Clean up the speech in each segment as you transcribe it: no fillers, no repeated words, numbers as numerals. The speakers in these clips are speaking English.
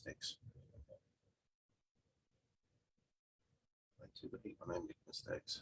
mistakes. I too hate when I make mistakes.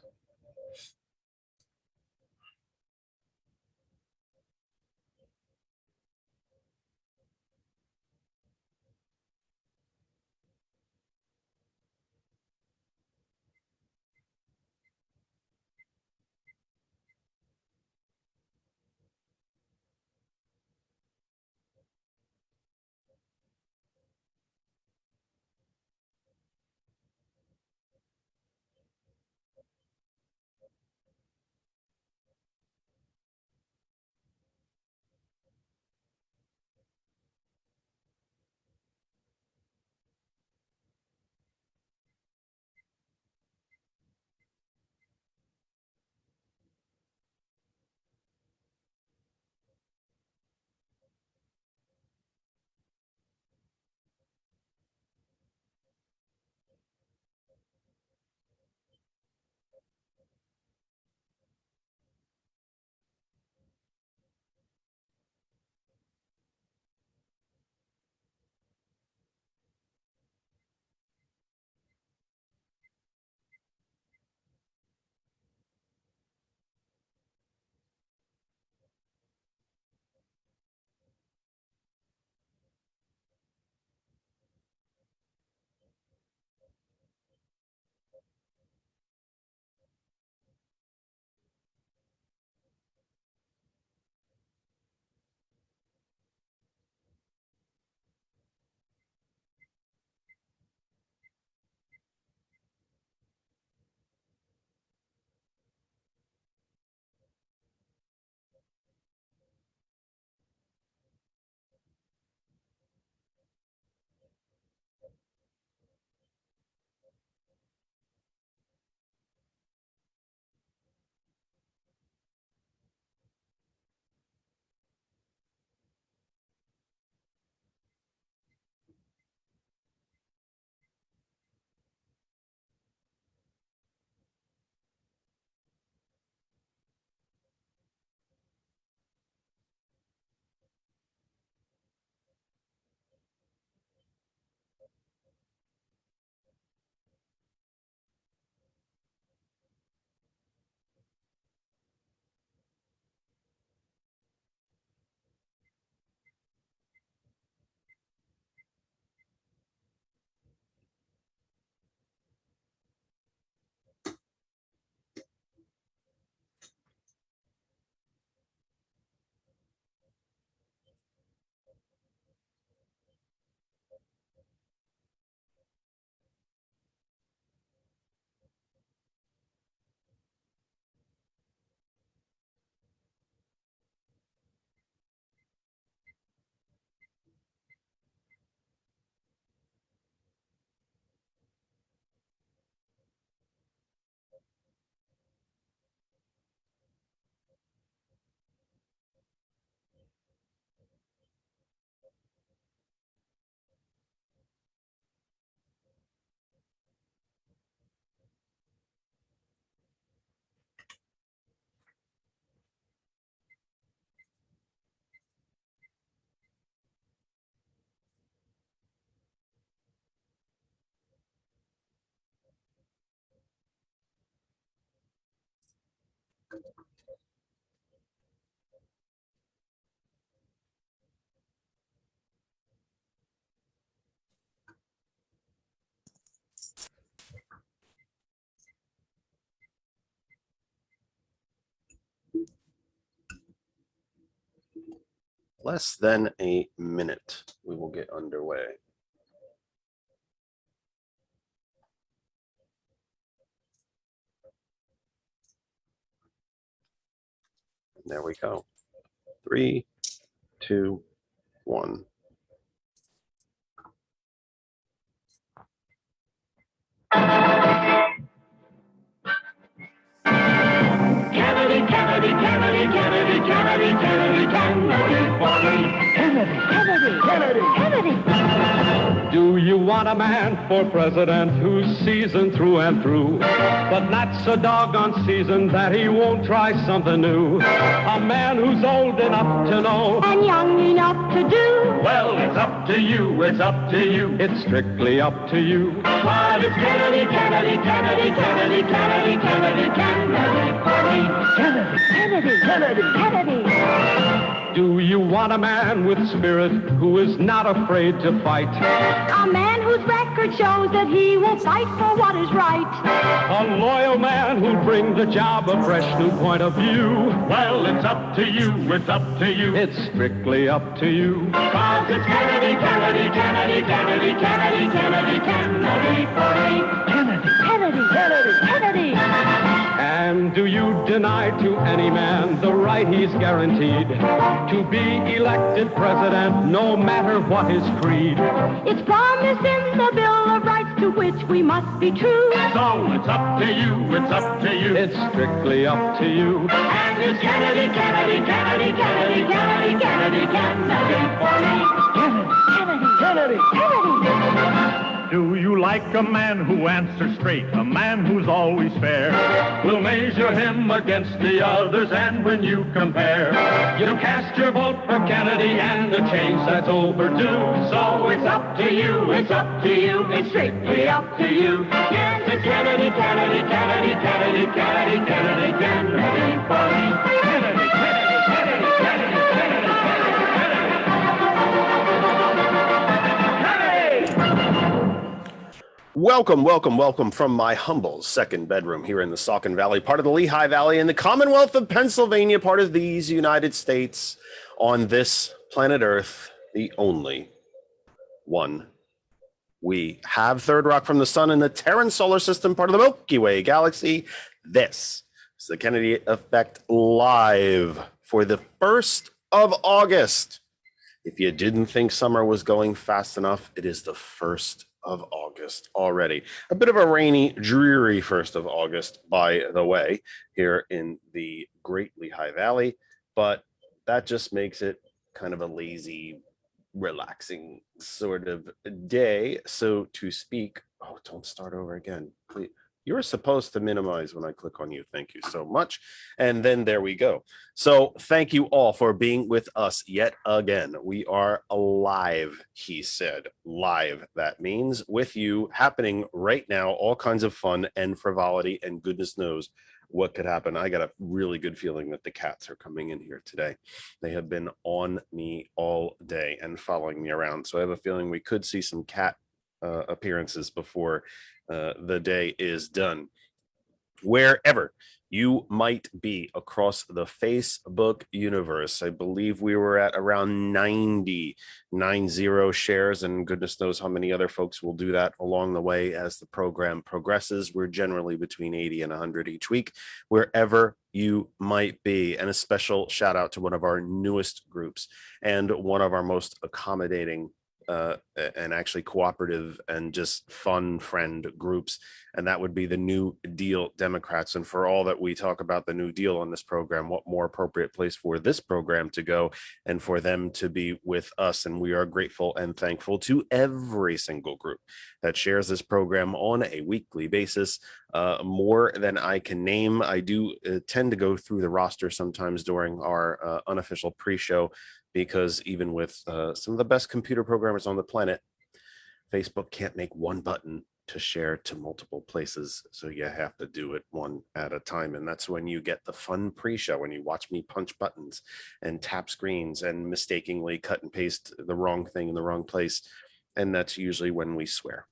Less than a minute, we will get underway. There we go. 3, 2, 1. Kennedy, Kennedy, Kennedy, Kennedy, Kennedy, Kennedy, Kennedy, Kennedy, Kennedy, Kennedy, Kennedy, Kennedy. Do you want a man for president who's seasoned through and through, but not so doggone seasoned that he won't try something new? A man who's old enough to know and young enough to do. Well, it's up to you, it's up to you. It's strictly up to you. But it's Kennedy, Kennedy, Kennedy, Kennedy, Kennedy, Kennedy, Kennedy for me. Kennedy, Kennedy, Kennedy, Kennedy. Do you want a man with spirit who is not afraid to fight? A man whose record shows that he will fight for what is right. A loyal man who'll bring the job a fresh new point of view. Well, it's up to you, it's up to you. It's strictly up to you. Cause it's Kennedy, Kennedy, Kennedy, Kennedy, Kennedy, Kennedy, Kennedy for me. Kennedy, Kennedy, Kennedy, Kennedy. And do you deny to any man the right he's guaranteed to be elected president, no matter what his creed? It's promised in the Bill of Rights to which we must be true. So it's up to you, it's up to you. It's strictly up to you. And it's Kennedy, Kennedy, Kennedy, Kennedy, Kennedy, Kennedy, Kennedy for me. Kennedy, Kennedy, Kennedy, Kennedy. Do you like a man who answers straight, a man who's always fair? We'll measure him against the others, and when you compare, you cast your vote for Kennedy and the change that's overdue. So it's up to you, it's up to you, it's strictly up to you. Yes, it's Kennedy, Kennedy, Kennedy, Kennedy, Kennedy, Kennedy, Kennedy for me. Kennedy, Kennedy, Kennedy, Kennedy, Kennedy, Kennedy, Welcome, welcome, welcome from my humble second bedroom here in the Saucon Valley, part of the Lehigh Valley in the Commonwealth of Pennsylvania, part of these United States, on this planet Earth, the only one. We have third rock from the sun in the Terran solar system, part of the Milky Way galaxy. This is the Kennedy Effect live for the 1st of August. If you didn't think summer was going fast enough, it is the 1st of August already. A bit of a rainy, dreary 1st of August, by the way, here in the Great Lehigh Valley, but that just makes it kind of a lazy, relaxing sort of day, so to speak. Oh, don't start over again, please. You're supposed to minimize when I click on you. Thank you so much. And then there we go. So thank you all for being with us yet again. We are live, he said. Live, that means, with you, happening right now, all kinds of fun and frivolity, and goodness knows what could happen. I got a really good feeling that the cats are coming in here today. They have been on me all day and following me around. So I have a feeling we could see some cat appearances before the day is done. Wherever you might be across the Facebook universe, I believe we were at around 90 shares, and goodness knows how many other folks will do that along the way as the program progresses. We're generally between 80 and 100 each week, wherever you might be. And a special shout out to one of our newest groups and one of our most accommodating and actually cooperative and just fun friend groups, and that would be the New Deal Democrats. And for all that we talk about the New Deal on this program, what more appropriate place for this program to go and for them to be with us. And we are grateful and thankful to every single group that shares this program on a weekly basis, more than I can name. I do tend to go through the roster sometimes during our unofficial pre-show, because even with some of the best computer programmers on the planet, Facebook can't make one button to share to multiple places. So you have to do it one at a time. And that's when you get the fun pre-show, when you watch me punch buttons and tap screens and mistakenly cut and paste the wrong thing in the wrong place. And that's usually when we swear.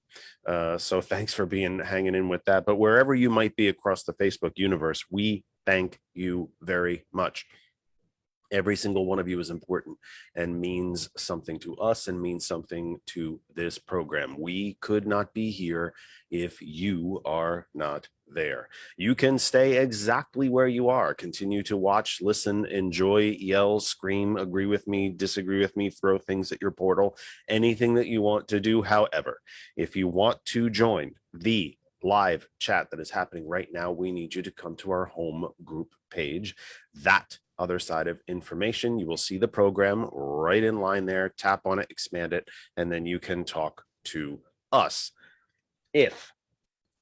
So thanks for hanging in with that. But wherever you might be across the Facebook universe, we thank you very much. Every single one of you is important and means something to us and means something to this program. We could not be here if you are not there. You can stay exactly where you are, continue to watch, listen, enjoy, yell, scream, agree with me, disagree with me, throw things at your portal, anything that you want to do. However, if you want to join the live chat that is happening right now, we need you to come to our home group page. That other side of information, you will see the program right in line there. Tap on it, expand it, and then you can talk to us. If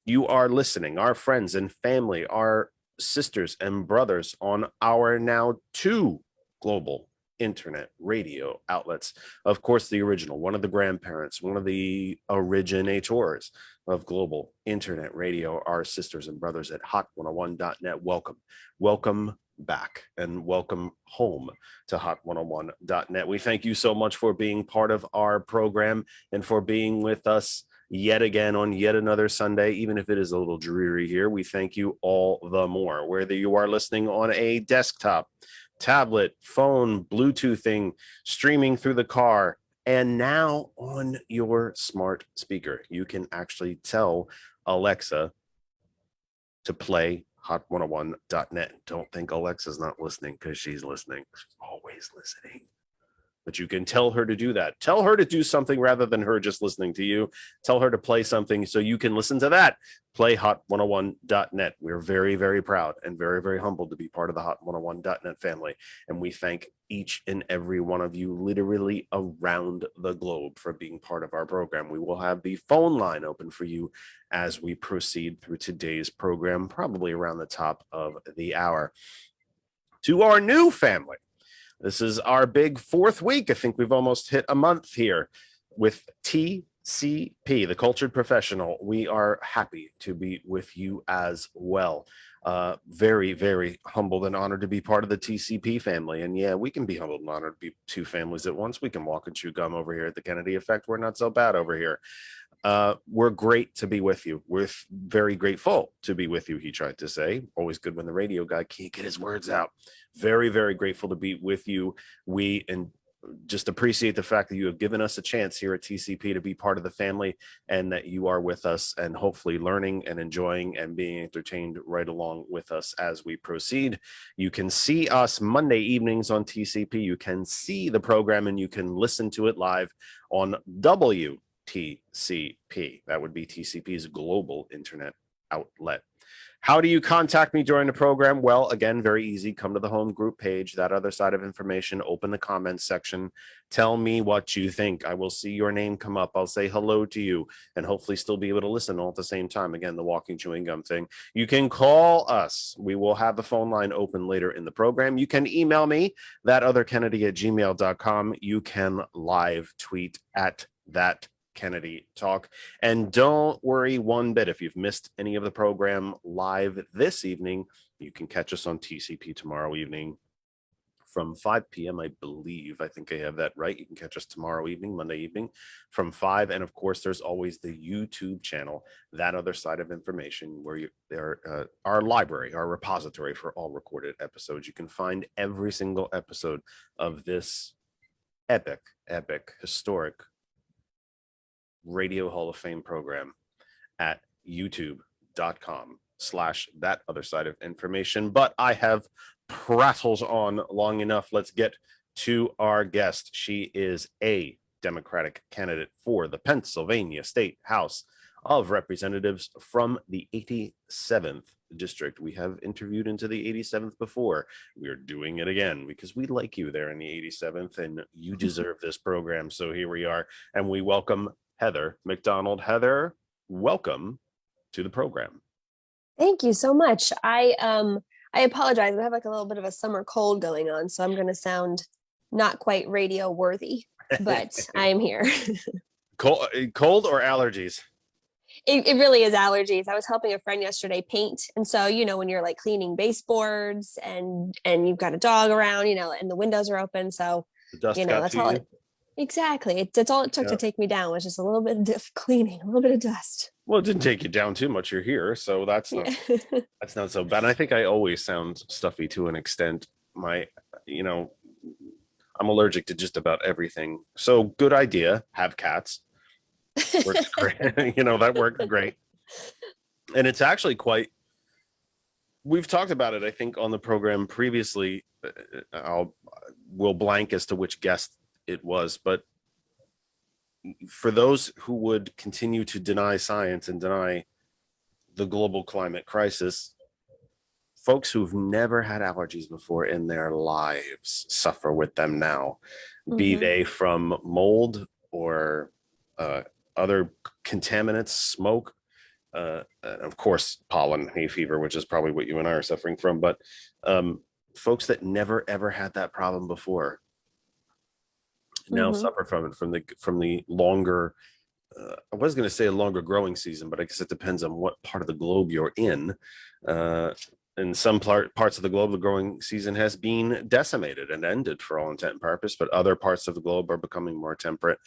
you are listening, our friends and family, our sisters and brothers on our now 2 global internet radio outlets, of course, the original, one of the grandparents, one of the originators of global internet radio, our sisters and brothers at hot101.net. Welcome back and welcome home to hot101.net. We thank you so much for being part of our program and for being with us yet again on yet another Sunday. Even if it is a little dreary here, we thank you all the more. Whether you are listening on a desktop, tablet, phone, Bluetoothing, streaming through the car, and now on your smart speaker, you can actually tell Alexa to play hot101.net. Don't think Alexa's not listening, because she's listening. She's always listening. But you can tell her to do that. Tell her to do something rather than her just listening to you. Tell her to play something so you can listen to that. Play hot101.net. We're very, very proud and very, very humbled to be part of the hot101.net family. And we thank each and every one of you literally around the globe for being part of our program. We will have the phone line open for you as we proceed through today's program, probably around the top of the hour. To our new family, this is our big 4th week. I think we've almost hit a month here with TCP, the Cultured Professional. We are happy to be with you as well. Very, very humbled and honored to be part of the TCP family. And yeah, we can be humbled and honored to be 2 families at once. We can walk and chew gum over here at the Kennedy Effect. We're not so bad over here. We're great to be with you. We're very grateful to be with you, he tried to say. Always good when the radio guy can't get his words out. Very, very grateful to be with you. We just appreciate the fact that you have given us a chance here at TCP to be part of the family, and that you are with us and hopefully learning and enjoying and being entertained right along with us as we proceed. You can see us Monday evenings on TCP. You can see the program and you can listen to it live on WTCP. That would be TCP's global internet outlet. How do you contact me during the program? Well, again, very easy. Come to the home group page, that other side of information, open the comments section. Tell me what you think. I will see your name come up. I'll say hello to you and hopefully still be able to listen all at the same time. Again, the walking chewing gum thing. You can call us. We will have the phone line open later in the program. You can email me, thatotherkennedy@gmail.com. You can live tweet at that Kennedy Talk. And don't worry one bit, if you've missed any of the program live this evening, you can catch us on TCP tomorrow evening from 5 p.m. I believe. I think I have that right. You can catch us tomorrow evening, Monday evening from 5. And of course, there's always the YouTube channel, That Other Side of Information, where our library, our repository for all recorded episodes. You can find every single episode of this epic, historic Radio Hall of Fame program at youtube.com/that other side of information. But I have prattled on long enough. Let's get to our guest. She is a Democratic candidate for the Pennsylvania State House of Representatives from the 87th district. We have interviewed into the 87th before. We're doing it again because we like you there in the 87th and you deserve this program. So here we are, and we welcome Heather MacDonald. Heather, welcome to the program. Thank you so much. I apologize. I have like a little bit of a summer cold going on, so I'm going to sound not quite radio worthy, but I'm here. Cold or allergies? It really is allergies. I was helping a friend yesterday paint. And so, when you're like cleaning baseboards and you've got a dog around, and the windows are open. So, The dust got that's to all you? Exactly. That's all it took to take me down, was just a little bit of cleaning, a little bit of dust. Well, it didn't take you down too much. You're here, so that's not that's not so bad. And I think I always sound stuffy to an extent. I'm allergic to just about everything. So good idea. Have cats. Works great. That worked great. And it's actually we've talked about it, I think, on the program previously. We'll blank as to which guest it was, but for those who would continue to deny science and deny the global climate crisis, folks who've never had allergies before in their lives suffer with them now, be they from mold or other contaminants, smoke, and of course, pollen, hay fever, which is probably what you and I are suffering from. But folks that never ever had that problem before now Mm-hmm. suffer from it, from the longer. I was going to say a longer growing season, but I guess it depends on what part of the globe you're in. In some parts of the globe, the growing season has been decimated and ended for all intent and purpose, but other parts of the globe are becoming more temperate,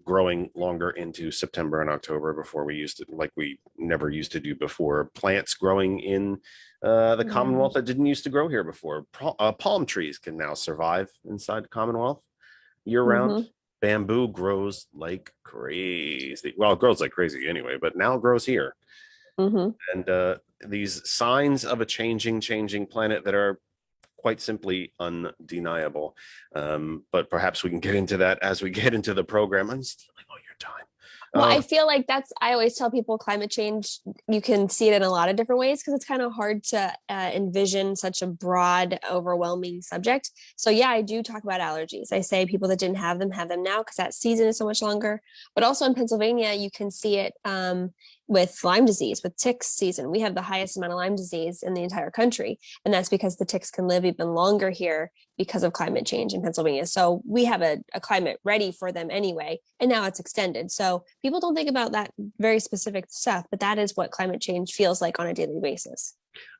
growing longer into September and October before we used to, like we never used to do before. Plants growing in the Commonwealth that didn't used to grow here before. Palm trees can now survive inside the Commonwealth year round. Mm-hmm. Bamboo grows like crazy. Well, it grows like crazy anyway, but now it grows here. Mm-hmm. And these signs of a changing planet that are quite simply undeniable. But perhaps we can get into that as we get into the program. I'm stealing all your time. Well, I feel like I always tell people climate change, you can see it in a lot of different ways because it's kind of hard to envision such a broad, overwhelming subject. So, yeah, I do talk about allergies. I say people that didn't have them now because that season is so much longer. But also in Pennsylvania, you can see it with Lyme disease, with ticks season. We have the highest amount of Lyme disease in the entire country. And that's because the ticks can live even longer here because of climate change in Pennsylvania. So we have a climate ready for them anyway, and now it's extended. So people don't think about that very specific stuff, but that is what climate change feels like on a daily basis.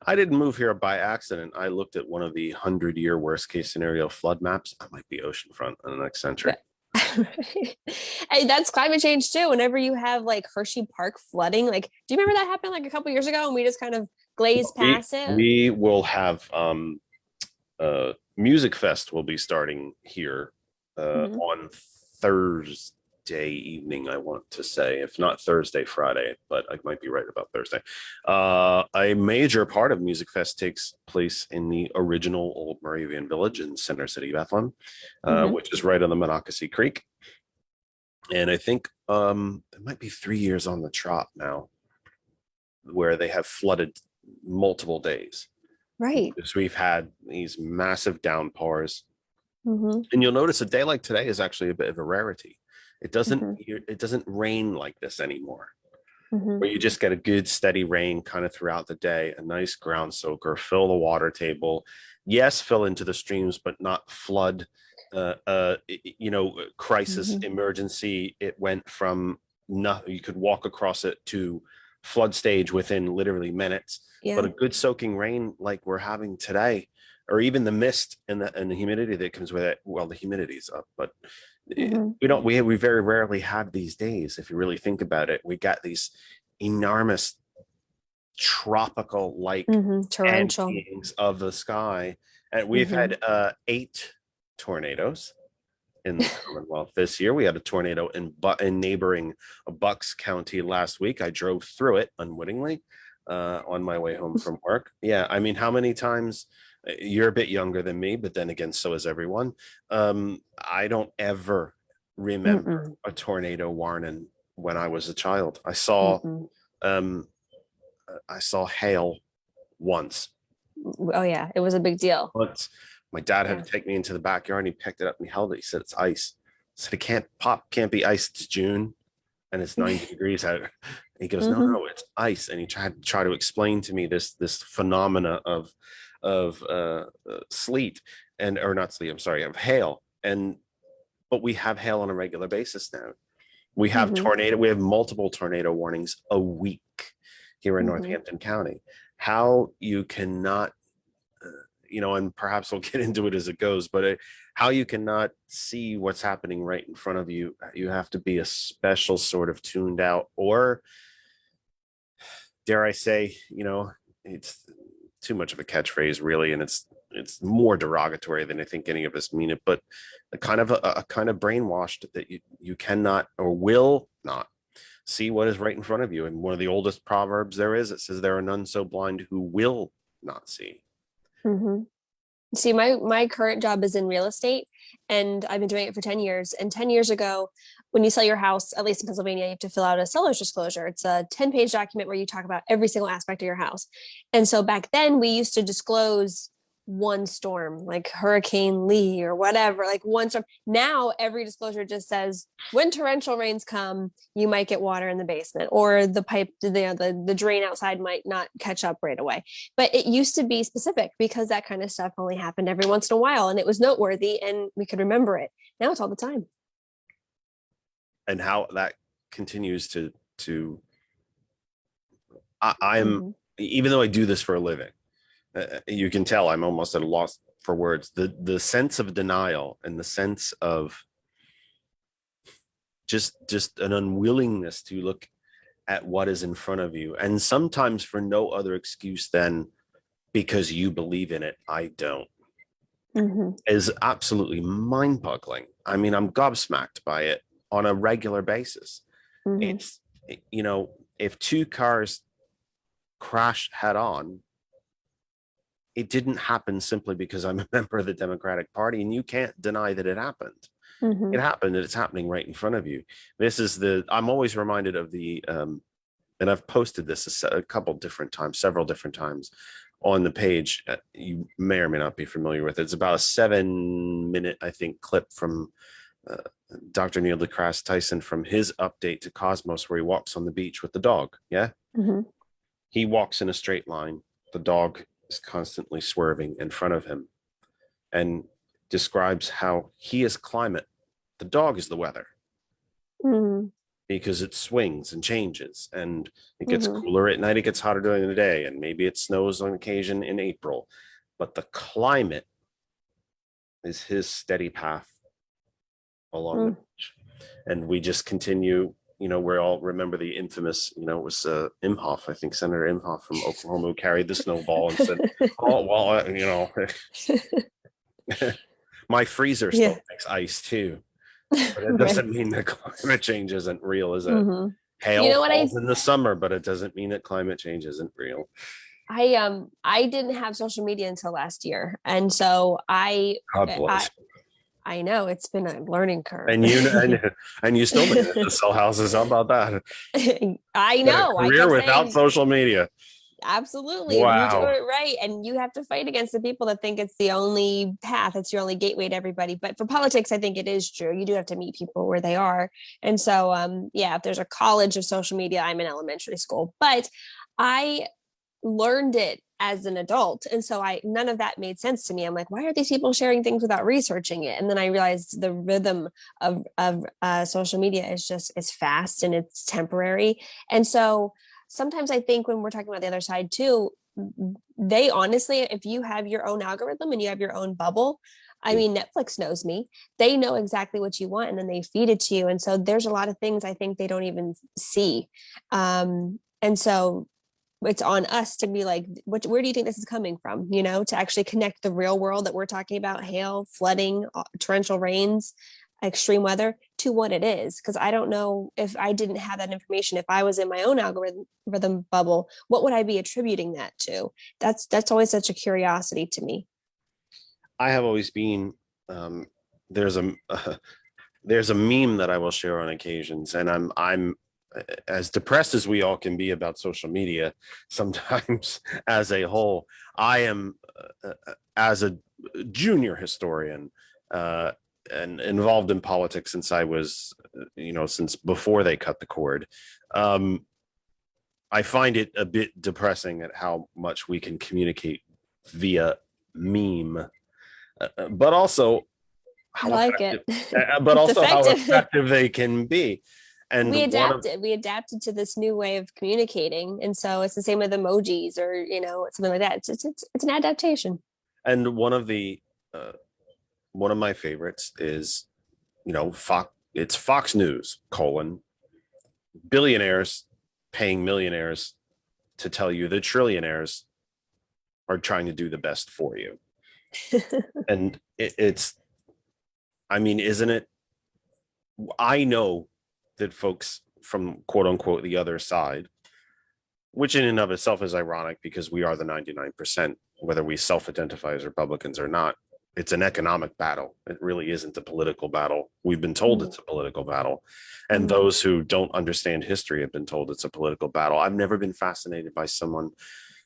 I didn't move here by accident. I looked at one of the 100-year worst case scenario flood maps. I might be oceanfront in the next century. Hey, that's climate change too. Whenever you have like Hershey Park flooding, like, do you remember that happened like a couple years ago and we just kind of glazed past it? We will have Music Fest will be starting here on Thursday evening, I want to say, if not Thursday, Friday, but I might be right about Thursday. A major part of Music Fest takes place in the original Old Moravian Village in Center City, Bethlehem, which is right on the Monocacy Creek. And I think it might be 3 years on the trot now where they have flooded multiple days. Right. Because we've had these massive downpours. Mm-hmm. And you'll notice a day like today is actually a bit of a rarity. It doesn't rain like this anymore. Mm-hmm. Where you just get a good steady rain kind of throughout the day, a nice ground soaker, fill the water table. Yes, fill into the streams, but not flood. Crisis emergency. It went from nothing. You could walk across it to flood stage within literally minutes. Yeah. But a good soaking rain like we're having today, or even the mist and the humidity that comes with it. Well, the humidity's up, but we very rarely have these days. If you really think about it, we got these enormous tropical like torrential of the sky, and we've had 8 tornadoes in the Commonwealth this year. We had a tornado in neighboring Bucks County last week. I drove through it unwittingly on my way home from work. Yeah, I mean, how many times? You're a bit younger than me, but then again, so is everyone. I don't ever remember a tornado warning when I was a child. I saw hail once. Oh yeah, it was a big deal. But my dad had to take me into the backyard and he picked it up and he held it. He said, "It's ice." I said, "It can't be ice. It's June and it's 90 degrees out." And he goes, no, it's ice. And he tried to explain to me this phenomena of sleet of hail. But we have hail on a regular basis now. We have we have multiple tornado warnings a week here in Northampton County. How you cannot, and perhaps we'll get into it as it goes, but how you cannot see what's happening right in front of you. You have to be a special sort of tuned out, or dare I say, it's too much of a catchphrase really, and it's more derogatory than I think any of us mean it, but a kind of brainwashed that you cannot or will not see what is right in front of you. And one of the oldest proverbs there is, it says, "There are none so blind who will not see." See, my current job is in real estate, and I've been doing it for 10 years. And 10 years ago, when you sell your house, at least in Pennsylvania, you have to fill out a seller's disclosure. It's a 10-page document where you talk about every single aspect of your house. And so back then we used to disclose one storm, like Hurricane Lee or whatever, like one storm. Now every disclosure just says when torrential rains come, you might get water in the basement, or the pipe, the drain outside might not catch up right away. But it used to be specific because that kind of stuff only happened every once in a while, and it was noteworthy, and we could remember it. Now it's all the time. And how that continues to I'm even though I do this for a living, you can tell I'm almost at a loss for words. The sense of denial and the sense of just an unwillingness to look at what is in front of you, and sometimes for no other excuse than because you believe in it, I don't, is absolutely mind-boggling. I mean, I'm gobsmacked by it on a regular basis. It's, you know, if two cars crash head on, it didn't happen simply because I'm a member of the Democratic Party, and you can't deny that it happened. It happened, and it's happening right in front of you. This is I'm always reminded of and I've posted this a couple different times, several different times on the page. You may or may not be familiar with it. It's about a 7-minute, I think, clip from Dr. Neil deGrasse Tyson from his update to Cosmos, where he walks on the beach with the dog. Yeah. He walks in a straight line. The dog is constantly swerving in front of him, and describes how he is climate. The dog is the weather. Because it swings and changes, and it gets cooler at night, it gets hotter during the day, and maybe it snows on occasion in April. But the climate is his steady path along the beach. And we just continue, you know, we all remember the infamous, you know, it was Imhoff, I think Senator Imhoff from Oklahoma, who carried the snowball and said, oh, well, you know, my freezer still makes ice too. But it doesn't mean that climate change isn't real, is it? Hail falls in the summer, but it doesn't mean that climate change isn't real. I didn't have social media until last year, and so I know it's been a learning curve. And you still manage to sell houses. How about that? I know. A career without social media. Absolutely. Wow. You do it right. And you have to fight against the people that think it's the only path, it's your only gateway to everybody. But for politics, I think it is true. You do have to meet people where they are. And so, if there's a college of social media, I'm in elementary school. But I learned it as an adult. And so none of that made sense to me. I'm like, why are these people sharing things without researching it? And then I realized the rhythm of social media is fast and it's temporary. And so sometimes I think when we're talking about the other side too, they honestly, if you have your own algorithm and you have your own bubble, I mean, Netflix knows me. They know exactly what you want, and then they feed it to you. And so there's a lot of things I think they don't even see. And so it's on us to be like, where do you think this is coming from? You know, to actually connect the real world that we're talking about, hail, flooding, torrential rains, extreme weather, to what it is. Because I don't know, if I didn't have that information, if I was in my own algorithm bubble, what would I be attributing that to? That's always such a curiosity to me. I have always been there's a meme that I will share on occasions, and I'm as depressed as we all can be about social media sometimes as a whole. I am as a junior historian and involved in politics since I was, since before they cut the cord. I find it a bit depressing at how much we can communicate via meme, but also how how effective they can be. And we adapted to this new way of communicating, and so it's the same with emojis or something like that. It's an adaptation. And one of my favorites is it's Fox News : billionaires paying millionaires to tell you that trillionaires are trying to do the best for you. And isn't it? I know that folks from quote unquote the other side, which in and of itself is ironic because we are the 99%, whether we self-identify as Republicans or not. It's an economic battle. It really isn't a political battle. We've been told it's a political battle. And those who don't understand history have been told it's a political battle. I've never been fascinated by someone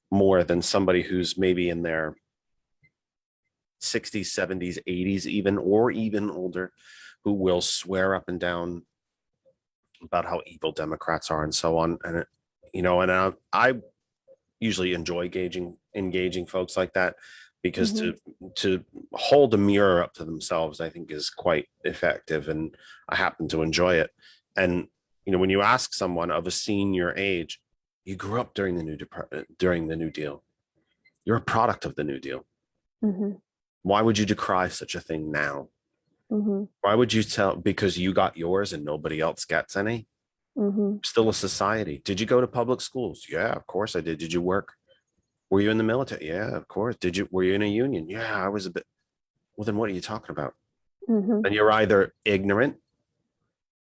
more than somebody who's maybe in their 60s, 70s, 80s, even, or even older, who will swear up and down about how evil Democrats are and so on. And, I usually enjoy engaging folks like that, because to hold a mirror up to themselves, I think, is quite effective, and I happen to enjoy it. And when you ask someone of a senior age, you grew up during the New Deal, you're a product of the New Deal. Why would you decry such a thing now? Why would you tell? Because you got yours and nobody else gets any? Still a society. Did you go to public schools? Yeah, of course I did. Did you work? Were you in the military? Yeah, of course. Were you in a union? Yeah, I was a bit. Well, then what are you talking about? And you're either ignorant,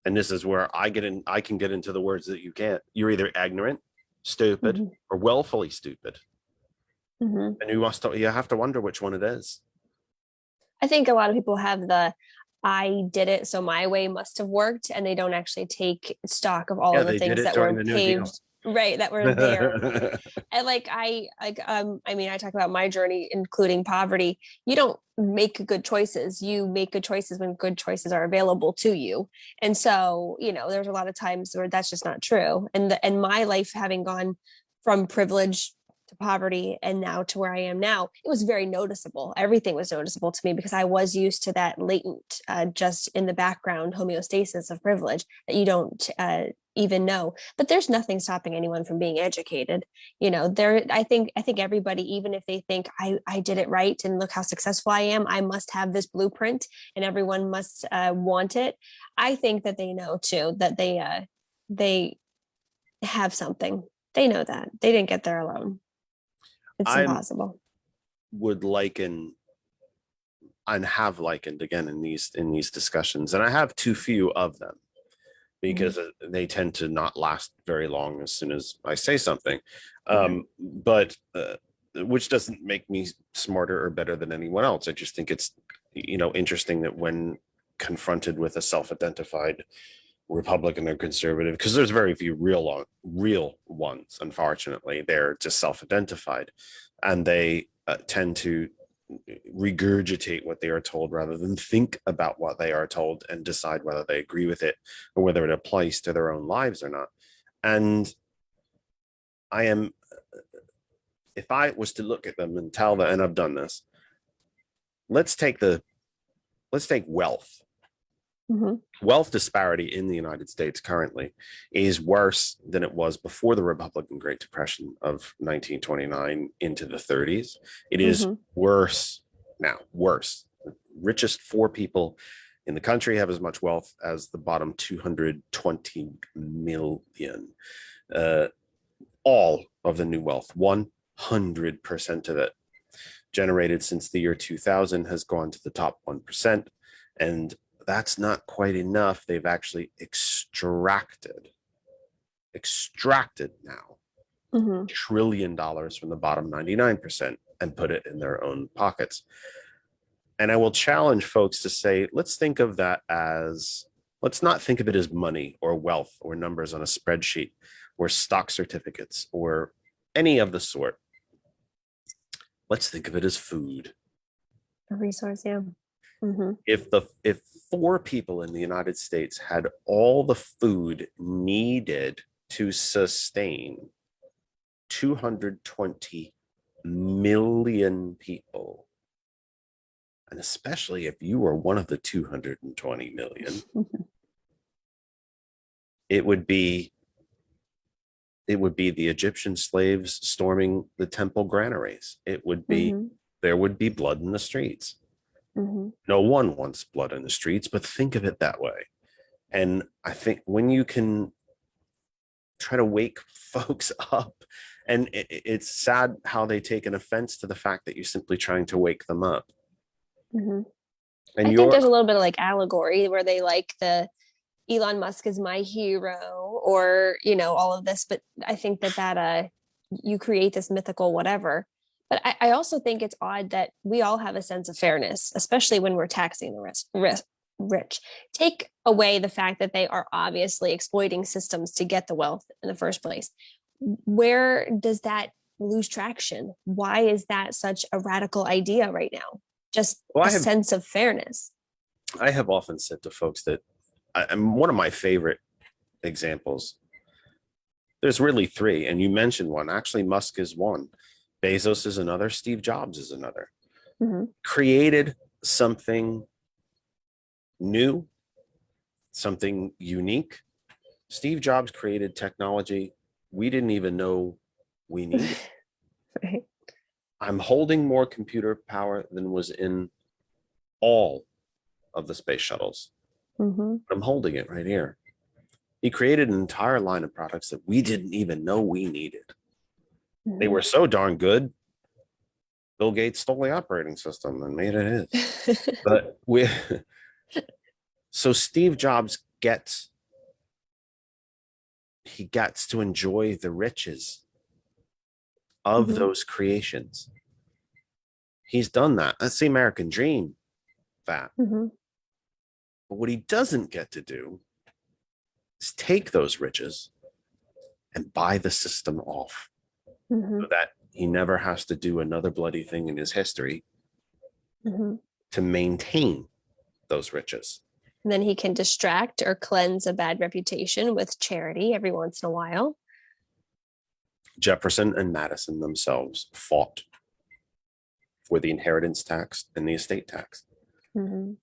and this is where I can get into the words that you can't. You're either ignorant, stupid, or willfully stupid. And you have to wonder which one it is. I think a lot of people have the I did it, so my way must have worked, and they don't actually take stock of all of the things that were paved, right, that were there. And I talk about my journey, including poverty. You don't make good choices. You make good choices when good choices are available to you. And so, there's a lot of times where that's just not true. And my life, having gone from privilege to poverty and now to where I am now, it was very noticeable. Everything was noticeable to me because I was used to that latent, just in the background homeostasis of privilege that you don't even know. But there's nothing stopping anyone from being educated. I think everybody, even if they think I did it right and look how successful I am, I must have this blueprint and everyone must want it. I think that they know too that they have something. They know that they didn't get there alone. It's impossible. Would liken and have likened again in these discussions, and I have too few of them because they tend to not last very long as soon as I say something, but which doesn't make me smarter or better than anyone else. I just think it's interesting that when confronted with a self-identified Republican or conservative, because there's very few real ones, unfortunately, they're just self-identified, and they tend to regurgitate what they are told rather than think about what they are told and decide whether they agree with it or whether it applies to their own lives or not. And if I was to look at them and tell them, and I've done this, let's take wealth. Wealth disparity in the United States currently is worse than it was before the Republican Great Depression of 1929 into the 30s. It is worse now, worse. The richest 4 people in the country have as much wealth as the bottom 220 million. All of the new wealth, 100% of it generated since the year 2000 has gone to the top 1%. And that's not quite enough. They've actually extracted now $1 trillion from the bottom 99% and put it in their own pockets. And I will challenge folks to say, let's not think of it as money or wealth or numbers on a spreadsheet or stock certificates or any of the sort. Let's think of it as food. A resource, yeah. If 4 people in the United States had all the food needed to sustain 220 million people, and especially if you were one of the 220 million, it would be the Egyptian slaves storming the temple granaries. It would be there would be blood in the streets. No one wants blood in the streets, but think of it that way. And I think when you can try to wake folks up, and it's sad how they take an offense to the fact that you're simply trying to wake them up. And I think there's a little bit of allegory where they the Elon Musk is my hero, or all of this, but I think that you create this mythical whatever. But I also think it's odd that we all have a sense of fairness, especially when we're taxing the rich. Take away the fact that they are obviously exploiting systems to get the wealth in the first place. Where does that lose traction? Why is that such a radical idea right now? just Well, a sense of fairness. I have often said to folks that I'm one of my favorite examples. There's really three, and you mentioned one. Actually, Musk is one. Bezos is another. Steve Jobs is another. Mm-hmm. Created something new, something unique. Steve Jobs created technology we didn't even know we needed. Right. I'm holding more computer power than was in all of the space shuttles. Mm-hmm. I'm holding it right here. He created an entire line of products that we didn't even know we needed. They were so darn good. Bill Gates stole the operating system and made it his. But so Steve Jobs gets to enjoy the riches of Mhm. those creations. He's done that. That's the American dream. That. Mhm. But what he doesn't get to do is take those riches and buy the system off Mhm. so that he never has to do another bloody thing in his history Mhm. to maintain those riches. And then he can distract or cleanse a bad reputation with charity every once in a while. Jefferson and Madison themselves fought for the inheritance tax and the estate tax. Mhm.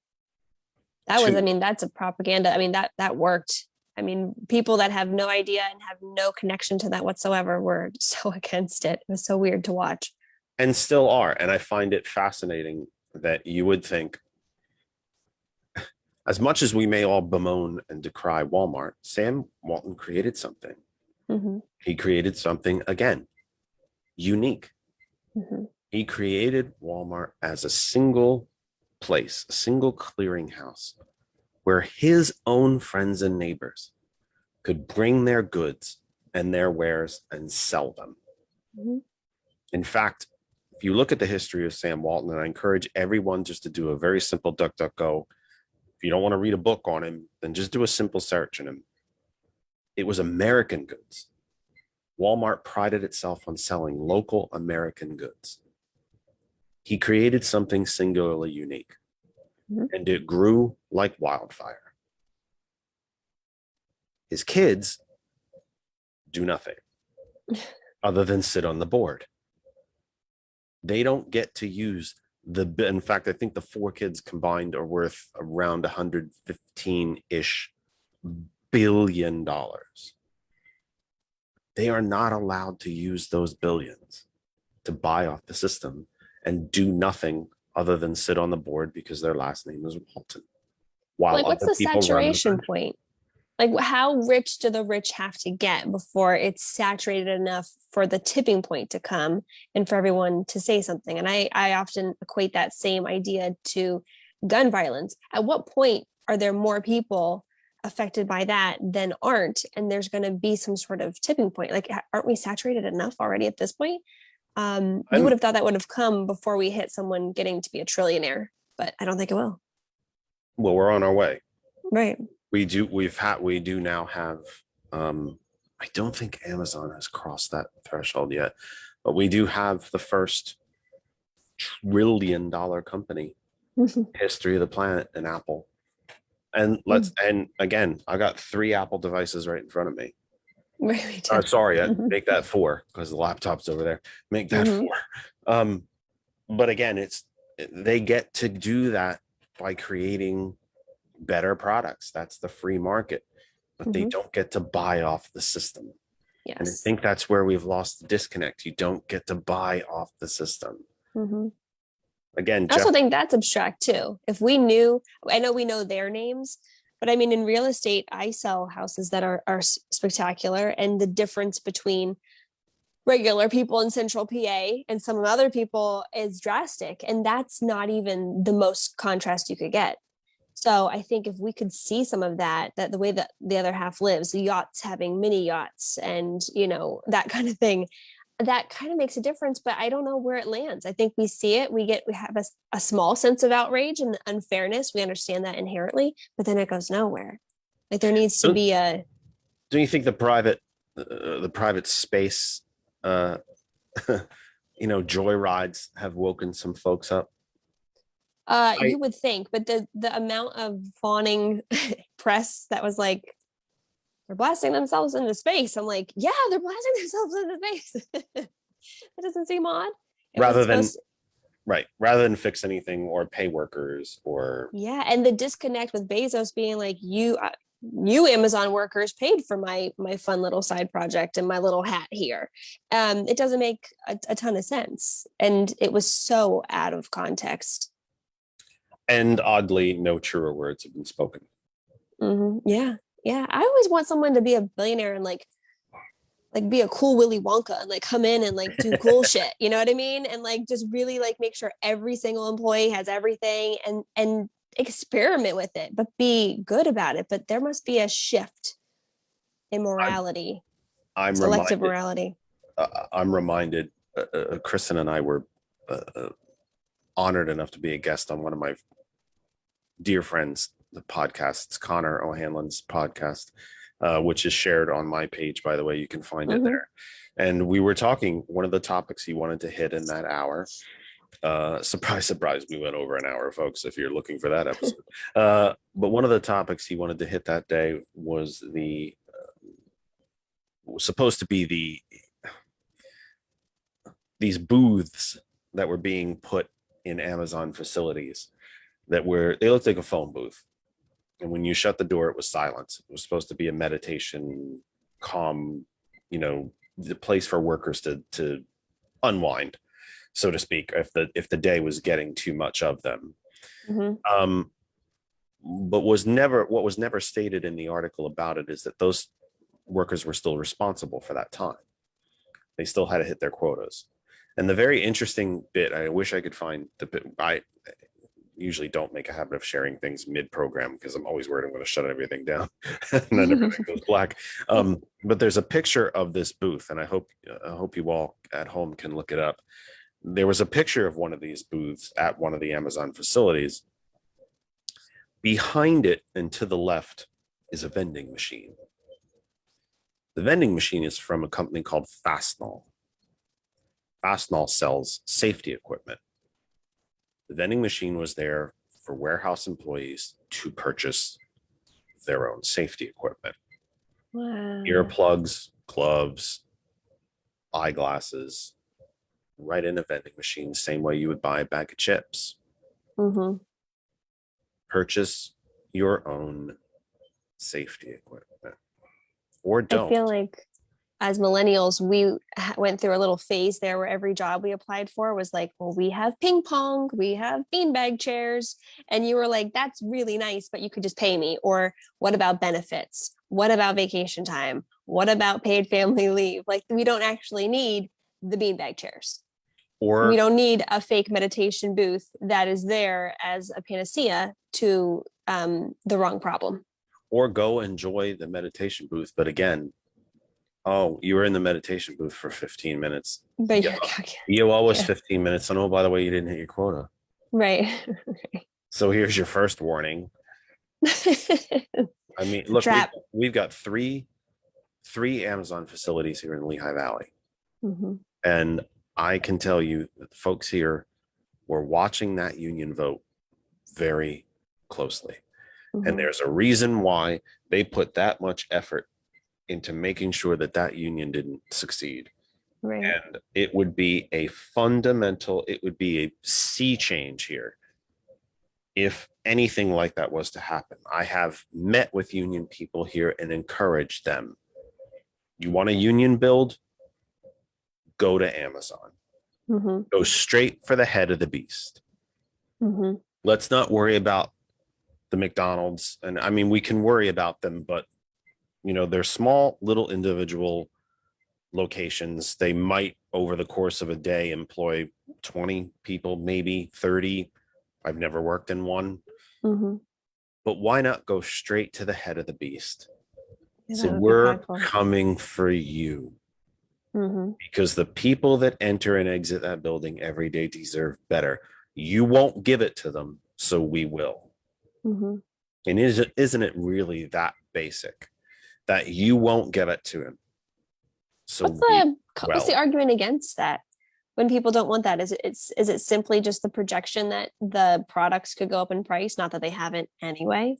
That was, I mean, that's a propaganda. I mean, that worked. I mean, people that have no idea and have no connection to that whatsoever were so against it. It was so weird to watch. And still are. And I find it fascinating that you would think, as much as we may all bemoan and decry Walmart, Sam Walton created something. Mhm. He created something, again, unique. Mhm. He created Walmart as a single place, a single clearinghouse where his own friends and neighbors could bring their goods and their wares and sell them. Mhm. In fact, if you look at the history of Sam Walton, and I encourage everyone just to do a very simple DuckDuckGo. If you don't want to read a book on him, then just do a simple search on him. It was American goods. Walmart prided itself on selling local American goods. He created something singularly unique, and it grew like wildfire. His kids do nothing other than sit on the board. They don't get to use in fact, I think the four kids combined are worth around 115-ish billion dollars. They are not allowed to use those billions to buy off the system and do nothing other than sit on the board because their last name is Walton. While Like, what's other the people run the saturation country. point? Like, how rich do the rich have to get before it's saturated enough for the tipping point to come and for everyone to say something? And I often equate that same idea to gun violence. At what point are there more people affected by that than aren't? And there's going to be some sort of tipping point. Like, aren't we saturated enough already at this point? You would have thought that would have come before we hit someone getting to be a trillionaire, but I don't think it will. Well, we're on our way. Right. We do now have I don't think Amazon has crossed that threshold yet, but we do have the first $1 trillion company history of the planet in Apple. And and again, I got 3 Apple devices right in front of me. Right. Sorry, I make that 4 because the laptop's over there. Make that 4. But again, they get to do that by creating better products. That's the free market, but they don't get to buy off the system. Yes. And I think that's where we've lost the disconnect. You don't get to buy off the system. Again, I also think that's abstract too. If we knew, I know we know their names, but I mean, in real estate, I sell houses that are spectacular, and the difference between regular people in central PA and some other people is drastic, and that's not even the most contrast you could get. So I think if we could see some of that the way that the other half lives, the yachts having mini yachts and, that kind of thing, that kind of makes a difference, but I don't know where it lands. I think we see it, we have a small sense of outrage and unfairness. We understand that inherently, but then it goes nowhere. Like, there needs to be a. Do you think the private space, joyrides have woken some folks up? You would think, but the amount of fawning press that was like, they're blasting themselves into space. I'm like, yeah, they're blasting themselves into space. It doesn't seem odd. It was rather than supposed to, right, rather than fix anything or pay workers or yeah, and the disconnect with Bezos being like, you Amazon workers paid for my fun little side project and my little hat here. It doesn't make a ton of sense, and it was so out of context. and oddly, no truer words have been spoken. Yeah, yeah. I always want someone to be a billionaire and like be a cool Willy Wonka and like come in and like do cool shit. You know what I mean? And like just really like make sure every single employee has everything and experiment with it, but be good about it. But there must be a shift in morality, I'm selective reminded, morality. I'm reminded, Kristen and I were honored enough to be a guest on one of my dear friends, the podcasts, Connor O'Hanlon's podcast, which is shared on my page, by the way. You can find it there. And we were talking, one of the topics he wanted to hit in that hour. Surprise, surprise, we went over an hour, folks, if you're looking for that episode. But one of the topics he wanted to hit that day was was supposed to be these booths that were being put in Amazon facilities they looked like a phone booth. And when you shut the door, it was silence. It was supposed to be a meditation, calm, the place for workers to unwind, so to speak, if the day was getting too much of them. But what was never stated in the article about it is that those workers were still responsible for that time. They still had to hit their quotas. And the very interesting bit, I wish I could find the bit. I usually don't make a habit of sharing things mid-program because I'm always worried I'm going to shut everything down and then everything goes black. But there's a picture of this booth, and I hope you all at home can look it up. There was a picture of one of these booths at one of the Amazon facilities. Behind it and to the left is a vending machine. The vending machine is from a company called Fastenal. Fastenal sells safety equipment. The vending machine was there for warehouse employees to purchase their own safety equipment. Wow. Earplugs, gloves, eyeglasses, right in a vending machine, same way you would buy a bag of chips. Purchase your own safety equipment, or don't. I feel like as millennials, we went through a little phase there where every job we applied for was like, well, we have ping pong, we have beanbag chairs. And you were like, that's really nice, but you could just pay me. Or what about benefits? What about vacation time? What about paid family leave? Like, we don't actually need the beanbag chairs. Or we don't need a fake meditation booth that is there as a panacea to the wrong problem. Or go enjoy the meditation booth. But again, you were in the meditation booth for 15 minutes. But you always 15 minutes. And by the way, you didn't hit your quota. Right. So here's your first warning. I mean, look, we've got three Amazon facilities here in the Lehigh Valley. And I can tell you that folks here were watching that union vote very closely. And there's a reason why they put that much effort into making sure that union didn't succeed. Right. And it would be a sea change here if anything like that was to happen. I have met with union people here and encouraged them. You want a union build? Go to Amazon. Go straight for the head of the beast. Let's not worry about the MacDonald's. And I mean, we can worry about them, but they're small little individual locations. They might over the course of a day employ 20 people, maybe 30. I've never worked in one. But why not go straight to the head of the beast? So we're coming for you. Because the people that enter and exit that building every day deserve better. You won't give it to them, so we will. And isn't it really that basic that you won't give it to him? So what's the argument against that? when people don't want that? Is it simply just the projection that the products could go up in price? Not that they haven't anyway.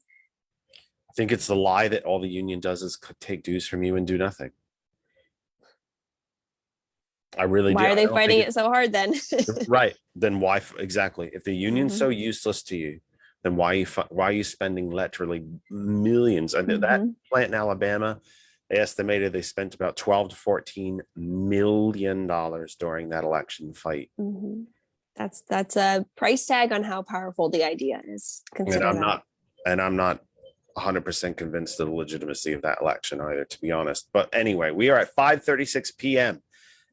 I think it's the lie that all the union does is take dues from you and do nothing. I really do. Why are I they don't fighting think it so hard then? right. Then why exactly? If the union's Mhm. so useless to you, then why are you spending literally millions? I know that Mhm. plant in Alabama, they estimated they spent about 12 to 14 million dollars during that election fight. Mhm. That's a price tag on how powerful the idea is. And Consider I'm that. not and I'm not 100% convinced of the legitimacy of that election either, to be honest. But anyway, we are at 5:36 p.m.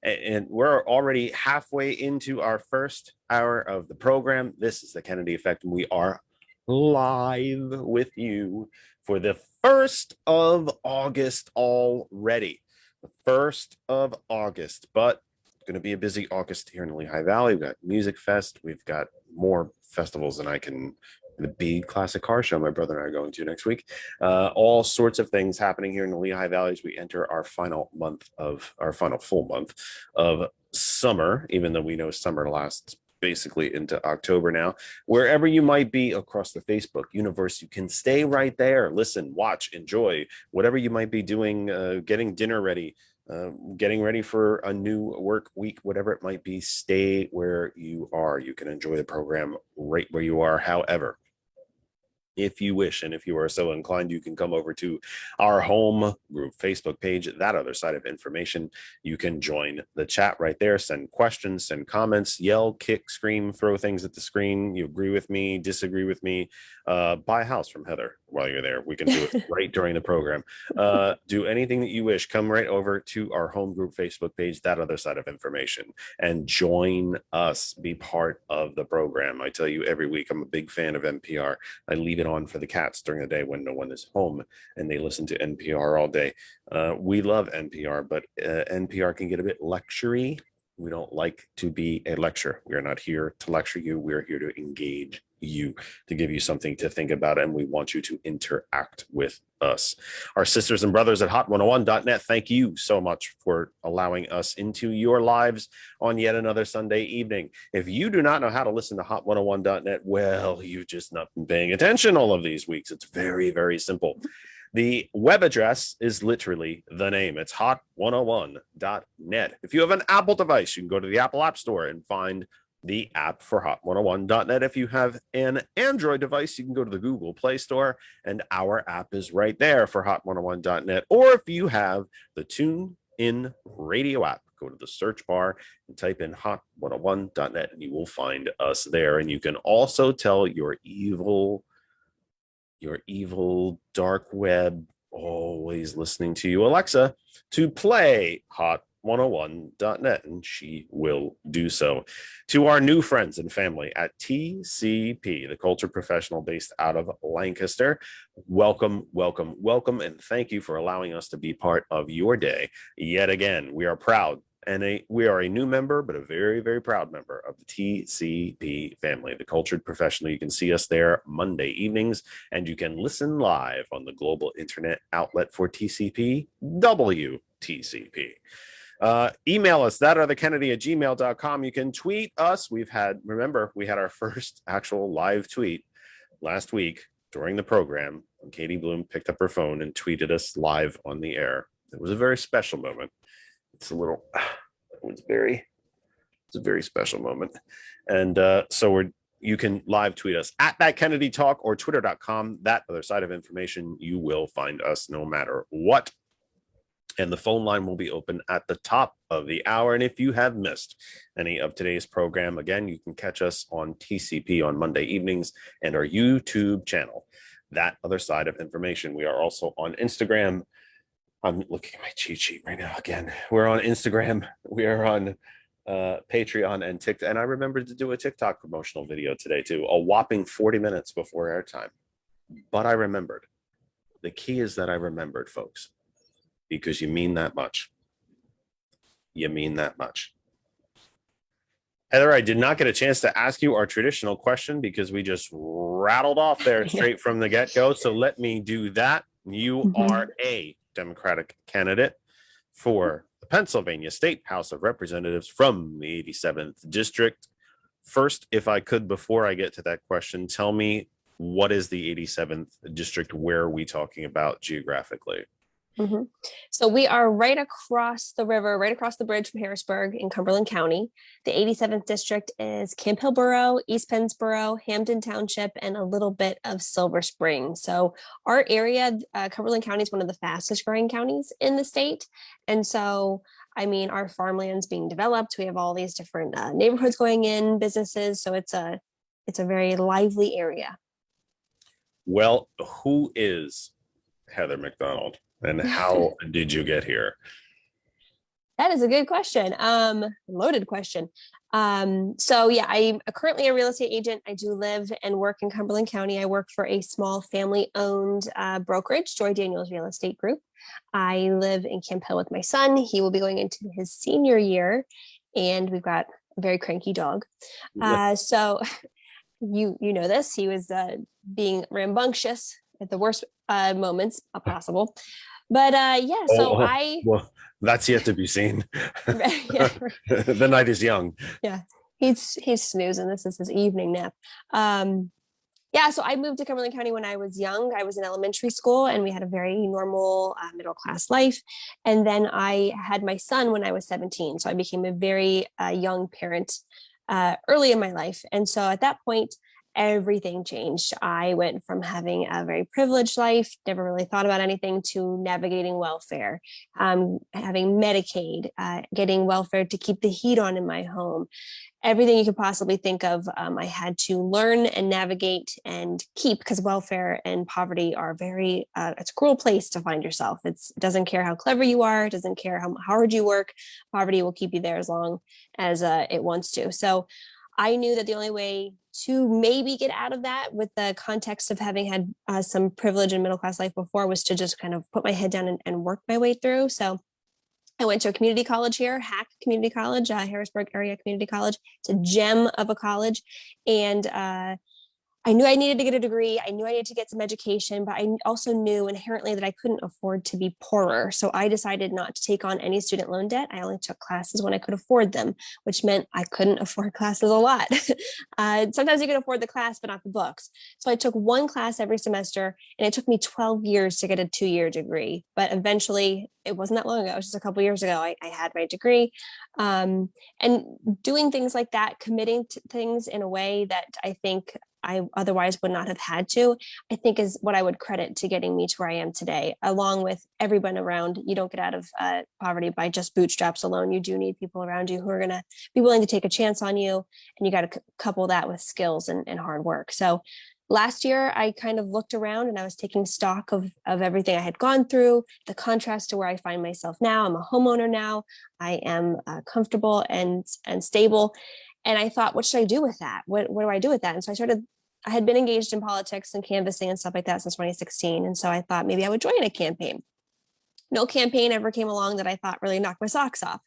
and we're already halfway into our first hour of the program. This is the Kennedy Effect, and we are live with you for the 1st of August already. The 1st of August, but it's going to be a busy August here in the Lehigh Valley. We've got Music Fest. We've got more festivals than I can. The Bede Classic Car Show my brother and I are going to next week. All sorts of things happening here in the Lehigh Valley as we enter our final full month of summer, even though we know summer lasts basically into October now. Wherever you might be across the Facebook universe, you can stay right there, listen, watch, enjoy whatever you might be doing, getting dinner ready, getting ready for a new work week, whatever it might be. Stay where you are. You can enjoy the program right where you are. However, if you wish, and if you are so inclined, you can come over to our home group Facebook page, That Other Side of Information. You can join the chat right there, send questions, send comments, yell, kick, scream, throw things at the screen. You agree with me, disagree with me, buy a house from Heather while you're there. We can do it right during the program. Do anything that you wish. Come right over to our home group Facebook page, That Other Side of Information, and join us, be part of the program. I tell you every week, I'm a big fan of NPR. I leave it on for the cats during the day when no one is home and they listen to NPR all day. We love NPR, but NPR can get a bit lectury. We don't like to be a lecture. We are not here to lecture you. We are here to engage you, to give you something to think about, and we want you to interact with us. Our sisters and brothers at hot101.net, thank you so much for allowing us into your lives on yet another Sunday evening. If you do not know how to listen to hot101.net, well, you've just not been paying attention all of these weeks. It's very, very simple. The web address is literally the name. It's hot101.net. If you have an Apple device, you can go to the Apple App Store and find the app for hot101.net. If you have an Android device, you can go to the Google Play Store, and our app is right there for hot101.net. Or if you have the TuneIn Radio app, go to the search bar and type in hot101.net, and you will find us there. And you can also tell your evil dark web, always listening to you, Alexa, to play hot101.net, and she will do so. To our new friends and family at TCP, the culture professional based out of Lancaster, welcome, welcome, welcome, and thank you for allowing us to be part of your day yet again. We are proud. And we are a new member, but a very, very proud member of the TCP family, the Cultured Professional. You can see us there Monday evenings, and you can listen live on the global internet outlet for TCP, WTCP. Email us, thatotherkennedy@gmail.com. You can tweet us. We had our first actual live tweet last week during the program. And Katie Bloom picked up her phone and tweeted us live on the air. It was a very special moment. It's a very special moment. And you can live tweet us at That Kennedy Talk or twitter.com, That Other Side of Information. You will find us no matter what. And the phone line will be open at the top of the hour. And if you have missed any of today's program, again, you can catch us on TCP on Monday evenings and our YouTube channel, That Other Side of Information. We are also on Instagram. I'm looking at my cheat sheet right now again. We're on Instagram. We are on Patreon and TikTok. And I remembered to do a TikTok promotional video today too, a whopping 40 minutes before airtime. But I remembered. The key is that I remembered, folks, because you mean that much. You mean that much. Heather, I did not get a chance to ask you our traditional question because we just rattled off there straight from the get-go. So let me do that. You are a Democratic candidate for the Pennsylvania State House of Representatives from the 87th District. First, if I could, before I get to that question, tell me, what is the 87th District? Where are we talking about geographically? Mhm. So we are right across the river, right across the bridge from Harrisburg in Cumberland County. The 87th District is Camp Hill Borough, East Pennsboro, Hampden Township, and a little bit of Silver Spring. So our area, Cumberland County, is one of the fastest growing counties in the state. And so, I mean, our farmland's being developed. We have all these different neighborhoods going in, businesses. So it's a very lively area. Well, who is Heather MacDonald, and how did you get here? That is a good question. Loaded question. So yeah, I'm currently a real estate agent. I do live and work in Cumberland County. I work for a small family-owned brokerage, Joy Daniels Real Estate Group. I live in Camp Hill with my son. He will be going into his senior year, and we've got a very cranky dog. So you know this. He was being rambunctious at the worst moments possible. But yeah, so well, that's yet to be seen. Yeah, The night is young. yeah, he's snoozing. This is his evening nap. Yeah, so I moved to Cumberland County when I was young. I was in elementary school, and we had a very normal middle class life. And then I had my son when I was 17, so I became a very young parent early in my life. And so at that point, everything changed. I went from having a very privileged life, never really thought about anything, to navigating welfare, having Medicaid, getting welfare to keep the heat on in my home. Everything you could possibly think of, I had to learn and navigate and keep, because welfare and poverty are it's a cruel place to find yourself. It doesn't care how clever you are. It doesn't care how hard you work. Poverty will keep you there as long as it wants to. So I knew that the only way to maybe get out of that, with the context of having had some privilege in middle class life before, was to just kind of put my head down and work my way through. So I went to a community college here, Hack Community College, Harrisburg Area Community College. It's a gem of a college. And I knew I needed to get a degree. I knew I needed to get some education, but I also knew inherently that I couldn't afford to be poorer. So I decided not to take on any student loan debt. I only took classes when I could afford them, which meant I couldn't afford classes a lot. Sometimes you can afford the class, but not the books. So I took one class every semester, and it took me 12 years to get a 2-year degree. But eventually, it wasn't that long ago, it was just a couple of years ago, I had my degree. And doing things like that, committing to things in a way that I think I otherwise would not have had to, I think is what I would credit to getting me to where I am today, along with everyone around. You don't get out of poverty by just bootstraps alone. You do need people around you who are going to be willing to take a chance on you. And you got to couple that with skills and hard work. So last year, I kind of looked around and I was taking stock of everything I had gone through, the contrast to where I find myself now. I'm a homeowner now. I am comfortable and stable. And I thought, what should I do with that? What do I do with that? And so I had been engaged in politics and canvassing and stuff like that since 2016. And so I thought maybe I would join a campaign. No campaign ever came along that I thought really knocked my socks off.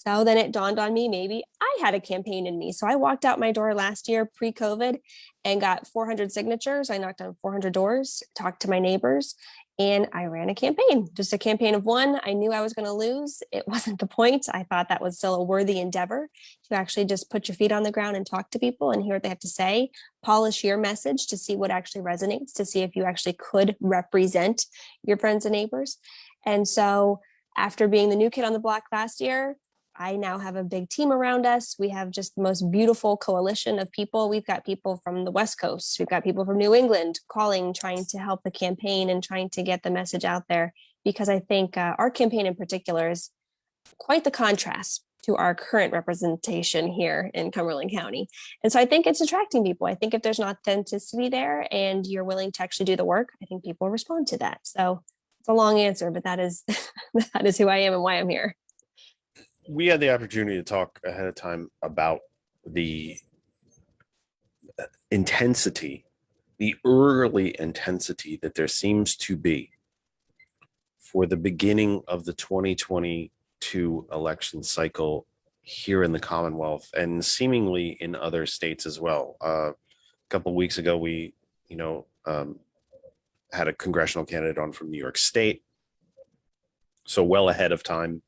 So then it dawned on me, maybe I had a campaign in me. So I walked out my door last year pre-COVID and got 400 signatures. I knocked on 400 doors, talked to my neighbors, and I ran a campaign, just a campaign of one. I knew I was going to lose. It wasn't the point. I thought that was still a worthy endeavor to actually just put your feet on the ground and talk to people and hear what they have to say, polish your message to see what actually resonates, to see if you actually could represent your friends and neighbors. And so after being the new kid on the block last year, I now have a big team around us. We have just the most beautiful coalition of people. We've got people from the West Coast. We've got people from New England calling, trying to help the campaign and trying to get the message out there, because I think our campaign in particular is quite the contrast to our current representation here in Cumberland County. And so I think it's attracting people. I think if there's an authenticity there and you're willing to actually do the work, I think people respond to that. So it's a long answer, but that is that is who I am and why I'm here. We had the opportunity to talk ahead of time about the intensity, the early intensity that there seems to be for the beginning of the 2022 election cycle here in the Commonwealth and seemingly in other states as well. A couple of weeks ago, we, had a congressional candidate on from New York State. So well ahead of time.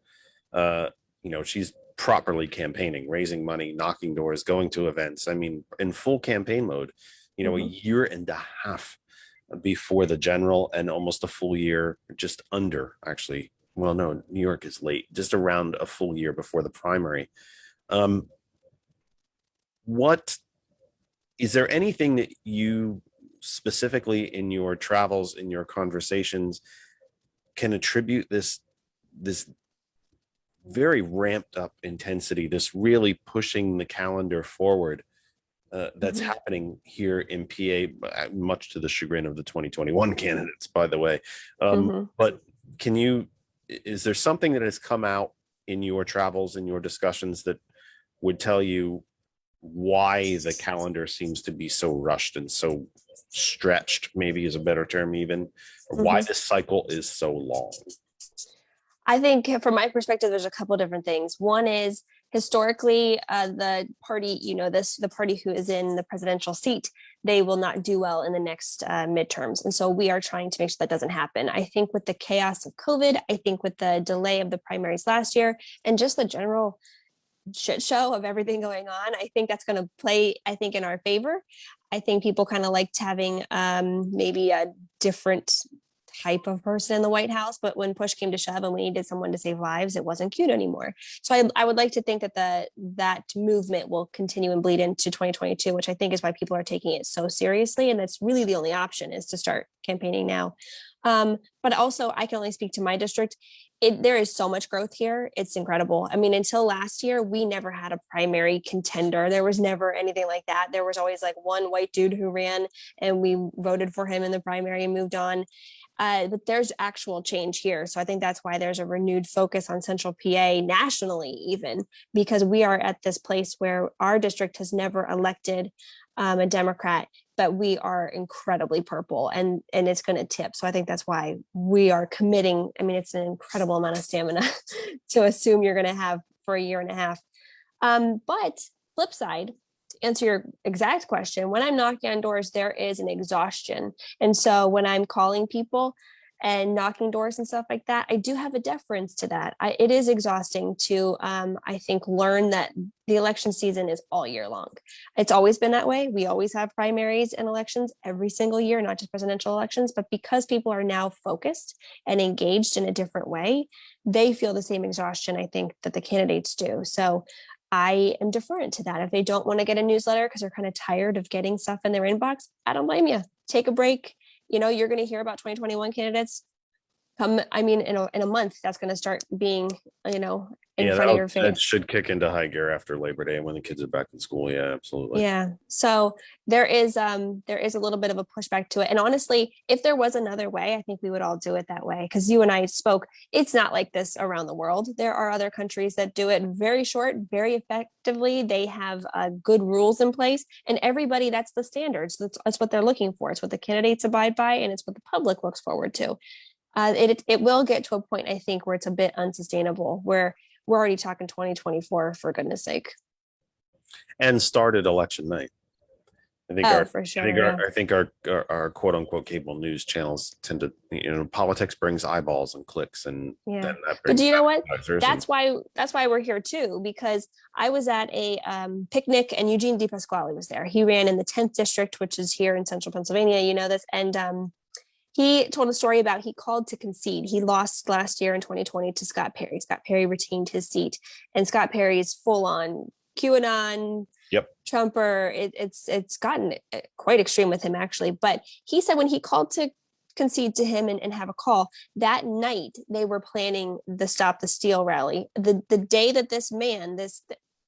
She's properly campaigning, raising money, knocking doors, going to events. I mean, in full campaign mode, a year and a half before the general and almost a full year, just under actually. Well, no, New York is late, just around a full year before the primary. What is there anything that you specifically in your travels, in your conversations, can attribute this very ramped up intensity, this really pushing the calendar forward that's happening here in PA, much to the chagrin of the 2021 candidates, by the way. But is there something that has come out in your travels, in your discussions, that would tell you why the calendar seems to be so rushed and so stretched, maybe is a better term even, or why this cycle is so long? I think from my perspective, there's a couple of different things. One is historically, the party, the party who is in the presidential seat, they will not do well in the next midterms. And so we are trying to make sure that doesn't happen. I think with the chaos of COVID, I think with the delay of the primaries last year, and just the general shit show of everything going on, I think that's going to play, in our favor. I think people kind of liked having maybe a different type of person in the White House, but when push came to shove and we needed someone to save lives, it wasn't cute anymore. So I would like to think that that movement will continue and bleed into 2022, which I think is why people are taking it so seriously. And that's really the only option, is to start campaigning now. But also, I can only speak to my district. There is so much growth here. It's incredible. I mean, until last year, we never had a primary contender. There was never anything like that. There was always like one white dude who ran and we voted for him in the primary and moved on. But there's actual change here. So I think that's why there's a renewed focus on Central PA nationally, even because we are at this place where our district has never elected a Democrat, but we are incredibly purple and it's going to tip. So I think that's why we are committing. I mean, it's an incredible amount of stamina to assume you're going to have for a year and a half. But flip side, to answer your exact question, when I'm knocking on doors, there is an exhaustion. And so when I'm calling people and knocking doors and stuff like that, I do have a deference to that. It is exhausting to, I think, learn that the election season is all year long. It's always been that way. We always have primaries and elections every single year, not just presidential elections, but because people are now focused and engaged in a different way, they feel the same exhaustion, I think, that the candidates do. So I am deferent to that. If they don't want to get a newsletter because they're kind of tired of getting stuff in their inbox, I don't blame you. Take a break. You're going to hear about 2021 candidates come. I mean, in a month, that's going to start being, in front of your face. That should kick into high gear after Labor Day when the kids are back in school. Yeah, absolutely. Yeah. So there is a little bit of a pushback to it. And honestly, if there was another way, I think we would all do it that way. Because you and I spoke, it's not like this around the world. There are other countries that do it very short, very effectively. They have good rules in place, and everybody, that's the standards. That's what they're looking for. It's what the candidates abide by, and it's what the public looks forward to. It will get to a point, I think, where it's a bit unsustainable, where we're already talking 2024, for goodness sake. And started election night. I think I think our quote unquote cable news channels tend to, politics brings eyeballs and clicks, and but do you know what? That's why we're here too, because I was at a picnic and Eugene DePasquale was there. He ran in the 10th district, which is here in central Pennsylvania, this, and he told a story about he called to concede. He lost last year in 2020 to Scott Perry. Scott Perry retained his seat, and Scott Perry's full on QAnon, Trumper. It's gotten quite extreme with him, actually. But he said when he called to concede to him and have a call that night, they were planning the Stop the Steal rally. The day that this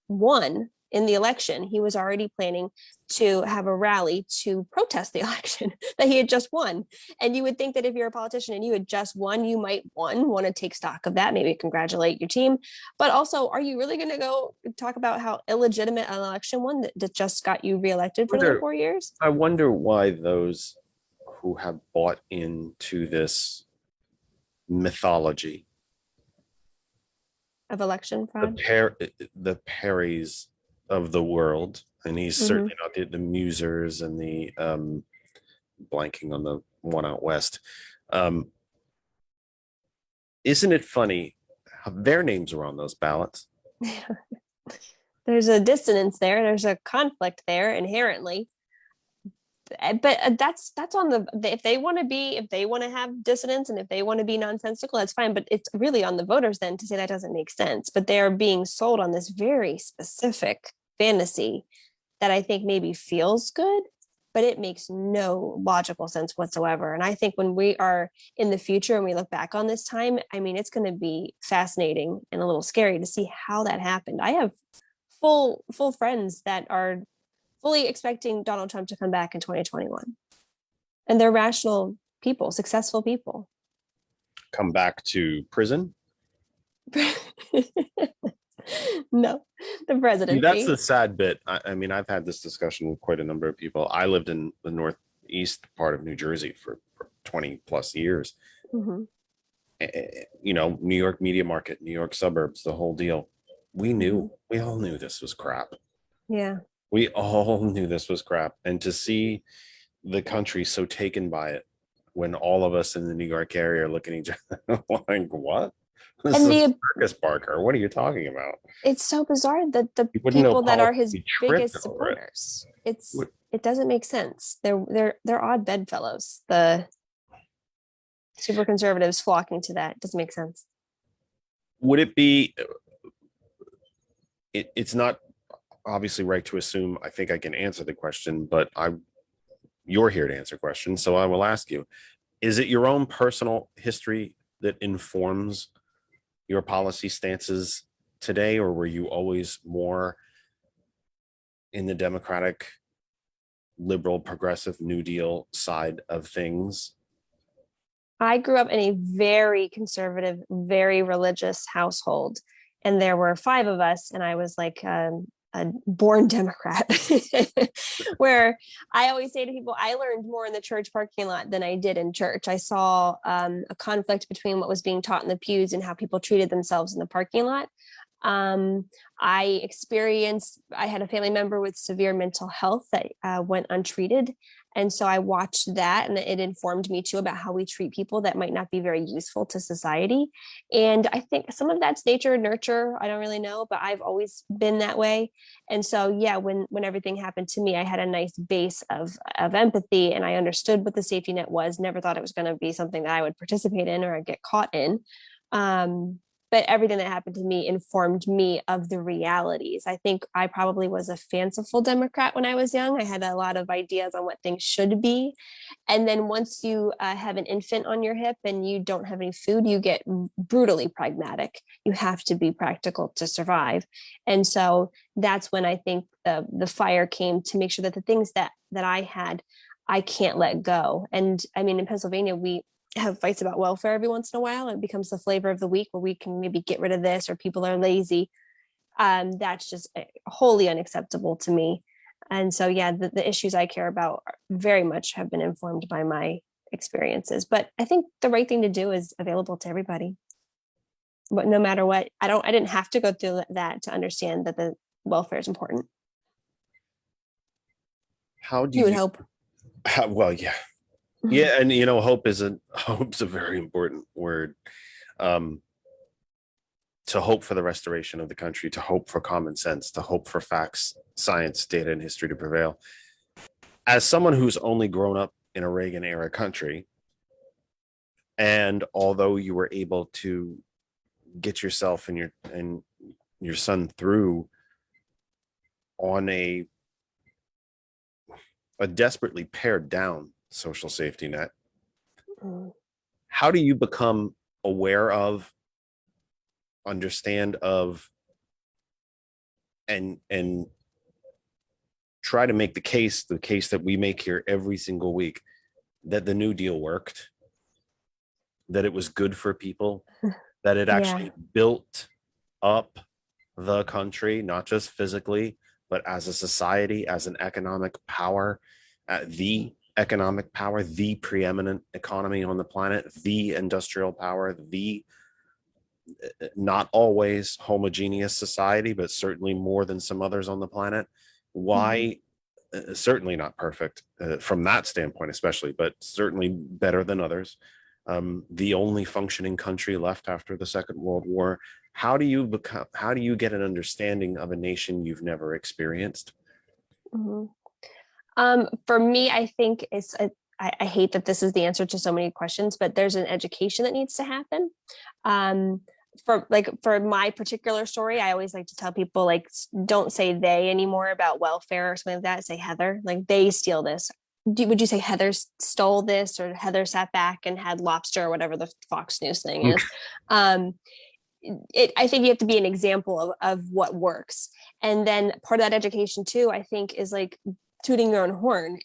won in the election, he was already planning to have a rally to protest the election that he had just won. And you would think that if you're a politician and you had just won, you might want to take stock of that, maybe congratulate your team. But also, are you really going to go talk about how illegitimate an election one that just got you reelected for another 4 years? I wonder why those who have bought into this mythology of election fraud, the Perrys of the world, and he's certainly not the Musers and the blanking on the one out west. Isn't it funny their names were on those ballots. There's a dissonance there. There's a conflict there inherently. But that's on if they want to be, if they want to have dissonance and if they want to be nonsensical, that's fine. But it's really on the voters then to say that doesn't make sense. But they're being sold on this very specific fantasy that I think maybe feels good, but it makes no logical sense whatsoever. And I think when we are in the future and we look back on this time, I mean, it's going to be fascinating and a little scary to see how that happened. I have full friends that are fully expecting Donald Trump to come back in 2021. And they're rational people, successful people. Come back to prison? No, the presidency. That's the sad bit. I mean, I've had this discussion with quite a number of people. I lived in the northeast part of New Jersey for 20 plus years. Mm-hmm. You know, New York media market, New York suburbs, the whole deal. We all knew this was crap. Yeah. We all knew this was crap. And to see the country so taken by it when all of us in the New York area are looking at each other like, what? This And is Circus Parker. What are you talking about? It's so bizarre that the You wouldn't know people that are his politics be tripped biggest over it. supporters, it doesn't make sense. They're odd bedfellows. The super conservatives flocking to that doesn't make sense. Would it be? It's not obviously right to assume. I think I can answer the question, but you're here to answer questions, so I will ask you: is it your own personal history that informs your policy stances today, or were you always more in the Democratic, liberal, progressive, New Deal side of things? I grew up in a very conservative, very religious household, and there were 5 of us, and I was like a born Democrat, where I always say to people, I learned more in the church parking lot than I did in church. I saw a conflict between what was being taught in the pews and how people treated themselves in the parking lot. I had a family member with severe mental health that went untreated. And so I watched that, and it informed me too about how we treat people that might not be very useful to society. And I think some of that's nature, nurture. I don't really know, but I've always been that way. And so, yeah, when everything happened to me, I had a nice base of empathy, and I understood what the safety net was. Never thought it was going to be something that I would participate in or get caught in. But everything that happened to me informed me of the realities. I think I probably was a fanciful Democrat when I was young. I had a lot of ideas on what things should be. And then once you have an infant on your hip and you don't have any food, you get brutally pragmatic. You have to be practical to survive. And so that's when I think the fire came to make sure that the things that I had, I can't let go. And I mean, in Pennsylvania, we have fights about welfare every once in a while. It becomes the flavor of the week where we can maybe get rid of this or people are lazy. That's just wholly unacceptable to me. And so, yeah, the issues I care about very much have been informed by my experiences. But I think the right thing to do is available to everybody. But no matter what, I didn't have to go through that to understand that the welfare is important. How do you would hope? Well, yeah. Yeah, and you know, hope's a very important word. To hope for the restoration of the country, to hope for common sense, to hope for facts, science, data, and history to prevail. As someone who's only grown up in a Reagan era country, and although you were able to get yourself and your son through on a desperately pared down social safety net, how do you become aware of, understand of, and try to make the case that we make here every single week, that the New Deal worked, that it was good for people, that it actually built up the country, not just physically, but as a society, as an economic power, the economic power, the preeminent economy on the planet, the industrial power, the not always homogeneous society, but certainly more than some others on the planet. Why? Certainly not perfect from that standpoint, especially, but certainly better than others. the only functioning country left after the Second World War. How do you get an understanding of a nation you've never experienced? Mhm. For me, I think I hate that this is the answer to so many questions, but there's an education that needs to happen. Um, for my particular story, I always like to tell people, like, don't say they anymore about welfare or something like that. Say Heather, like they steal this. Would you say Heather stole this, or Heather sat back and had lobster, or whatever the Fox News thing is? Um, I think you have to be an example of what works. And then part of that education too, I think, is like tooting your own horn.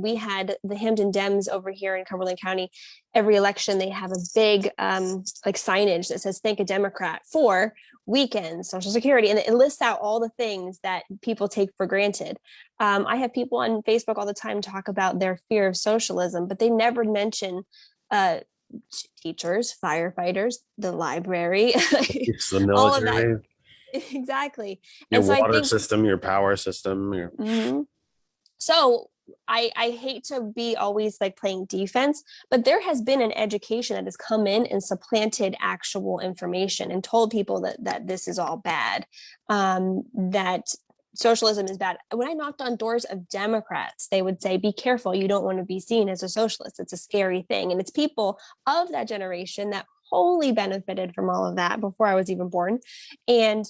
We had the Hampton Dems over here in Cumberland County. Every election, they have a big like signage that says "Thank a Democrat" for weekends, Social Security, and it lists out all the things that people take for granted. I have people on Facebook all the time talk about their fear of socialism, but they never mention uh, teachers, firefighters, the library, It's the all of that. military, Exactly. your And so I water think, system, your power system. mhm. So I hate to be always like playing defense, but there has been an education that has come in and supplanted actual information and told people that this is all bad, that socialism is bad. When I knocked on doors of Democrats, they would say, "Be careful, you don't want to be seen as a socialist. It's a scary thing." And it's people of that generation that wholly benefited from all of that before I was even born. And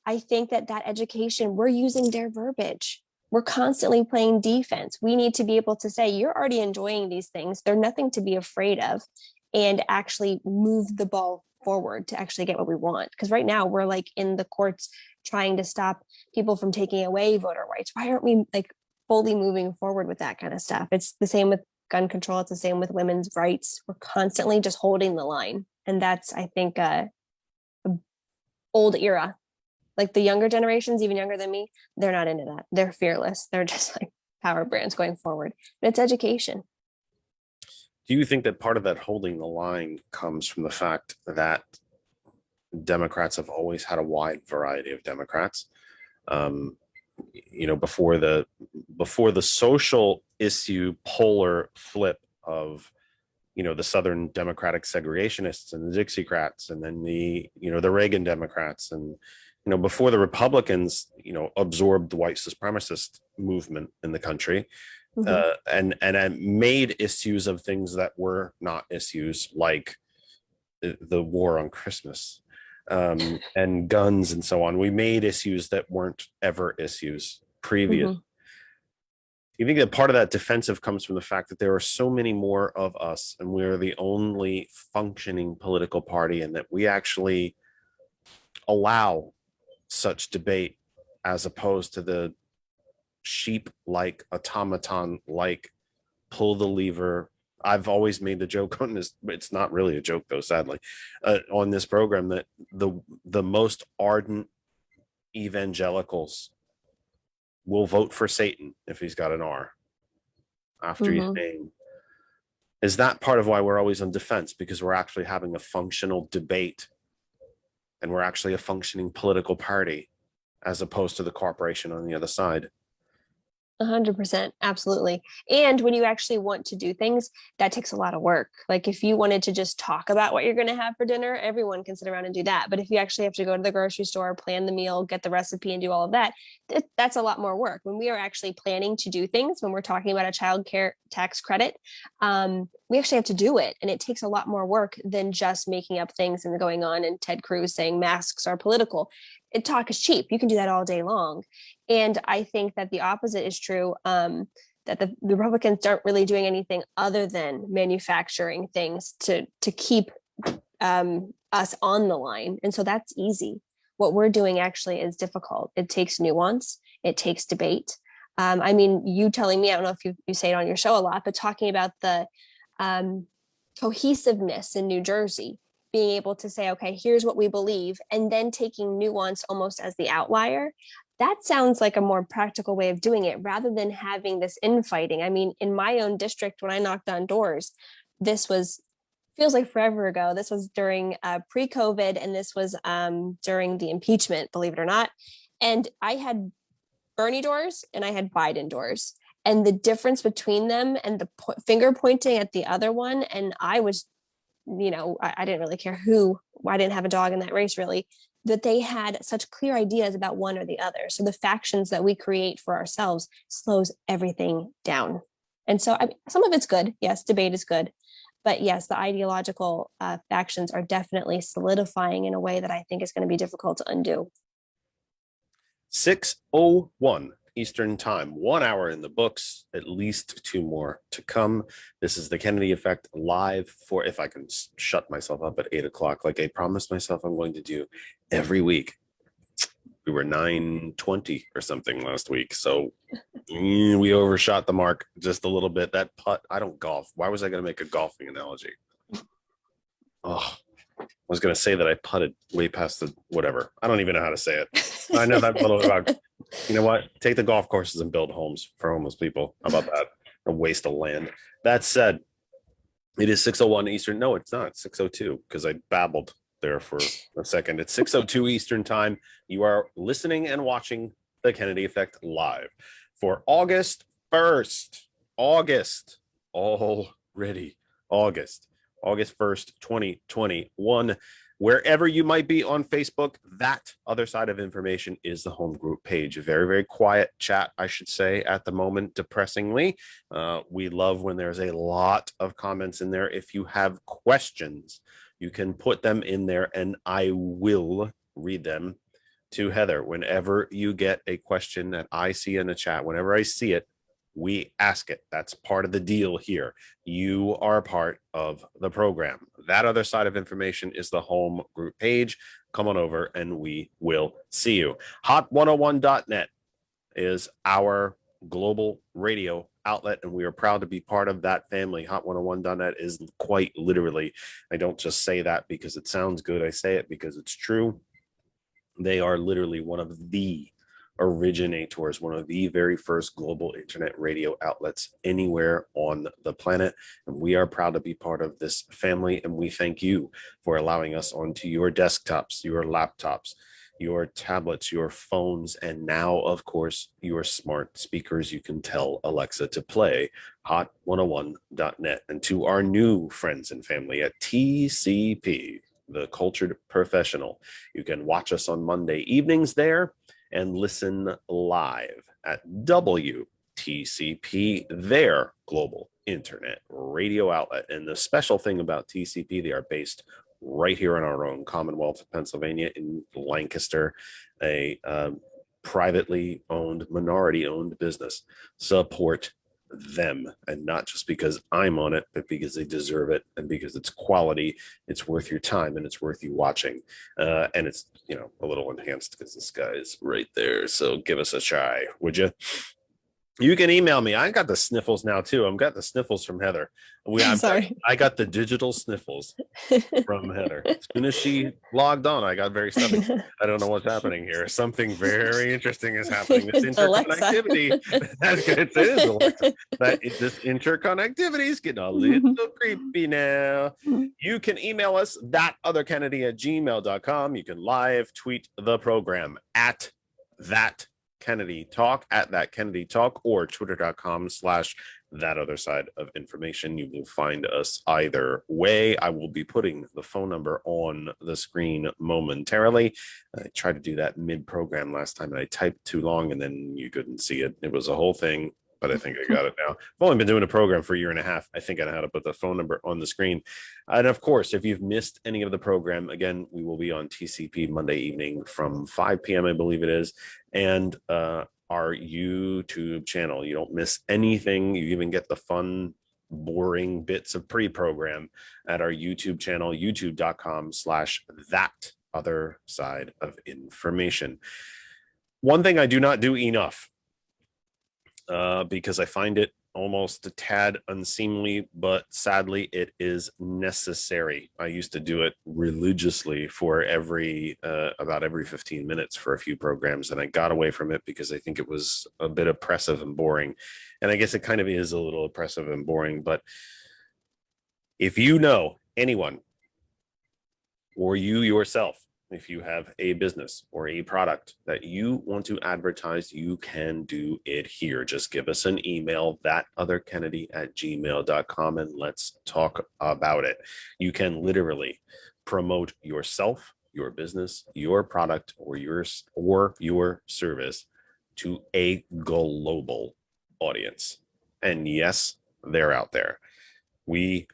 I think that education, we're using their verbiage. We're constantly playing defense. We need to be able to say, you're already enjoying these things. They're nothing to be afraid of, and actually move the ball forward to actually get what we want. Because right now we're like in the courts trying to stop people from taking away voter rights. Why aren't we like fully moving forward with that kind of stuff? It's the same with gun control. It's the same with women's rights. We're constantly just holding the line. And that's, I think, old era. Like the younger generations, even younger than me, they're not into that. They're fearless. They're just like power brands going forward. But it's education. Do you think that part of that holding the line comes from the fact that Democrats have always had a wide variety of Democrats? Um, before the social issue polar flip of the Southern Democratic segregationists and the Dixiecrats, and then the Reagan Democrats, and before the Republicans absorbed the white supremacist movement in the country, and made issues of things that were not issues, like the war on Christmas, and guns and so on. We made issues that weren't ever issues previous. You think that part of that defensive comes from the fact that there are so many more of us, and we're the only functioning political party, and that we actually allow such debate, as opposed to the sheep-like, automaton-like, pull the lever? I've always made the joke on this, it's not really a joke though, sadly, on this program, that the most ardent evangelicals will vote for Satan if he's got an R after his name. Is that part of why we're always on defense? Because we're actually having a functional debate, and we're actually a functioning political party, as opposed to the corporation on the other side. 100%, absolutely. And when you actually want to do things, that takes a lot of work. Like if you wanted to just talk about what you're going to have for dinner, everyone can sit around and do that. But if you actually have to go to the grocery store, plan the meal, get the recipe, and do all of that, that's a lot more work. When we are actually planning to do things, when we're talking about a child care tax credit, we actually have to do it. And it takes a lot more work than just making up things and going on and Ted Cruz saying masks are political. Talk is cheap. You can do that all day long. And I think that the opposite is true, that the Republicans aren't really doing anything other than manufacturing things to keep us on the line. And so that's easy. What we're doing actually is difficult. It takes nuance. It takes debate. I mean, you telling me, I don't know if you say it on your show a lot, but talking about the cohesiveness in New Jersey, being able to say, okay, here's what we believe, and then taking nuance almost as the outlier. That sounds like a more practical way of doing it, rather than having this infighting. I mean, in my own district, when I knocked on doors, feels like forever ago. This was during pre-COVID, and this was during the impeachment, believe it or not. And I had Bernie doors and I had Biden doors. And the difference between them, and the finger pointing at the other one, and I was I didn't really care I didn't have a dog in that race really, that they had such clear ideas about one or the other. So the factions that we create for ourselves slows everything down. And so some of it's good. Yes, debate is good. But yes, the ideological factions are definitely solidifying in a way that I think is going to be difficult to undo. 6:01 Eastern Time, 1 hour in the books, at least 2 more to come. This is the Kennedy Effect live for, if I can shut myself up at 8 o'clock, like I promised myself I'm going to do every week. We were 9:20 or something last week, so we overshot the mark just a little bit. That putt, I don't golf. Why was I going to make a golfing analogy? Oh, I was going to say that I putted way past the whatever. I don't even know how to say it. I know that little about, you know what? Take the golf courses and build homes for homeless people. How about that? A waste of land. That said, it is 6:01 Eastern. No, it's not 6:02 because I babbled there for a second. It's 6:02 Eastern Time. You are listening and watching the Kennedy Effect live for August 1st. August 1st, 2021. Wherever you might be on Facebook, that other side of information is the home group page. A very, very quiet chat, I should say, at the moment, depressingly. We love when there's a lot of comments in there. If you have questions, you can put them in there and I will read them to Heather. Whenever you get a question that I see in the chat, whenever I see it, we ask it. That's part of the deal here. You are part of the program. That other side of information is the home group page. Come on over and we will see you. Hot101.net is our global radio outlet, and we are proud to be part of that family. Hot101.net is quite literally, I don't just say that because it sounds good. I say it because it's true. They are literally one of the originators, one of the very first global internet radio outlets anywhere on the planet. And we are proud to be part of this family. And we thank you for allowing us onto your desktops, your laptops, your tablets, your phones, and now, of course, your smart speakers. You can tell Alexa to play hot101.net. And to our new friends and family at TCP, the Cultured Professional, you can watch us on Monday evenings there and listen live at WTCP, their global internet radio outlet. And the special thing about TCP, they are based right here in our own Commonwealth of Pennsylvania in Lancaster, a privately owned, minority-owned business. Support them, and not just because I'm on it, but because they deserve it and because it's quality. It's worth your time and it's worth you watching, and it's a little enhanced because this guy is right there. So give us a try, would you? You can email me. I got the sniffles now too. I've got the sniffles from Heather. Sorry. I got the digital sniffles from Heather. As soon as she logged on, I got very stuffy. I don't know what's happening here. Something very interesting is happening. This interconnectivity. That's good. It is Alexa. This interconnectivity is getting a little creepy now. You can email us thatotherkennedy@gmail.com. You can live tweet the program at that Kennedy Talk, at that Kennedy Talk, or twitter.com/that other side of information. You will find us either way. I will be putting the phone number on the screen momentarily. I tried to do that mid-program last time and I typed too long and then you couldn't see it. It was a whole thing, but I think I got it now. I've only been doing a program for a year and a half. I think I know how to put the phone number on the screen. And of course, if you've missed any of the program, again, we will be on TCP Monday evening from 5 p.m., I believe it is, and our YouTube channel. You don't miss anything. You even get the fun, boring bits of pre-program at our YouTube channel, youtube.com/that other side of information. One thing I do not do enough, because I find it almost a tad unseemly, but sadly it is necessary. I used to do it religiously for about every 15 minutes for a few programs, and I got away from it because I think it was a bit oppressive and boring. And I guess it kind of is a little oppressive and boring, but if you know anyone or you yourself if you have a business or a product that you want to advertise, you can do it here. Just give us an email, thatotherkennedy@gmail.com, and let's talk about it. You can literally promote yourself, your business, your product, or your service to a global audience. And yes, they're out there. We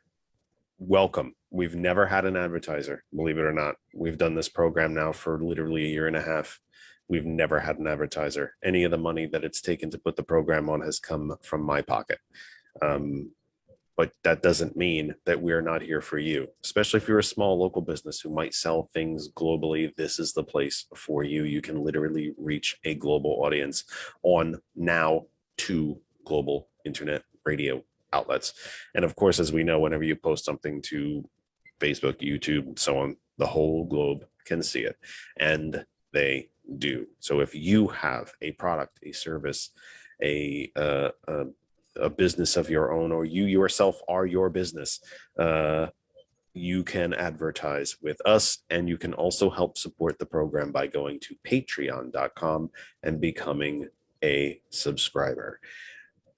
welcome. We've never had an advertiser, believe it or not. We've done this program now for literally a year and a half. We've never had an advertiser. Any of the money that it's taken to put the program on has come from my pocket. But that doesn't mean that we're not here for you, especially if you're a small local business who might sell things globally. This is the place for you. You can literally reach a global audience on now 2 global internet radio outlets. And of course, as we know, whenever you post something to Facebook, YouTube, and so on, the whole globe can see it, and they do. So if you have a product, a service, a business of your own, or you yourself are your business, you can advertise with us, and you can also help support the program by going to patreon.com and becoming a subscriber.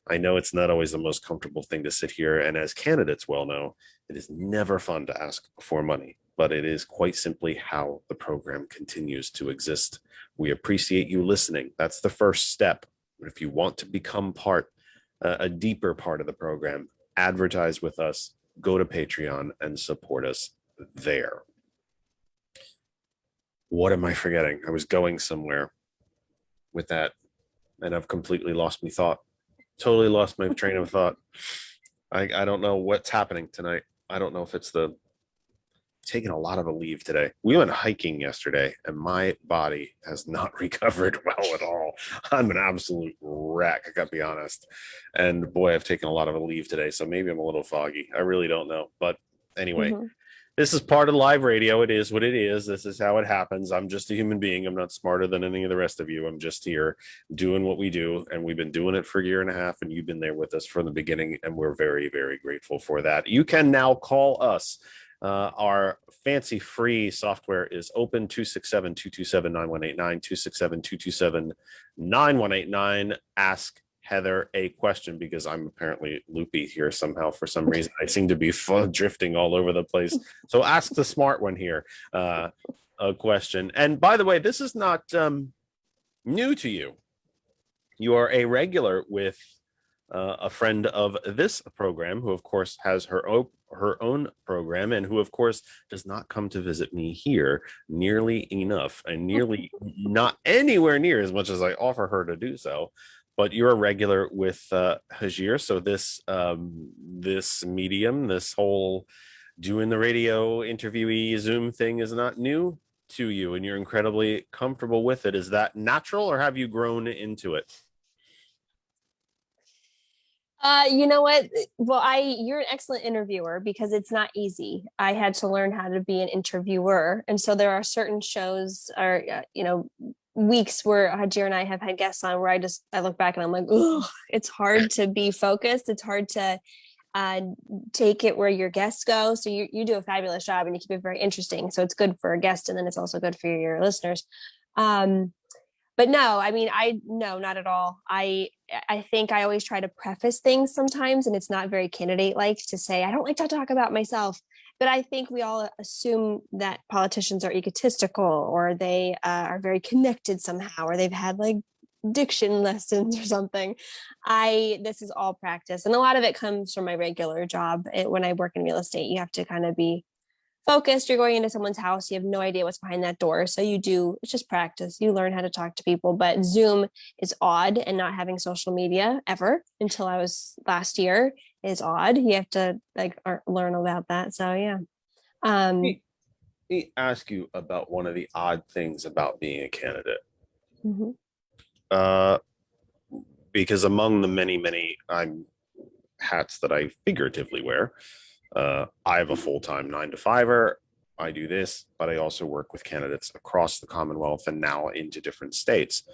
I know it's not always the most comfortable thing to sit here, and as candidates well know, it is never fun to ask for money, but it is quite simply how the program continues to exist. We appreciate you listening. That's the first step. If you want to become a deeper part of the program, advertise with us, go to Patreon and support us there. What am I forgetting? I was going somewhere with that, and I've completely lost my thought. Totally lost my train of thought. I don't know what's happening tonight. I don't know if it's taking a lot of a leave today. We went hiking yesterday, and my body has not recovered well at all. I'm an absolute wreck, I gotta be honest. And boy, I've taken a lot of a leave today, so maybe I'm a little foggy. I really don't know. But anyway, this is part of live radio. It is what it is. This is how it happens. I'm just a human being. I'm not smarter than any of the rest of you. I'm just here doing what we do, and we've been doing it for a year and a half, and you've been there with us from the beginning, and we're very, very grateful for that. You can now call us. Our fancy free software is open, 267-227-9189, 267-227-9189. Ask Heather a question, because I'm apparently loopy here somehow. For some reason, I seem to be drifting all over the place. So ask the smart one here a question. And by the way, this is not new to you. You are a regular with a friend of this program, who of course has her own program, and who of course does not come to visit me here nearly enough, and nearly not anywhere near as much as I offer her to do so. But you're a regular with Hajir, so this medium, this whole doing the radio interviewee Zoom thing is not new to you, and you're incredibly comfortable with it. Is that natural, or have you grown into it? You know what? Well, you're an excellent interviewer, because it's not easy. I had to learn how to be an interviewer. And so there are certain shows, or, weeks where Hajir and I have had guests on where I look back and I'm like, oh, it's hard to be focused. It's hard to take it where your guests go. So you do a fabulous job, and you keep it very interesting. So it's good for a guest, and then it's also good for your listeners. But no, I mean, no, not at all. I think I always try to preface things sometimes, and it's not very candidate-like to say, I don't like to talk about myself. But I think we all assume that politicians are egotistical, or they are very connected somehow, or they've had like diction lessons or something. This is all practice. And a lot of it comes from my regular job. When I work in real estate, you have to kind of be focused. You're going into someone's house, you have no idea what's behind that door, so it's just practice. You learn how to talk to people. But Zoom is odd, and not having social media ever until I was last year is odd. You have to learn about that. So yeah. Let me ask you about one of the odd things about being a candidate. Because among the many hats that I figuratively wear, I have a full-time 9-to-5er. I do this, but I also work with candidates across the Commonwealth and now into different states.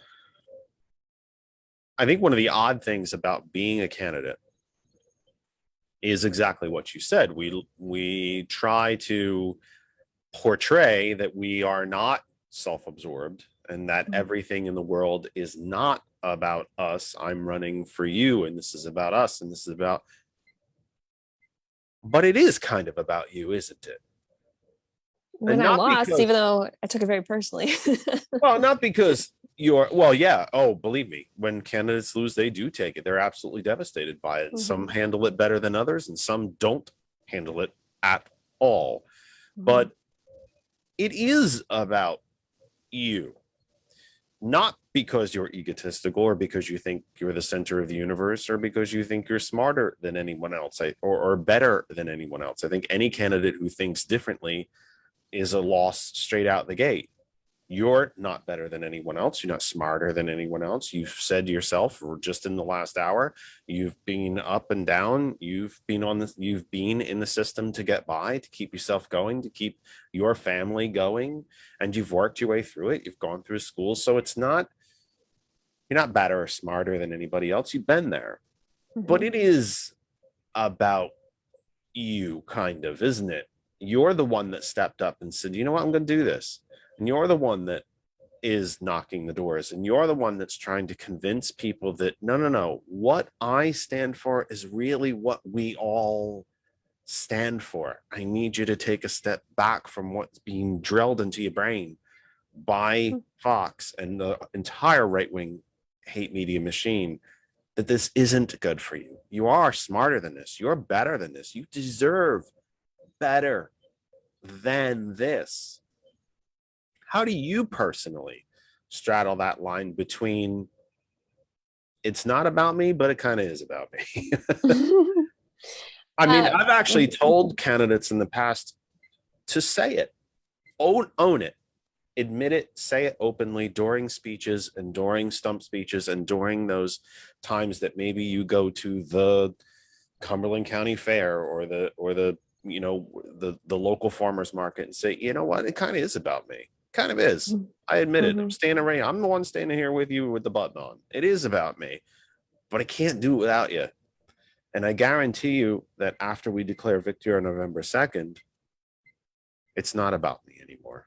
I think one of the odd things about being a candidate is exactly what you said. We try to portray that we are not self-absorbed and that Mhm. everything in the world is not about us. I'm running for you, and this is about us, and this is about, but it is kind of about you, isn't it? When And I not lost, even because, though I took it very personally. well, not because you're, well, yeah. Oh, believe me, when candidates lose, they do take it. They're absolutely devastated by it. Some Mhm. handle it better than others, and some don't handle it at all. Mhm. But it is about you, not because you're egotistical or because you think you're the center of the universe or because you think you're smarter than anyone else, or better than anyone else. I think any candidate who thinks differently is a loss straight out the gate. You're not better than anyone else. You're not smarter than anyone else. You've said yourself, or just in the last hour, you've been up and down. You've been on this, you've been in the system to get by, to keep yourself going, to keep your family going, and you've worked your way through it. You've gone through school. So it's not, you're not better or smarter than anybody else. You've been there. But Mhm. it is about you, kind of, isn't it? You're the one that stepped up and said, you know what, I'm going to do this. And you're the one that is knocking the doors, and you're the one that's trying to convince people that no, no, no, what I stand for is really what we all stand for. I need you to take a step back from what's being drilled into your brain by Fox and the entire right-wing hate media machine, that this isn't good for you. You are smarter than this. You're better than this. You deserve better than this. How do you personally straddle that line between it's not about me, but it kind of is about me? I mean, uh, I've actually told candidates in the past to say it, own it, admit it, say it openly during speeches and during stump speeches and during those times that maybe you go to the Cumberland County Fair or the the local farmers market and say, you know what, it kind of is about me. Kind of is. I admit it. I'm Mhm. standing right. I'm the one standing here with you with the button on. It is about me, but I can't do it without you. And I guarantee you that after we declare victory on November 2nd, it's not about me anymore.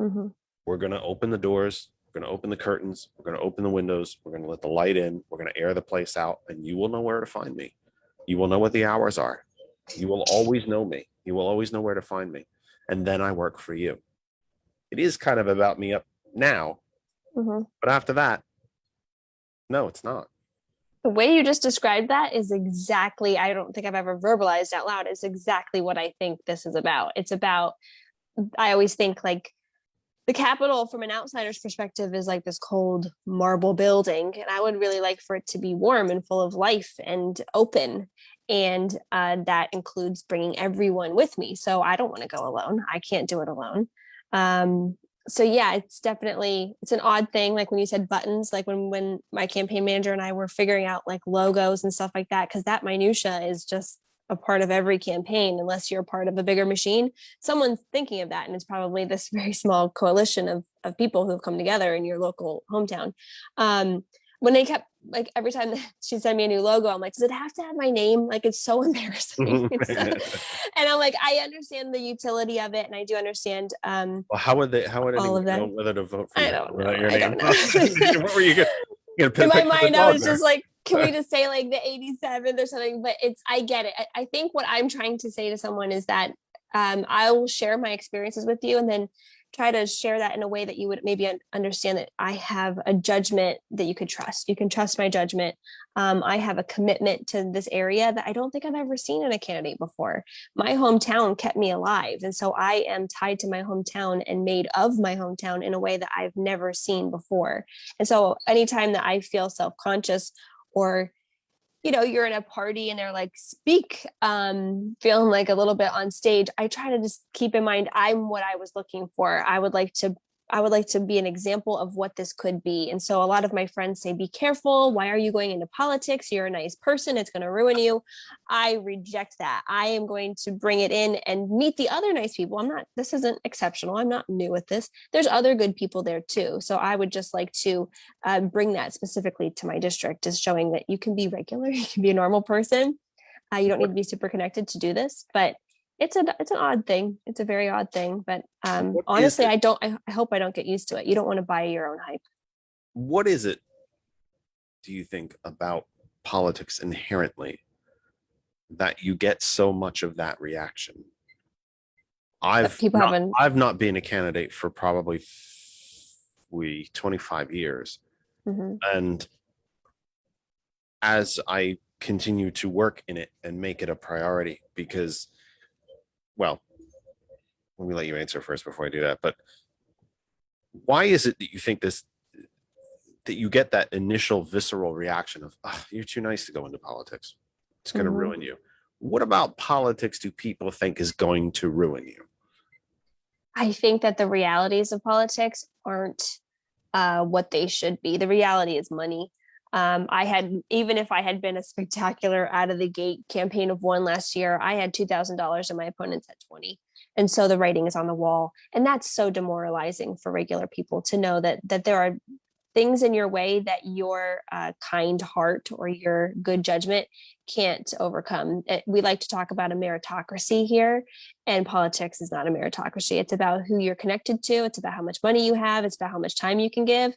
Mhm. We're going to open the doors. We're going to open the curtains. We're going to open the windows. We're going to let the light in. We're going to air the place out, and you will know where to find me. You will know what the hours are. You will always know me. You will always know where to find me. And then I work for you. It is kind of about me up now, Mhm. but after that, no, it's not. The way you just described that is exactly, I don't think I've ever verbalized out loud, is exactly what I think this is about. It's about, I always think like the Capitol from an outsider's perspective is like this cold marble building. And I would really like for it to be warm and full of life and open. And that includes bringing everyone with me. So I don't want to go alone. I can't do it alone. Um, so yeah, it's definitely, it's an odd thing. Like when you said buttons, like when my campaign manager and I were figuring out like logos and stuff like that, because that minutia is just a part of every campaign, unless you're part of a bigger machine. Someone's thinking of that, and it's probably this very small coalition of people who have come together in your local hometown. When they kept like every time she sent me a new logo, I'm like, does it have to have my name? Like it's so embarrassing. And I'm like, I understand the utility of it, and I do understand Well, how would all anyone of that. know whether to vote for I you don't without know. your I name? don't know. What were you gonna put In a my picture of the mind, I dog was there? just like, can we just say like the 87th or something? But it's, I get it. I think what I'm trying to say to someone is that I will share my experiences with you, and then try to share that in a way that you would maybe understand that I have a judgment that you could trust. You can trust my judgment. I have a commitment to this area that I don't think I've ever seen in a candidate before. My hometown kept me alive. And so I am tied to my hometown and made of my hometown in a way that I've never seen before. And so anytime that I feel self-conscious, or you're in a party and they're like, speak, feeling like a little bit on stage, I try to just keep in mind I'm what I was looking for. I would like to be an example of what this could be. And so a lot of my friends say, be careful. Why are you going into politics? You're a nice person. It's going to ruin you. I reject that. I am going to bring it in and meet the other nice people. This isn't exceptional. I'm not new at this. There's other good people there too. So I would just like to bring that specifically to my district, is showing that you can be regular, you can be a normal person. You don't need to be super connected to do this, but it's an odd thing. It's a very odd thing, but What is honestly, it? I hope I don't get used to it. You don't want to buy your own hype. What is it, do you think, about politics inherently that you get so much of that reaction? That people haven't. I've not been a candidate for probably 25 years. Mhm. And as I continue to work in it and make it a priority, because, well, let me let you answer first before I do that. But why is it that you think that you get that initial visceral reaction of, oh, you're too nice to go into politics? It's going to Mhm. ruin you. What about politics do people think is going to ruin you? I think that the realities of politics aren't what they should be. The reality is money. I had, even if I had been a spectacular out of the gate campaign of one last year, I had $2,000 and my opponents had 20. And so the writing is on the wall. And that's so demoralizing for regular people to know that there are things in your way that your kind heart or your good judgment can't overcome. We like to talk about a meritocracy here, and politics is not a meritocracy. It's about who you're connected to. It's about how much money you have. It's about how much time you can give.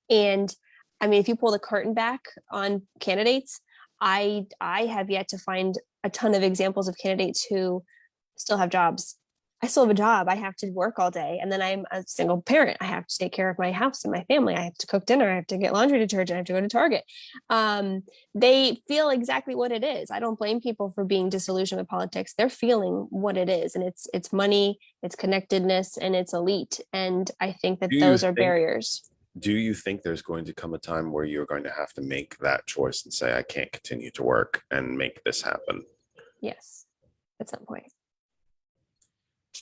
And I mean, if you pull the curtain back on candidates, I have yet to find a ton of examples of candidates who still have jobs. I still have a job. I have to work all day. And then I'm a single parent. I have to take care of my house and my family. I have to cook dinner. I have to get laundry detergent. I have to go to Target. They feel exactly what it is. I don't blame people for being disillusioned with politics. They're feeling what it is. And it's money, it's connectedness, and it's elite. And I think that Do you those are think barriers. do you think there's going to come a time where you're going to have to make that choice and say, I can't continue to work and make this happen? Yes, at some point.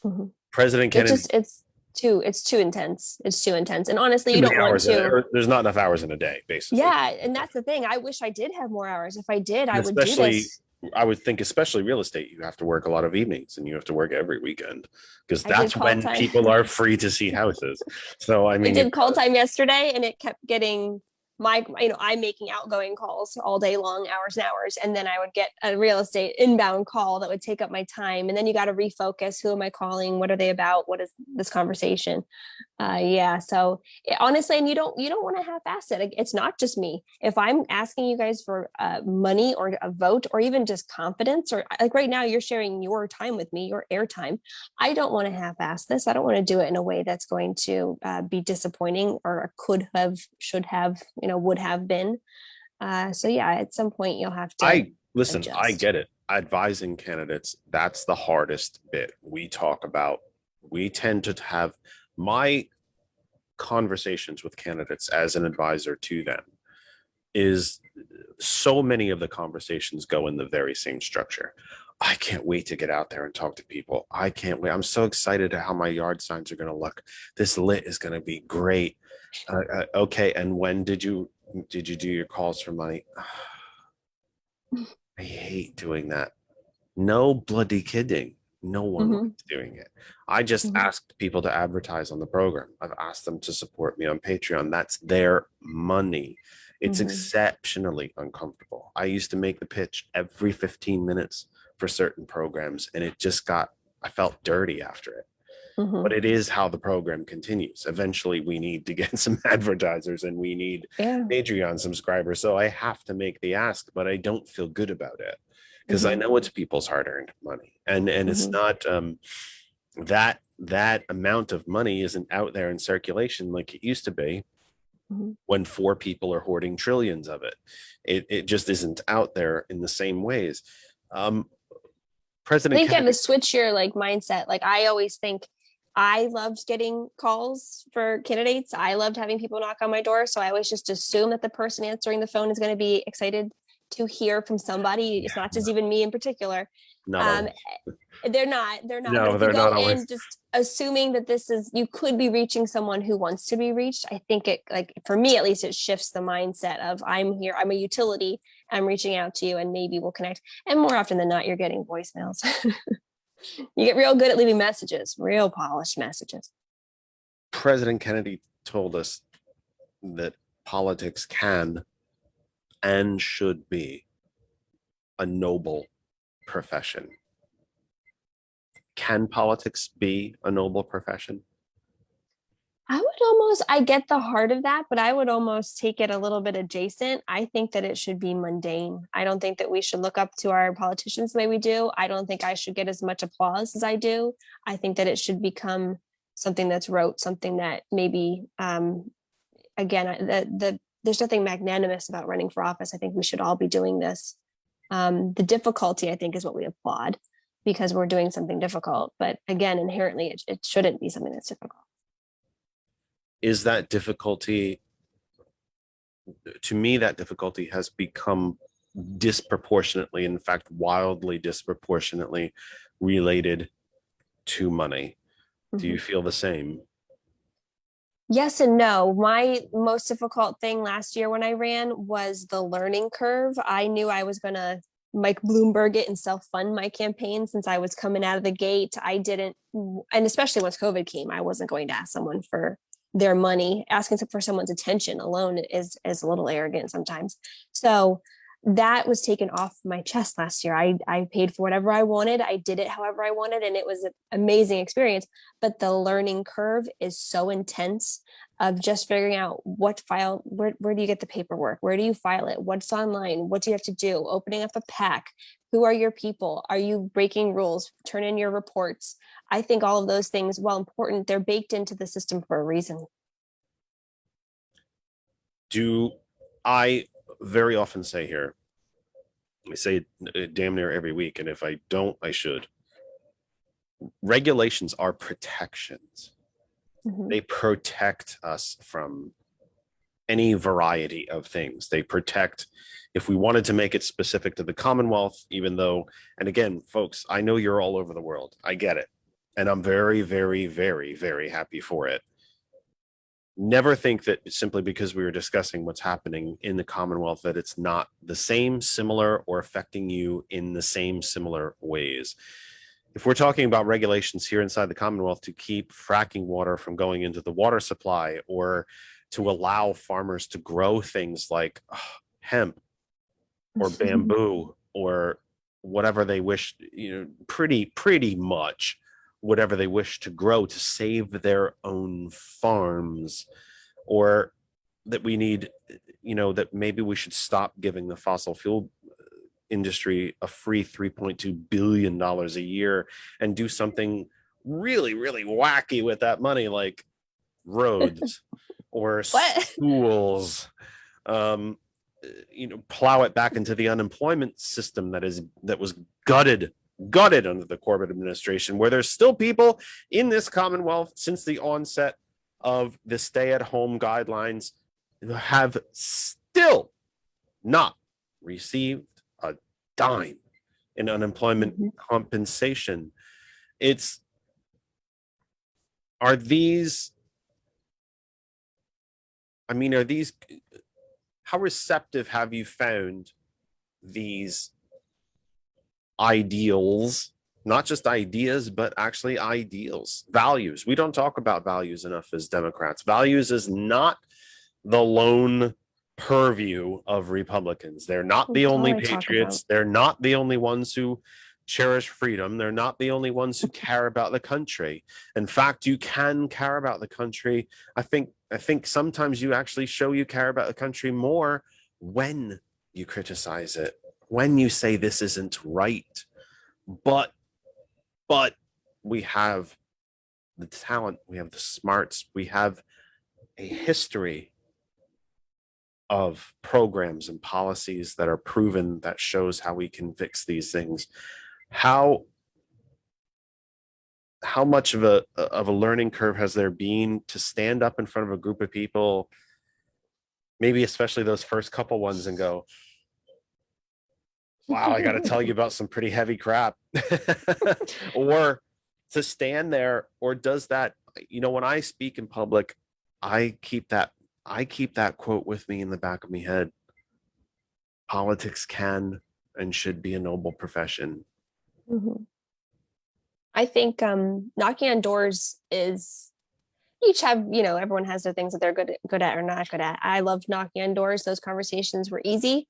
Mhm. President It Kennedy, just it's too intense. It's too intense. And honestly, too you many don't want hours, to. there's not enough hours in a day, basically. Yeah, and that's the thing. I wish I did have more hours. If I did, I And would do especially, this. I would think, especially real estate, you have to work a lot of evenings and you have to work every weekend because I did that's call when time. people are free to see houses. So, I I mean, did call time yesterday, and it kept getting I'm making outgoing calls all day long, hours and hours, and then I would get a real estate inbound call that would take up my time, and then you got to refocus. Who am I calling? What are they about? What is this conversation? Yeah, so honestly, and you don't want to half-ass it. It's not just me. If I'm asking you guys for money or a vote or even just confidence, or like right now you're sharing your time with me, your airtime, I don't want to half-ass this. I don't want to do it in a way that's going to be disappointing or could have, should have, would have been. So yeah, at some point you'll have to I listen, I adjust. get it. Advising candidates, that's the hardest bit. We tend to have my conversations with candidates as an advisor to them is so many of the conversations go in the very same structure. I can't wait to get out there and talk to people. I can't wait. I'm so excited at how my yard signs are going to look. This lit is going to be great. Okay, and when did you do your calls for money? I hate doing that. No bloody kidding. No one Hmm. likes doing it. I just Hmm. asked people to advertise on the program. I've asked them to support me on Patreon. That's their money. It's Hmm. exceptionally uncomfortable. I used to make the pitch every 15 minutes for certain programs, and I felt dirty after it. But Hmm. it is how the program continues. Eventually, we need to get some advertisers and we need Yeah. Patreon subscribers. So I have to make the ask, but I don't feel good about it because I Hmm. know it's people's hard-earned money, and it's Hmm. not that amount of money isn't out there in circulation like it used to be Hmm. when four people are hoarding trillions of it. It just isn't out there in the same ways. Um, I President think you have Kennedy, to switch your mindset. Like I always think I loved getting calls for candidates. I loved having people knock on my door. So I always just assume that the person answering the phone is going to be excited to hear from somebody. It's not just even me in particular. not Um, always. they're not. But No, if you they're not go always. in just assuming that you could be reaching someone who wants to be reached, I think it, like for me at least, it shifts the mindset of I'm here, I'm a utility, I'm reaching out to you, and maybe we'll connect. And more often than not, you're getting voicemails. You get real good at leaving messages, real polished messages. President Kennedy told us that politics can and should be a noble profession. can politics be a noble profession? I get the heart of that, but I would almost take it a little bit adjacent. I think that it should be mundane. I don't think that we should look up to our politicians the way we do. I don't think I should get as much applause as I do. I think that it should become something that's rote, something that maybe, again, there's nothing magnanimous about running for office. I think we should all be doing this. The difficulty, I think, is what we applaud because we're doing something difficult. But again, inherently, it shouldn't be something that's difficult. Is that difficulty, to me, that difficulty has become disproportionately, in fact, wildly disproportionately related to money. Do you feel the same? Yes and no. My most difficult thing last year when I ran was the learning curve. I knew I was going to Mike Bloomberg it and self-fund my campaign since I was coming out of the gate. I didn't, and especially once COVID came, I wasn't going to ask someone for their money. Asking for someone's attention alone is a little arrogant sometimes. So that was taken off my chest last year. I paid for whatever I wanted. I did it however I wanted, and it was an amazing experience. But the learning curve is so intense of just figuring out what file, where do you get the paperwork? Where do you file it? What's online? What do you have to do? Opening up a PAC. Who are your people? Are you breaking rules? Turn in your reports. I think all of those things, while important, they're baked into the system for a reason. Do I very often say here, I say it damn near every week, and if I don't, I should. Regulations are protections. They protect us from any variety of things. They protect, if we wanted to make it specific to the Commonwealth, even though, and again, folks, I know you're all over the world. I get it. And I'm very, very, very, very happy for it. Never think that simply because we were discussing what's happening in the Commonwealth that it's not the same, similar, or affecting you in the same, similar ways. If we're talking about regulations here inside the Commonwealth to keep fracking water from going into the water supply, or to allow farmers to grow things like hemp or bamboo or whatever they wish, pretty much whatever they wish to grow to save their own farms, or that we need, that maybe we should stop giving the fossil fuel industry a free $3.2 billion a year and do something really, really wacky with that money, like roads or schools, plow it back into the unemployment system that was gutted under the Corbett administration, where there's still people in this Commonwealth since the onset of the stay-at-home guidelines who have still not received a dime in unemployment compensation. Are these, how receptive have you found these ideals, not just ideas, but actually ideals, values? We don't talk about values enough as Democrats. Values is not the lone purview of Republicans. They're not the only patriots. They're not the only ones who cherish freedom. They're not the only ones who care about the country. In fact, you can care about the country. I think sometimes you actually show you care about the country more when you criticize it, when you say this isn't right. But we have the talent, we have the smarts, we have a history of programs and policies that are proven, that shows how we can fix these things. How much of a learning curve has there been to stand up in front of a group of people, maybe especially those first couple ones, and go, wow, I got to tell you about some pretty heavy crap, or to stand there? Or does that, when I speak in public, I keep that quote with me in the back of my head. Politics can and should be a noble profession. I think knocking on doors is each have, everyone has their things that they're good at or not good at. I loved knocking on doors. Those conversations were easy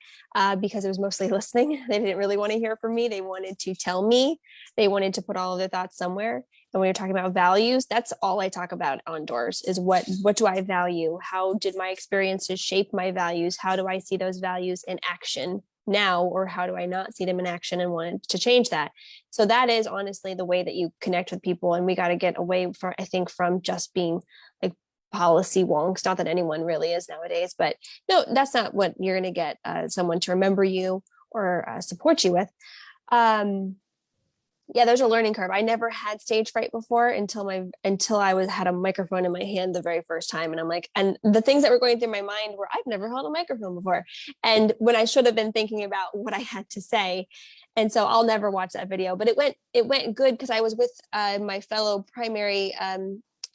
because it was mostly listening. They didn't really want to hear from me. They wanted to tell me. They wanted to put all of their thoughts somewhere. And when you're talking about values, that's all I talk about on doors is what do I value? How did my experiences shape my values? How do I see those values in action now, or how do I not see them in action and want to change that? So that is honestly the way that you connect with people. And we got to get away from, I think, from just being like policy wonks. Not that anyone really is nowadays, but no, that's not what you're going to get someone to remember you or support you with. Yeah, there's a learning curve. I never had stage fright before until had a microphone in my hand the very first time. And I'm like, and the things that were going through my mind were, I've never held a microphone before. And when I should have been thinking about what I had to say. And so I'll never watch that video, but it went good because I was with my fellow primary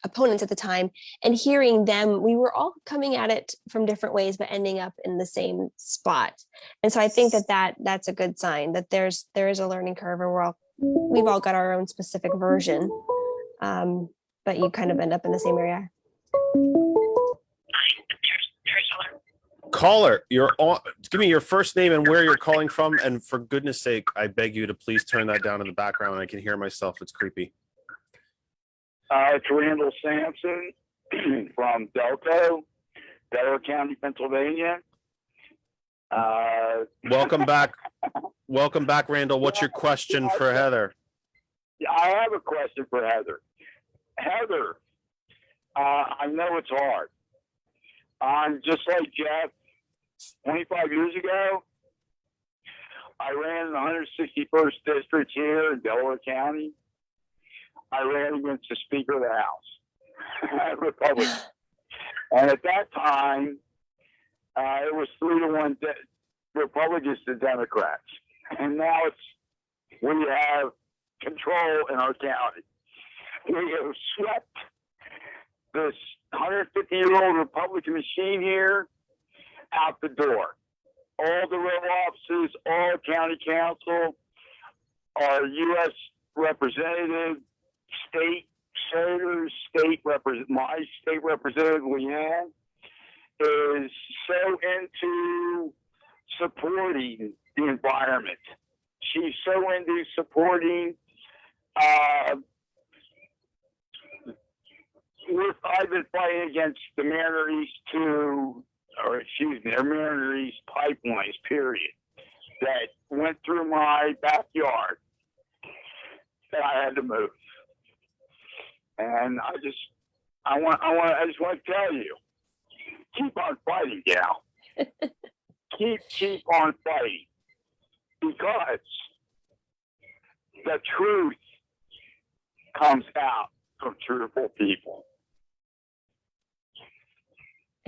opponents at the time, and hearing them, we were all coming at it from different ways, but ending up in the same spot. And so I think that's a good sign that there is a learning curve, and we've all got our own specific version, but you kind of end up in the same area. Caller, you're on. Give me your first name and where you're calling from, and for goodness sake, I beg you to please turn that down in the background. I can hear myself. It's creepy. It's Randall Sampson from Delco, Delaware County, Pennsylvania. Welcome back. Welcome back, Randall. What's your question for Heather? Yeah, I have a question for Heather. Heather, I know it's hard. I'm just like Jeff. 25 years ago, I ran in the 161st district here in Delaware County. I ran against the Speaker of the House, Republican. And at that time, it was 3-1 Republicans to Democrats. And now we have control in our county. We have swept this 150-year-old Republican machine here out the door. All the row offices, all county council, our U.S. representative, state senators, my state representative, Leanne, is so into supporting the environment. She's so into supporting I've been fighting against the Mariner East 2, their Mariner East pipelines, period, that went through my backyard that I had to move. And I just want to tell you, keep on fighting, gal. keep on fighting, because the truth comes out from truthful people.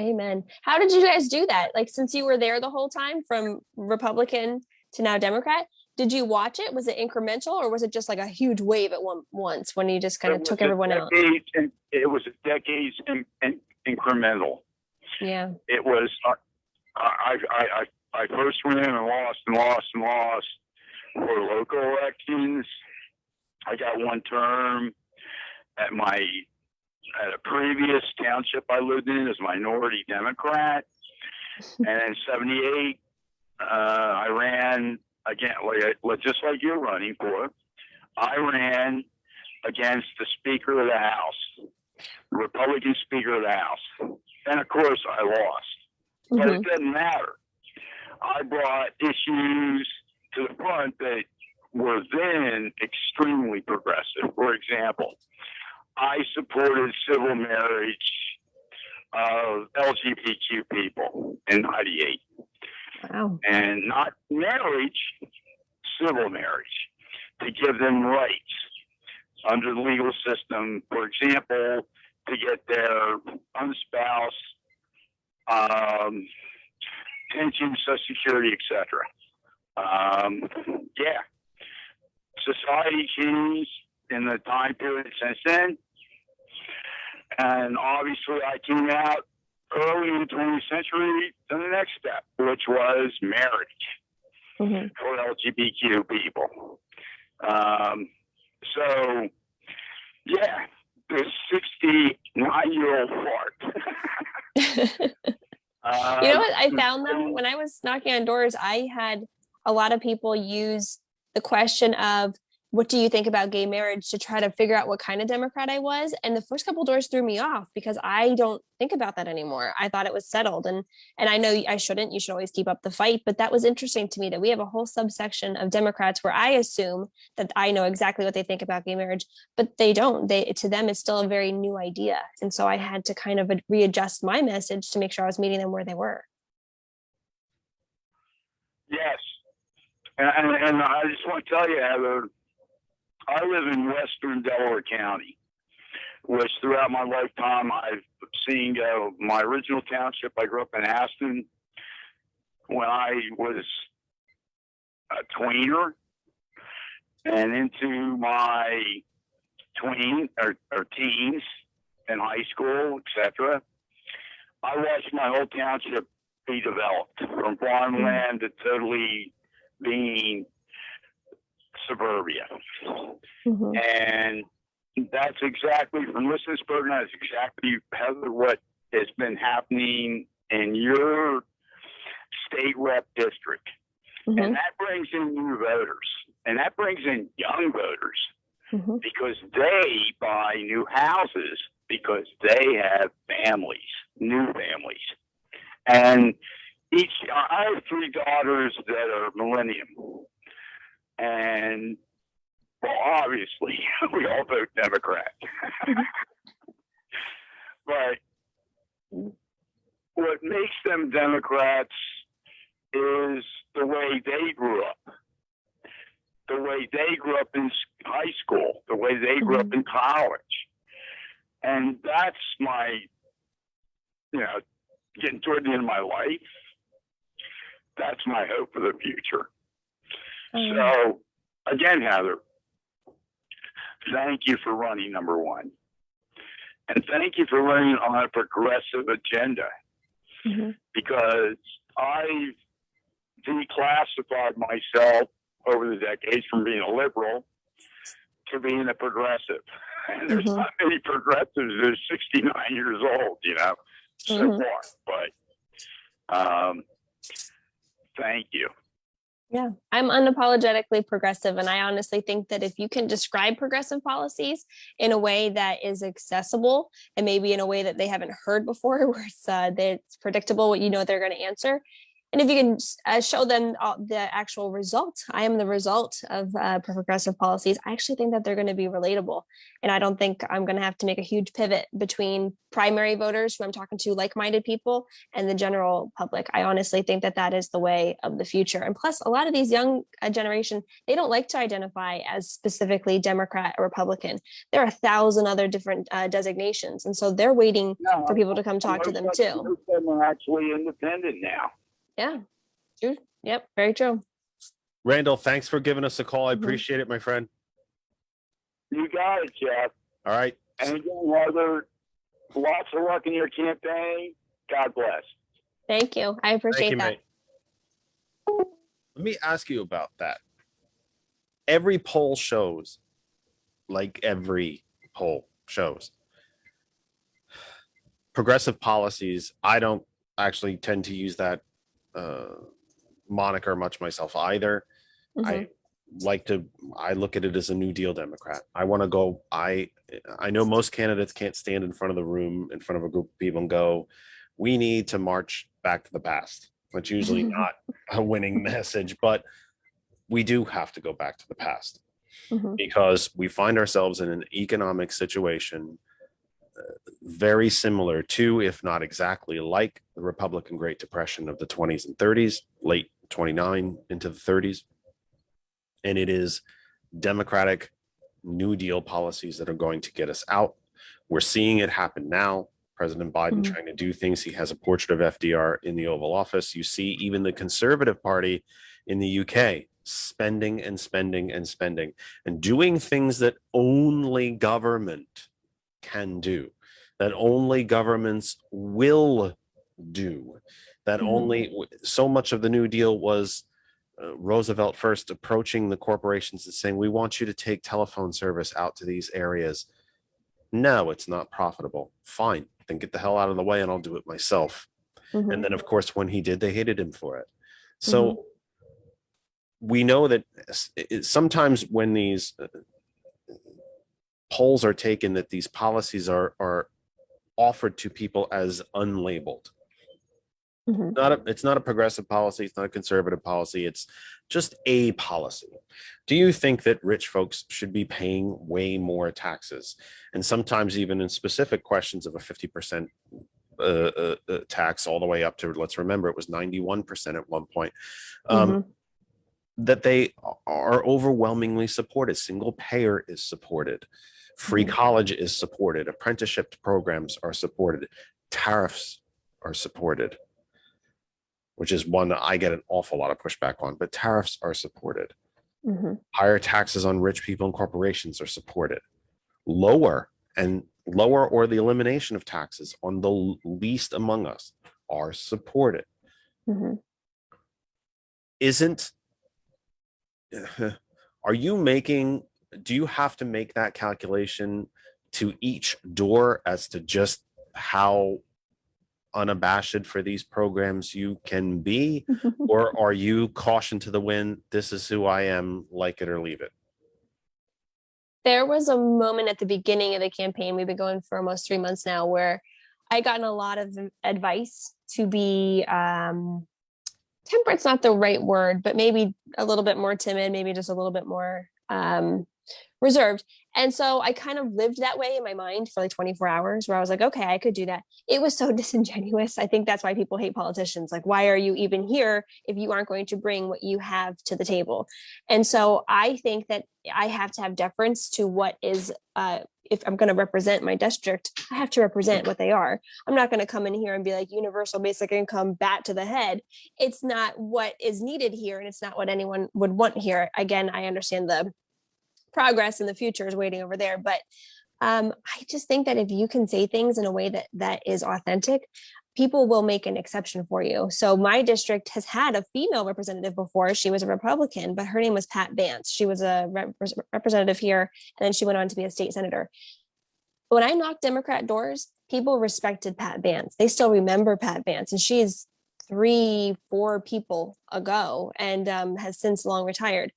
Amen. How did you guys do that? Like, since you were there the whole time from Republican to now Democrat, did you watch it? Was it incremental, or was it just like a huge wave at once when you just kind of took everyone out? It was a decades incremental. Yeah. It was, I first ran and lost for local elections. I got one term at a previous township I lived in as a minority Democrat. And in 78, I ran again, just like you're running for. I ran against the Speaker of the House, Republican Speaker of the House. And of course, I lost. But it doesn't matter. I brought issues to the front that were then extremely progressive. For example, I supported civil marriage of LGBTQ people in '98. Wow. And not marriage, civil marriage, to give them rights under the legal system. For example, to get their unspoused pension, Social Security, etc. Yeah. Society changed in the time period since then. And obviously I came out early in the 20th century to the next step, which was marriage for LGBTQ people. So, yeah, the 9-year-old fart. You know what I found though? When I was knocking on doors, I had a lot of people use the question of, what do you think about gay marriage, to try to figure out what kind of Democrat I was. And the first couple doors threw me off because I don't think about that anymore. I thought it was settled. And I know I shouldn't. You should always keep up the fight. But that was interesting to me that we have a whole subsection of Democrats where I assume that I know exactly what they think about gay marriage, but they don't. To them, it's still a very new idea. And so I had to kind of readjust my message to make sure I was meeting them where they were. Yes. And I just want to tell you, Heather, I live in western Delaware County, which throughout my lifetime I've seen go. My original township, I grew up in Aston when I was a tweener, and into my teens in high school, etc. I watched my whole township be developed from farmland to totally being suburbia. Mm-hmm. And that's exactly, from listening to this program, that's exactly, Heather, what has been happening in your state rep district. Mm-hmm. And that brings in new voters, and that brings in young voters, Mm-hmm. because they buy new houses because they have families, new families. And I have 3 daughters that are millennium. And, well, obviously, we all vote Democrat. But what makes them Democrats is the way they grew up, the way they grew up in high school, the way they grew up in college. And that's my, getting toward the end of my life, that's my hope for the future. So, again, Heather, thank you for running number 1. And thank you for running on a progressive agenda. Mm-hmm. Because I've declassified myself over the decades from being a liberal to being a progressive. And there's not many progressives that are 69 years old, so far. But thank you. Yeah, I'm unapologetically progressive. And I honestly think that if you can describe progressive policies in a way that is accessible and maybe in a way that they haven't heard before, where it's predictable what they're going to answer. And if you can show them the actual result, I am the result of progressive policies, I actually think that they're going to be relatable. And I don't think I'm going to have to make a huge pivot between primary voters who I'm talking to, like-minded people, and the general public. I honestly think that that is the way of the future. And plus, a lot of these young generation, they don't like to identify as specifically Democrat or Republican. There are 1,000 other different designations. And so they're waiting for people to come talk to them too. Most of them are actually independent now. Yeah, true. Yep, very true. Randall, thanks for giving us a call. I appreciate it, my friend. You got it, Jeff. All right. And again, Heather, lots of luck in your campaign. God bless. Thank you. I appreciate that. Mate. Let me ask you about that. Every poll shows, progressive policies. I don't actually tend to use that moniker much myself either. I look at it as a New Deal Democrat. I want to go. I know most candidates can't stand in front of the room, in front of a group of people, and go, we need to march back to the past. That's usually not a winning message, but we do have to go back to the past because we find ourselves in an economic situation very similar to, if not exactly like, the Republican Great Depression of the 20s and 30s, late 29 into the 30s. And it is Democratic New Deal policies that are going to get us out. We're seeing it happen now. President Biden trying to do things. He has a portrait of FDR in the Oval Office. You see even the Conservative Party in the UK spending and spending and spending and doing things that only government can do, that only governments will do, that only so much of the New Deal was Roosevelt first approaching the corporations and saying, we want you to take telephone service out to these areas. No, it's not profitable. Fine, then get the hell out of the way and I'll do it myself. Mhm. And then, of course, when he did, they hated him for it. So Mhm. we know that sometimes when these polls are taken, that these policies are offered to people as unlabeled. Mhm. It's not a progressive policy. It's not a conservative policy. It's just a policy. Do you think that rich folks should be paying way more taxes? And sometimes even in specific questions of a 50% tax all the way up to, let's remember, it was 91% at one point, Mhm. that they are overwhelmingly supported. Single payer is supported. Free Mhm. college is supported. Apprenticeship programs are supported. Tariffs are supported, which is one that I get an awful lot of pushback on, but tariffs are supported. Mhm. Higher taxes on rich people and corporations are supported. Lower or the elimination of taxes on the least among us are supported. Mhm. Isn't, are you making, do you have to make that calculation to each door as to just how unabashed for these programs you can be? Or are you caution to the wind, this is who I am, like it or leave it? There was a moment at the beginning of the campaign, we've been going for almost 3 months now, where I gotten a lot of advice to be temperate's not the right word, but maybe a little bit more timid, maybe just a little bit more reserved. And so I kind of lived that way in my mind for like 24 hours where I was like, okay, I could do that. It was so disingenuous. I think that's why people hate politicians. Like, why are you even here if you aren't going to bring what you have to the table? And so I think that I have to have deference to what is, if I'm going to represent my district, I have to represent what they are. I'm not going to come in here and be like universal basic income, bat to the head. It's not what is needed here, and it's not what anyone would want here. Again, I understand the progress in the future is waiting over there. But I just think that if you can say things in a way that is authentic, people will make an exception for you. So my district has had a female representative before. She was a Republican, but her name was Pat Vance. She was a representative here, and then she went on to be a state senator. When I knocked Democrat doors, people respected Pat Vance. They still remember Pat Vance, and she is 3, 4 people ago and has since long retired.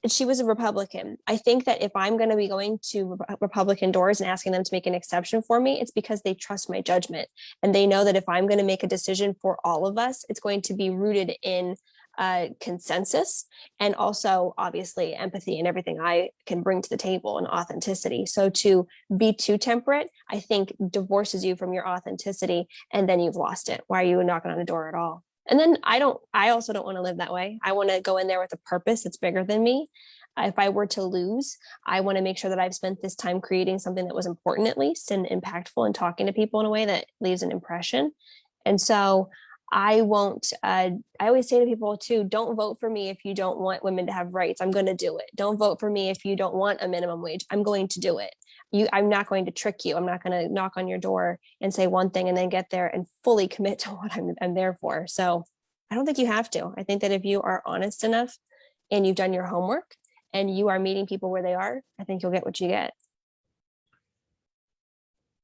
She was a Republican. I think that if I'm going to be going to Republican doors and asking them to make an exception for me, it's because they trust my judgment. And they know that if I'm going to make a decision for all of us, it's going to be rooted in consensus and also obviously empathy and everything I can bring to the table and authenticity. So to be too temperate, I think divorces you from your authenticity and then you've lost it. Why are you knocking on a door at all? And then I also don't want to live that way. I want to go in there with a purpose that's bigger than me. If I were to lose, I want to make sure that I've spent this time creating something that was important, at least, and impactful, and talking to people in a way that leaves an impression. And so I won't, I always say to people too, don't vote for me if you don't want women to have rights. I'm going to do it. Don't vote for me if you don't want a minimum wage. I'm going to do it. I'm not going to trick you. I'm not going to knock on your door and say one thing and then get there and fully commit to what I'm there for. So I don't think you have to. I think that if you are honest enough and you've done your homework and you are meeting people where they are, I think you'll get what you get.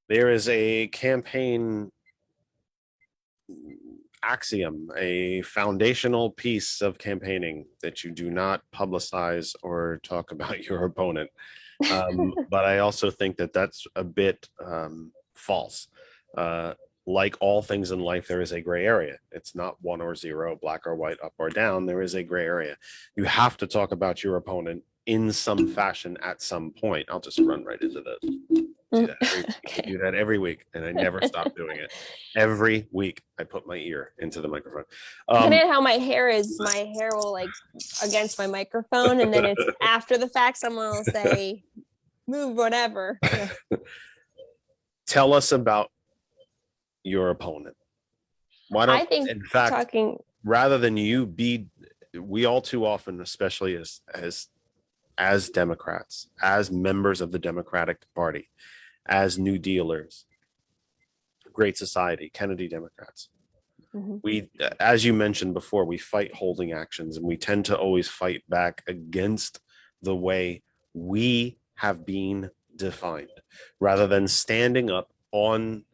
There is a campaign axiom, a foundational piece of campaigning, that you do not publicize or talk about your opponent. But I also think that that's a bit false. Like all things in life, there is a gray area. It's not 1 or 0, black or white, up or down. There is a gray area. You have to talk about your opponent in some fashion at some point. I'll just run right into this. I do that every week, and I never stop doing it. Every week, I put my ear into the microphone. Depending on how my hair is, my hair will like against my microphone, and then it's after the fact, someone will say, "Move, whatever." Yeah. Tell us about your opponent. Why don't, I think in fact, talking rather than you be, we all too often, especially as Democrats, as members of the Democratic Party, as New Dealers, Great Society, Kennedy Democrats, we, as you mentioned before, we fight holding actions, and we tend to always fight back against the way we have been defined, rather than standing up on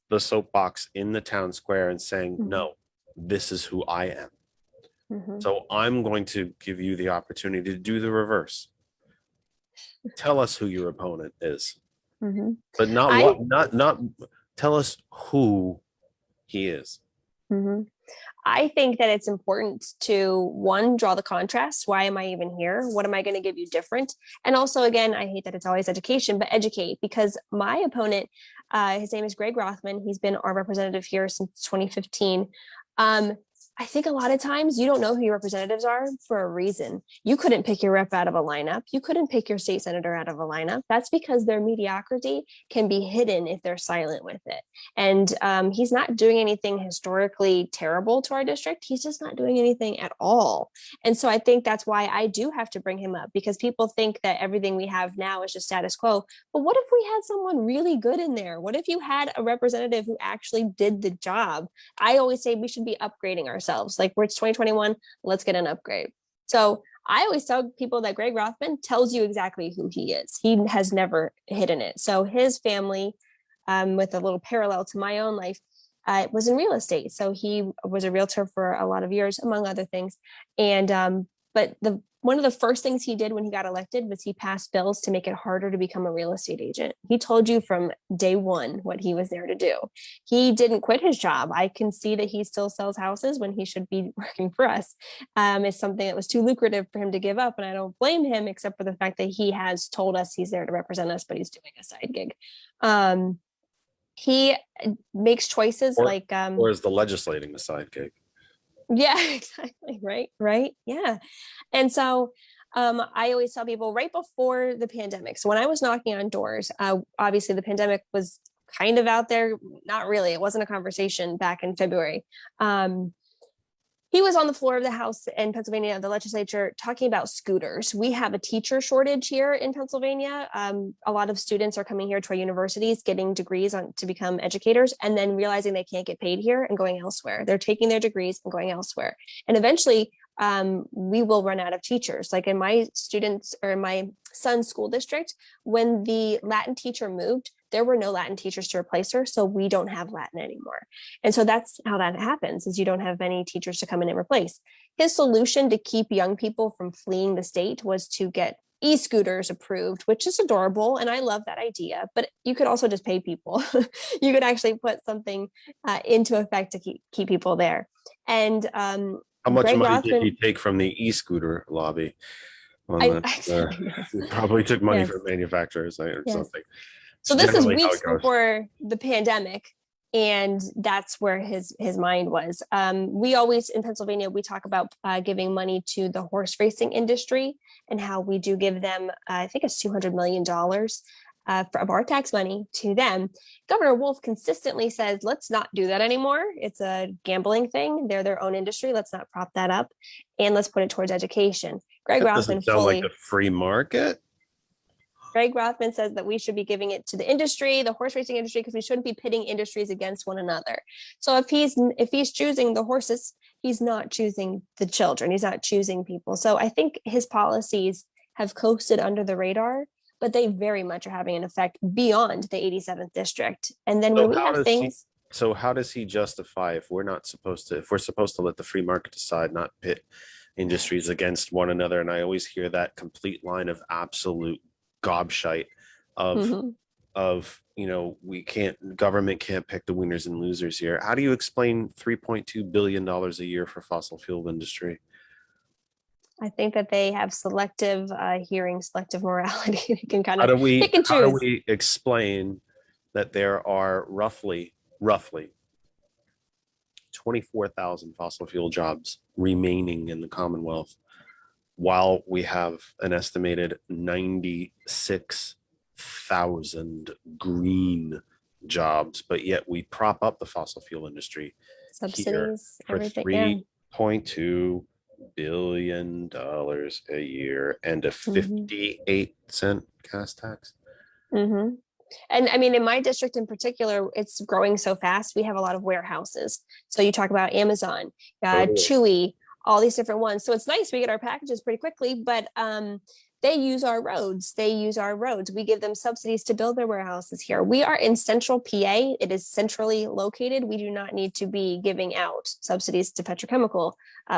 the soapbox in the town square and saying, no, this is who I am. So I'm going to give you the opportunity to do the reverse. Tell us who your opponent is, but not what, not tell us who he is. I think that it's important to, one, draw the contrast. Why am I even here? What am I going to give you different? And also, again, I hate that it's always education, but educate, because my opponent, his name is Greg Rothman. He's been our representative here since 2015. I think a lot of times you don't know who your representatives are for a reason. You couldn't pick your rep out of a lineup. You couldn't pick your state senator out of a lineup. That's because their mediocrity can be hidden if they're silent with it. And he's not doing anything historically terrible to our district. He's just not doing anything at all. And so I think that's why I do have to bring him up, because people think that everything we have now is just status quo. But what if we had someone really good in there? What if you had a representative who actually did the job? I always say we should be upgrading ourselves. Like, it's 2021, let's get an upgrade. So I always tell people that Greg Rothman tells you exactly who he is. He has never hidden it. So his family, with a little parallel to my own life, was in real estate. So he was a realtor for a lot of years, among other things. And but one of the first things he did when he got elected was he passed bills to make it harder to become a real estate agent. He told you from day one what he was there to do. He didn't quit his job. I can see that he still sells houses when he should be working for us. It's something that was too lucrative for him to give up. And I don't blame him, except for the fact that he has told us he's there to represent us, but he's doing a side gig. He makes choices or is the legislating a side gig? Yeah, exactly. Right. Yeah. And so I always tell people right before the pandemic. So when I was knocking on doors, obviously the pandemic was kind of out there. Not really. It wasn't a conversation back in February. He was on the floor of the House in Pennsylvania, the legislature, talking about scooters. We have a teacher shortage here in Pennsylvania. A lot of students are coming here to our universities, getting degrees to become educators, and then realizing they can't get paid here and going elsewhere. They're taking their degrees and going elsewhere. And eventually, we will run out of teachers. Like in my students or in my son's school district, when the Latin teacher moved, there were no Latin teachers to replace her. So we don't have Latin anymore. And so that's how that happens, is you don't have any teachers to come in and replace. His solution to keep young people from fleeing the state was to get e-scooters approved, which is adorable. And I love that idea, but you could also just pay people. You could actually put something into effect to keep people there. And how much Greg money Rothman, did he take from the e-scooter lobby? I Probably took money Yes. from manufacturers or Yes. something. So this is Generally how weeks it goes. before the pandemic, and that's where his mind was. We always in Pennsylvania, we talk about giving money to the horse racing industry and how we do give them, I think it's $200 million of our tax money to them. Governor Wolf consistently says, let's not do that anymore. It's a gambling thing. They're their own industry. Let's not prop that up, and let's put it towards education. Greg That Rothman doesn't sound like a free market. Greg Rothman says that we should be giving it to the industry, the horse racing industry, because we shouldn't be pitting industries against one another. So if he's choosing the horses, he's not choosing the children. He's not choosing people. So I think his policies have coasted under the radar, but they very much are having an effect beyond the 87th district. And then when we have things. So how does he justify if we're supposed to let the free market decide, not pit industries against one another? And I always hear that complete line of absolute gobshite of government can't pick the winners and losers here. How do you explain $3.2 billion a year for fossil fuel industry? I think that they have selective hearing, selective morality. They can kind How of pick and choose. How do we explain that there are roughly 24,000 fossil fuel jobs remaining in the Commonwealth, while we have an estimated 96,000 green jobs, but yet we prop up the fossil fuel industry Subsidies, for everything. $3.2 billion a year and a 58-cent gas tax. Mm-hmm. And I mean, in my district in particular, it's growing so fast. We have a lot of warehouses. So you talk about Amazon, Chewy, all these different ones. So it's nice. We get our packages pretty quickly, but they use our roads. We give them subsidies to build their warehouses here. We are in central PA. It is centrally located. We do not need to be giving out subsidies to petrochemical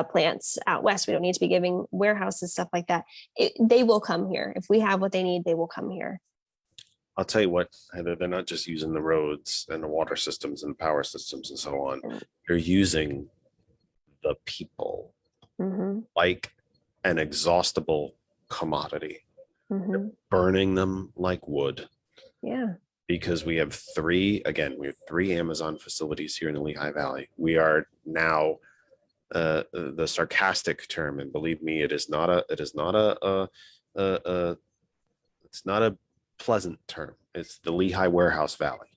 plants out west. We don't need to be giving warehouses, stuff like that. They will come here. If we have what they need, they will come here. I'll tell you what, Heather, they're not just using the roads and the water systems and power systems and so on. They're using the people like an exhaustible commodity, burning them like wood. Yeah. Because we have three Amazon facilities here in the Lehigh Valley. We are now the sarcastic term, and believe me, it's not a pleasant term. It's the Lehigh Warehouse Valley.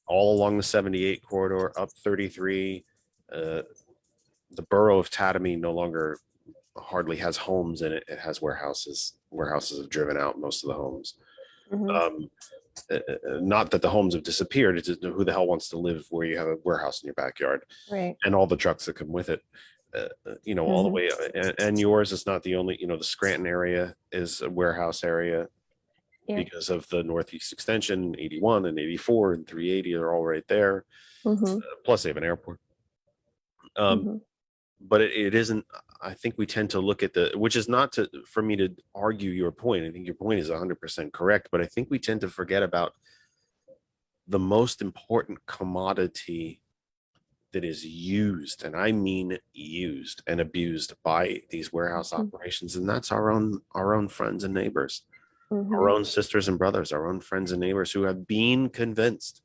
All along the 78 corridor, up 33. The borough of Tatamy no longer hardly has homes in it. It has warehouses. Warehouses have driven out most of the homes. Not that the homes have disappeared. It's just who the hell wants to live where you have a warehouse in your backyard, right? And all the trucks that come with it. All the way. And yours is not the only. The Scranton area is a warehouse area. Yeah. Because of the Northeast Extension, 81 and 84 and 380 are all right there. Plus they have an airport. But it isn't. I think we tend to look at which is not for me to argue your point. I think your point is 100% correct, but I think we tend to forget about the most important commodity that is used, and I mean used and abused by these warehouse operations, and that's our own friends and neighbors. Our own sisters and brothers, our own friends and neighbors who have been convinced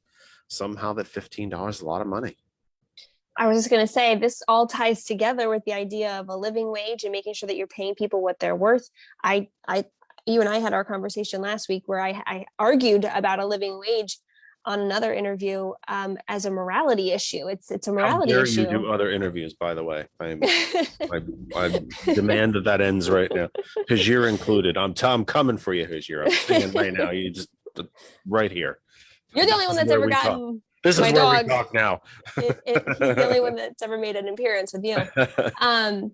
somehow that $15 is a lot of money. I was just going to say, this all ties together with the idea of a living wage and making sure that you're paying people what they're worth. You and I had our conversation last week where I argued about a living wage on another interview as a morality issue. It's a morality issue. You do other interviews, by the way. I demand that ends right now. Hajir included. I'm coming for you, Hajir. I'm saying right now. You just right here. You're the only one that's ever gotten. This is where we talk now. He's the only one that's ever made an appearance with you. I'm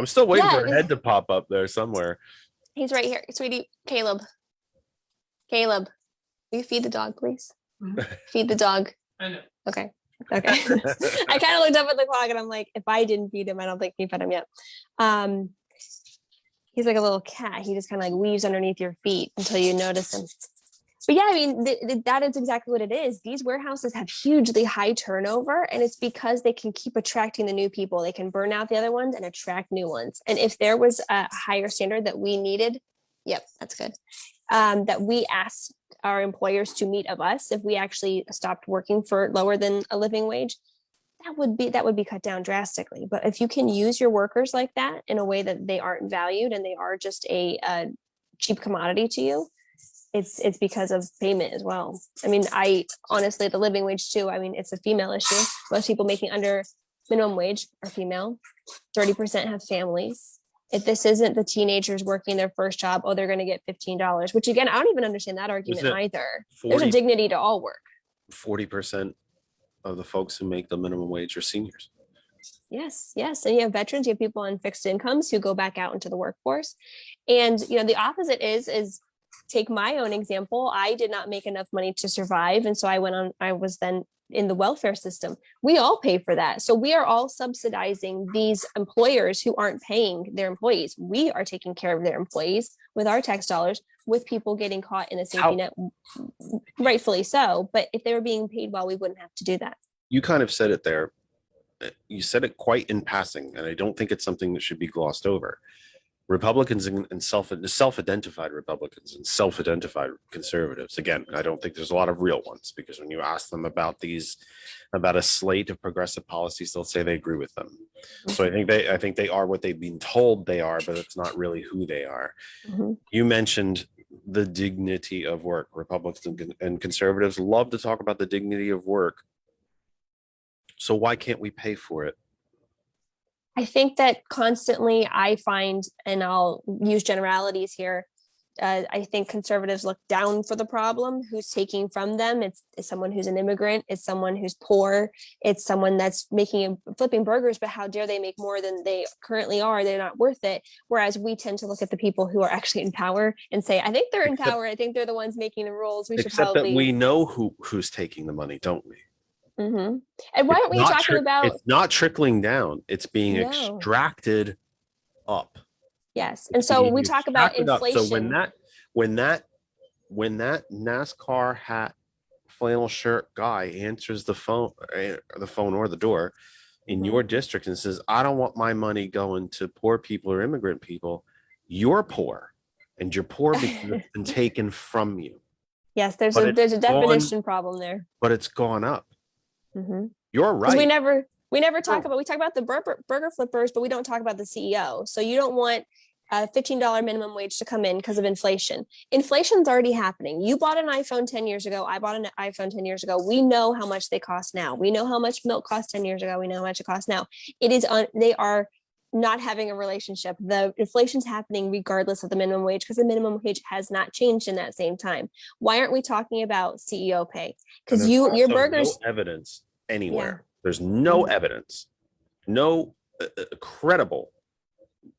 still waiting for a head to pop up there somewhere. He's right here, sweetie. Caleb, will you feed the dog, please? Feed the dog. I know. Okay. I kind of looked up at the clock and I'm like, if I didn't feed him, I don't think he fed him yet. He's like a little cat. He just kind of like weaves underneath your feet until you notice him. But yeah, I mean, that is exactly what it is. These warehouses have hugely high turnover, and it's because they can keep attracting the new people. They can burn out the other ones and attract new ones. And if there was a higher standard that we needed, yep, that's good, that we asked our employers to meet of us, if we actually stopped working for lower than a living wage, that would be cut down drastically. But if you can use your workers like that in a way that they aren't valued and they are just a cheap commodity to you, it's because of payment as well. I mean, honestly, the living wage too, I mean, it's a female issue. Most people making under minimum wage are female. 30% have families. If this isn't the teenagers working their first job, they're going to get $15, which again, I don't even understand that argument either. There's a dignity to all work. 40% of the folks who make the minimum wage are seniors. Yes. And you have veterans, you have people on fixed incomes who go back out into the workforce. And, the opposite is take my own example. I did not make enough money to survive. And so I was then in the welfare system. We all pay for that. So we are all subsidizing these employers who aren't paying their employees. We are taking care of their employees with our tax dollars, with people getting caught in a safety net, rightfully so. But if they were being paid well, we wouldn't have to do that. You kind of said it there. You said it quite in passing, and I don't think it's something that should be glossed over. Republicans and self-identified Republicans and self-identified conservatives. Again, I don't think there's a lot of real ones, because when you ask them about a slate of progressive policies, they'll say they agree with them. So I think they are what they've been told they are, but it's not really who they are. You mentioned the dignity of work. Republicans and conservatives love to talk about the dignity of work. So why can't we pay for it? I think that constantly I find, and I'll use generalities here, I think conservatives look down for the problem. Who's taking from them? It's someone who's an immigrant. It's someone who's poor. It's someone that's flipping burgers, but how dare they make more than they currently are? They're not worth it. Whereas we tend to look at the people who are actually in power and say, I think they're in power. I think they're the ones making the rules. We should Except probably. that we know who's taking the money, don't we? And why aren't we talking about? It's not trickling down. It's being No. extracted up. Yes, and so we talk about inflation. So when that NASCAR hat, flannel shirt guy answers the phone or the door in your district and says, "I don't want my money going to poor people or immigrant people," you're poor, and you're poor because it's been taken from you. Yes, there's a definition problem there. But it's gone up. You're right. We never talk about. We talk about the burger flippers, but we don't talk about the CEO. So you don't want a $15 minimum wage to come in because of inflation. Inflation's already happening. You bought an iPhone 10 years ago. I bought an iPhone 10 years ago. We know how much they cost now. We know how much milk cost 10 years ago. We know how much it costs now. They are not having a relationship. The inflation's happening regardless of the minimum wage because the minimum wage has not changed in that same time. Why aren't we talking about CEO pay? Because your burgers. No evidence anywhere. Yeah. There's no evidence, no credible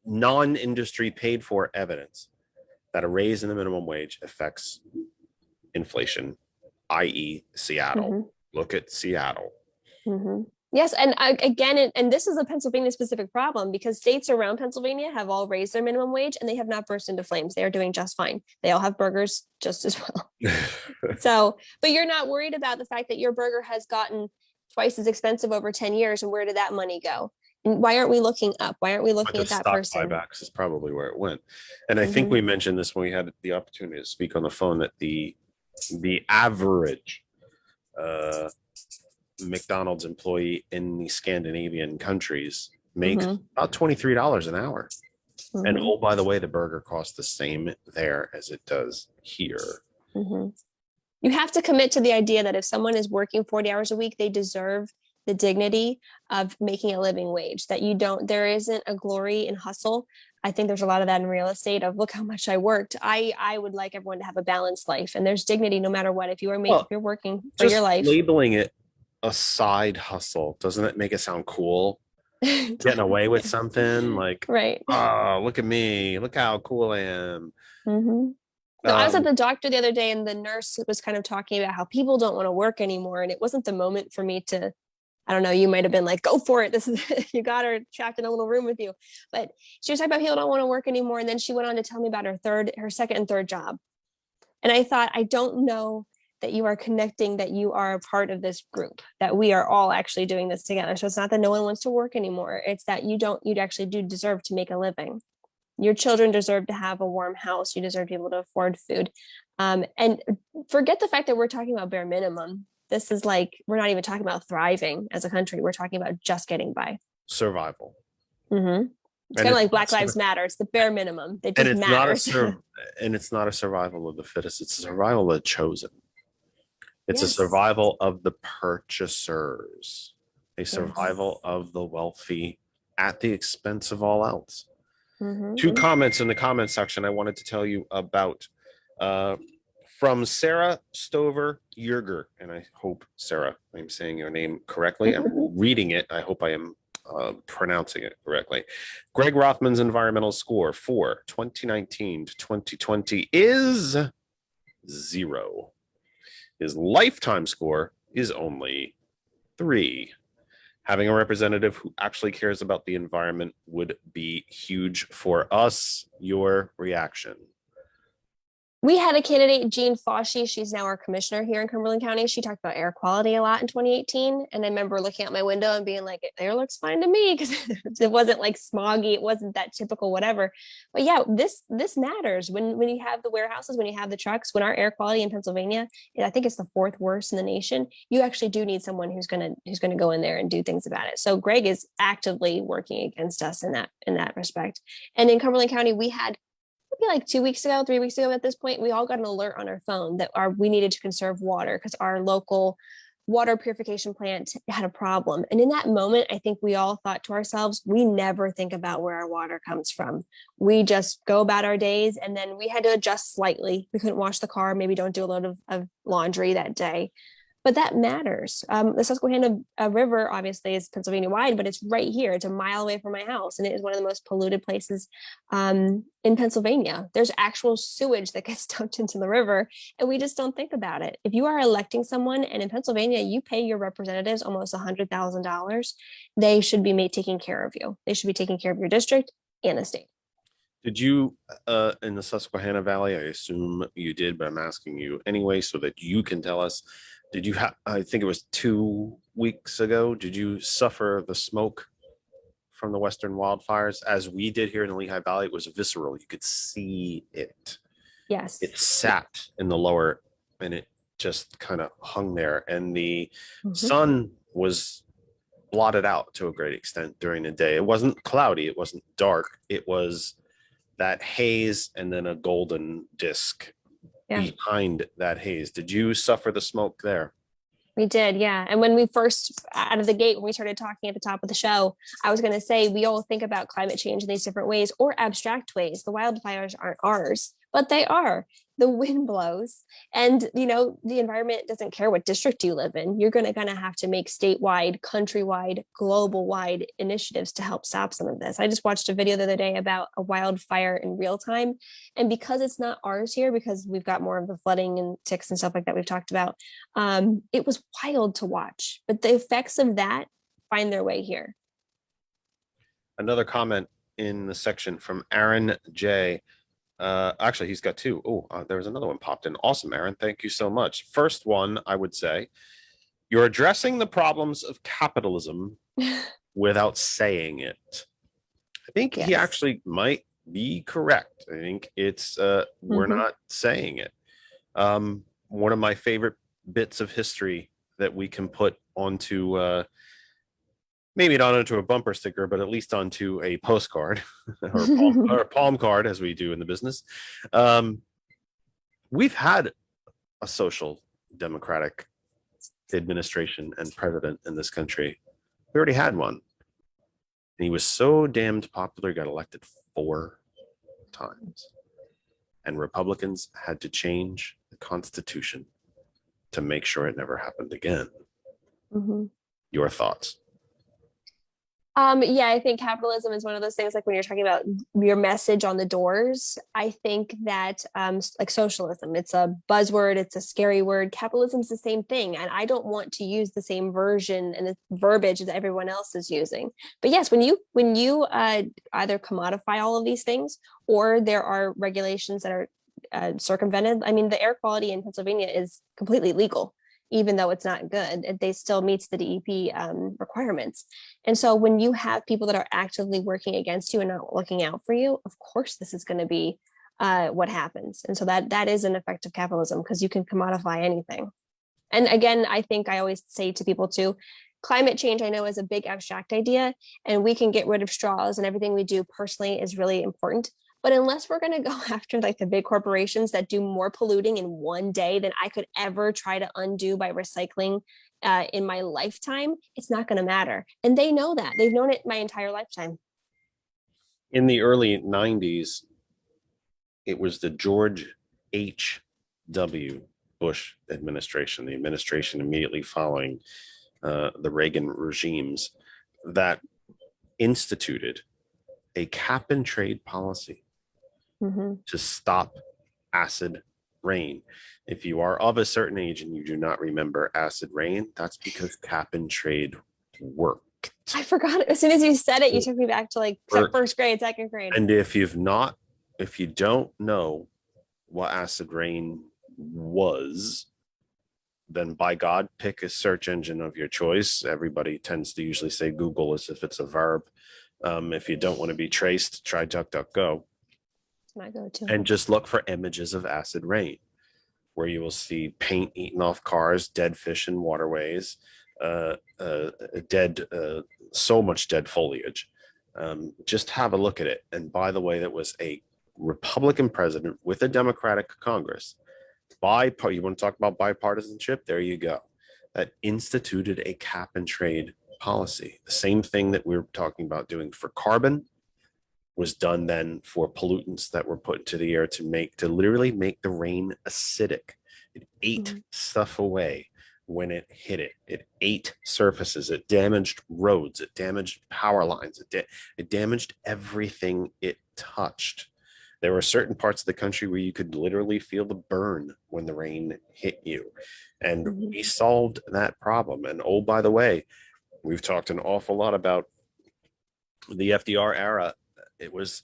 non-industry paid for evidence that a raise in the minimum wage affects inflation, i.e. Seattle. Look at Seattle. Yes, and again, and this is a Pennsylvania specific problem because states around Pennsylvania have all raised their minimum wage and they have not burst into flames. They are doing just fine. They all have burgers just as well. So, but you're not worried about the fact that your burger has gotten twice as expensive over 10 years. And where did that money go? And why aren't we looking up? Why aren't we looking at that person? Buybacks is probably where it went. And I think we mentioned this when we had the opportunity to speak on the phone that the average McDonald's employee in the Scandinavian countries makes about $23 an hour. And oh, by the way, the burger costs the same there as it does here. You have to commit to the idea that if someone is working 40 hours a week, they deserve the dignity of making a living wage, that there isn't a glory in hustle. I think there's a lot of that in real estate of look how much I worked. I would like everyone to have a balanced life and there's dignity no matter what. If you are if you're working for your life. Labeling it a side hustle, doesn't it make it sound cool? Getting away with something like, right. Oh, look at me. Look how cool I am. No, I was at the doctor the other day and the nurse was kind of talking about how people don't want to work anymore. And it wasn't the moment for me to, I don't know, you might have been like, go for it. This is, you got her trapped in a little room with you. But she was talking about people don't want to work anymore. And then she went on to tell me about her second and third job. And I thought, I don't know that you are connecting, that you are a part of this group, that we are all actually doing this together. So it's not that no one wants to work anymore. It's that you actually do deserve to make a living. Your children deserve to have a warm house. You deserve to be able to afford food. And forget the fact that we're talking about bare minimum. This is like, we're not even talking about thriving as a country. We're talking about just getting by. Survival. It's kind of like Black Lives Matter. It's the bare minimum. It just matters. And it's not a survival of the fittest. It's a survival of the chosen. It's a survival of the purchasers. A survival of the wealthy at the expense of all else. Two comments in the comment section I wanted to tell you about. From Sarah Stover Yerger, and I hope, Sarah, I'm saying your name correctly. I'm reading it. I hope I am pronouncing it correctly. Greg Rothman's environmental score for 2019 to 2020 is 0. His lifetime score is only 3. Having a representative who actually cares about the environment would be huge for us. Your reaction? We had a candidate, Jean Fauci. She's now our commissioner here in Cumberland County. She talked about air quality a lot in 2018. And I remember looking out my window and being like, air looks fine to me, because it wasn't like smoggy. It wasn't that typical, whatever. But yeah, this matters when you have the warehouses, when you have the trucks, when our air quality in Pennsylvania, I think it's the 4th worst in the nation. You actually do need someone who's going to go in there and do things about it. So Greg is actively working against us in that respect. And in Cumberland County, we had like 3 weeks ago at this point, we all got an alert on our phone that we needed to conserve water because our local water purification plant had a problem. And in that moment, I think we all thought to ourselves, we never think about where our water comes from. We just go about our days, and then we had to adjust slightly. We couldn't wash the car, maybe don't do a load of laundry that day. But that matters. The Susquehanna River obviously is Pennsylvania wide, but it's right here. It's a mile away from my house, and it is one of the most polluted places in Pennsylvania. There's actual sewage that gets dumped into the river, and we just don't think about it. If you are electing someone, and in Pennsylvania, you pay your representatives almost $100,000, they should be taking care of you. They should be taking care of your district and the state. Did you, in the Susquehanna Valley, I assume you did, but I'm asking you anyway so that you can tell us, did you have, I think it was 2 weeks ago, did you suffer the smoke from the Western wildfires as we did here in the Lehigh Valley? It was visceral. You could see it. Yes. It sat in the lower, and it just kind of hung there. And the sun was blotted out to a great extent during the day. It wasn't cloudy. It wasn't dark. It was that haze and then a golden disc behind that haze. Did you suffer the smoke there? We did, yeah. And when we first, out of the gate, when we started talking at the top of the show, I was going to say we all think about climate change in these different ways or abstract ways. The wildfires aren't ours, but they are. The wind blows, and the environment doesn't care what district you live in. You're going to have to make statewide, countrywide, global-wide initiatives to help stop some of this. I just watched a video the other day about a wildfire in real time, and because it's not ours here, because we've got more of the flooding and ticks and stuff like that we've talked about, it was wild to watch. But the effects of that find their way here. Another comment in the section from Aaron J. Actually, he's got two. There was another one popped in. Awesome, Aaron. Thank you so much. First one, I would say, you're addressing the problems of capitalism without saying it. I think he actually might be correct. I think it's we're not saying it. One of my favorite bits of history that we can put onto maybe not onto a bumper sticker, but at least onto a postcard or palm card, as we do in the business. We've had a social democratic administration and president in this country. We already had one. And he was so damned popular, he got elected 4 times. And Republicans had to change the Constitution to make sure it never happened again. Your thoughts? Yeah, I think capitalism is one of those things, like when you're talking about your message on the doors, I think that like socialism, it's a buzzword, it's a scary word. Capitalism is the same thing. And I don't want to use the same version and the verbiage that everyone else is using. But yes, when you either commodify all of these things, or there are regulations that are circumvented. I mean, the air quality in Pennsylvania is completely legal. Even though it's not good, they still meets the DEP requirements. And so when you have people that are actively working against you and not looking out for you, of course, this is going to be what happens. And so that is an effect of capitalism, because you can commodify anything. And again, I think I always say to people too, climate change, I know, is a big abstract idea, and we can get rid of straws, and everything we do personally is really important. But unless we're going to go after like the big corporations that do more polluting in one day than I could ever try to undo by recycling in my lifetime, it's not going to matter. And they know that. They've known it my entire lifetime. In the early 90s, it was the George H.W. Bush administration, the administration immediately following the Reagan regimes, that instituted a cap and trade policy to stop acid rain. If you are of a certain age and you do not remember acid rain, that's because cap and trade worked. I forgot it. As soon as you said it, you took me back to like first grade, second grade. And if you don't know what acid rain was, then by God, pick a search engine of your choice. Everybody tends to usually say Google as if it's a verb. If you don't want to be traced, try DuckDuckGo. My go-to. And just look for images of acid rain, where you will see paint eaten off cars, dead fish in waterways, so much dead foliage. Just have a look at it. And by the way, that was a Republican president with a Democratic Congress. You want to talk about bipartisanship? There you go. that instituted a cap and trade policy. The same thing that we're talking about doing for carbon was done then for pollutants that were put into the air to literally make the rain acidic. It ate stuff away when it hit it. It ate surfaces. It damaged roads. It damaged power lines. It damaged everything it touched. There were certain parts of the country where you could literally feel the burn when the rain hit you. And we solved that problem. And oh, by the way, we've talked an awful lot about the FDR era. It was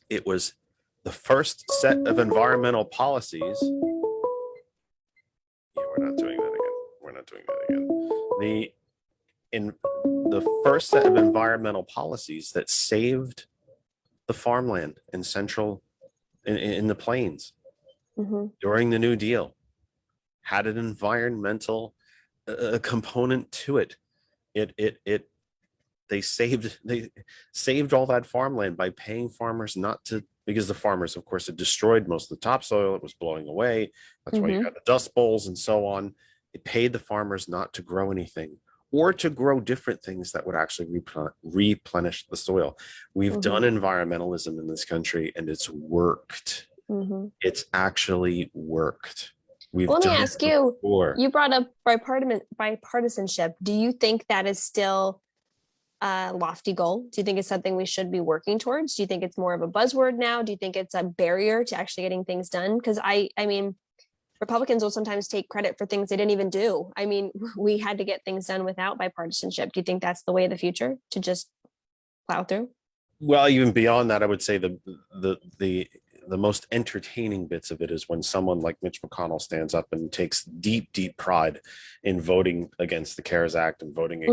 the first set of environmental policies. Yeah, we're not doing that again. We're not doing that again. The first set of environmental policies that saved the farmland in in the plains during the New Deal had an environmental component to it. They saved all that farmland by paying farmers not to, because the farmers, of course, had destroyed most of the topsoil. It was blowing away. That's why you had the dust bowls and so on. It paid the farmers not to grow anything or to grow different things that would actually replenish the soil. We've done environmentalism in this country, and it's worked. It's actually worked. Well, let me ask you, you brought up bipartisanship. Do you think that is still a lofty goal? Do you think it's something we should be working towards? Do you think it's more of a buzzword now? Do you think it's a barrier to actually getting things done? Because I mean, Republicans will sometimes take credit for things they didn't even do. I mean, we had to get things done without bipartisanship. Do you think that's the way of the future, to just plow through? Well, even beyond that, I would say the most entertaining bits of it is when someone like Mitch McConnell stands up and takes deep pride in voting against the CARES Act and voting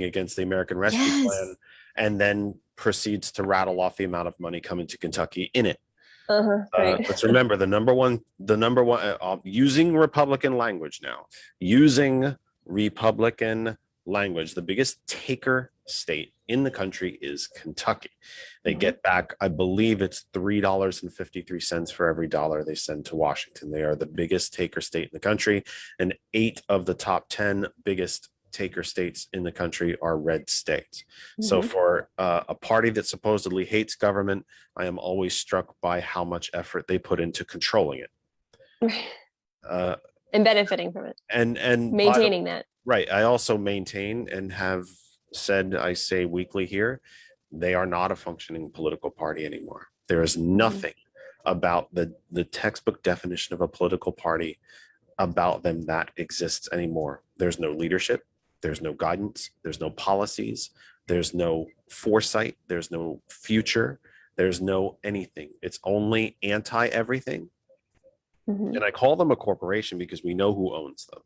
against the American Rescue Plan, and then proceeds to rattle off the amount of money coming to Kentucky in it. Right. Let's remember the number one, using Republican language now, using Republican language, the biggest taker state in the country is Kentucky. They get back, I believe it's $3.53 for every dollar they send to Washington. They are the biggest taker state in the country, and 8 of the top 10 biggest taker states in the country are red states. So for a party that supposedly hates government, I am always struck by how much effort they put into controlling it. And benefiting from it. And maintaining that. Right. I also maintain and have said, I say weekly here, they are not a functioning political party anymore. There is nothing about the textbook definition of a political party about them that exists anymore. There's no leadership. There's no guidance. There's no policies. There's no foresight. There's no future. There's no anything. It's only anti-everything. And I call them a corporation because we know who owns them.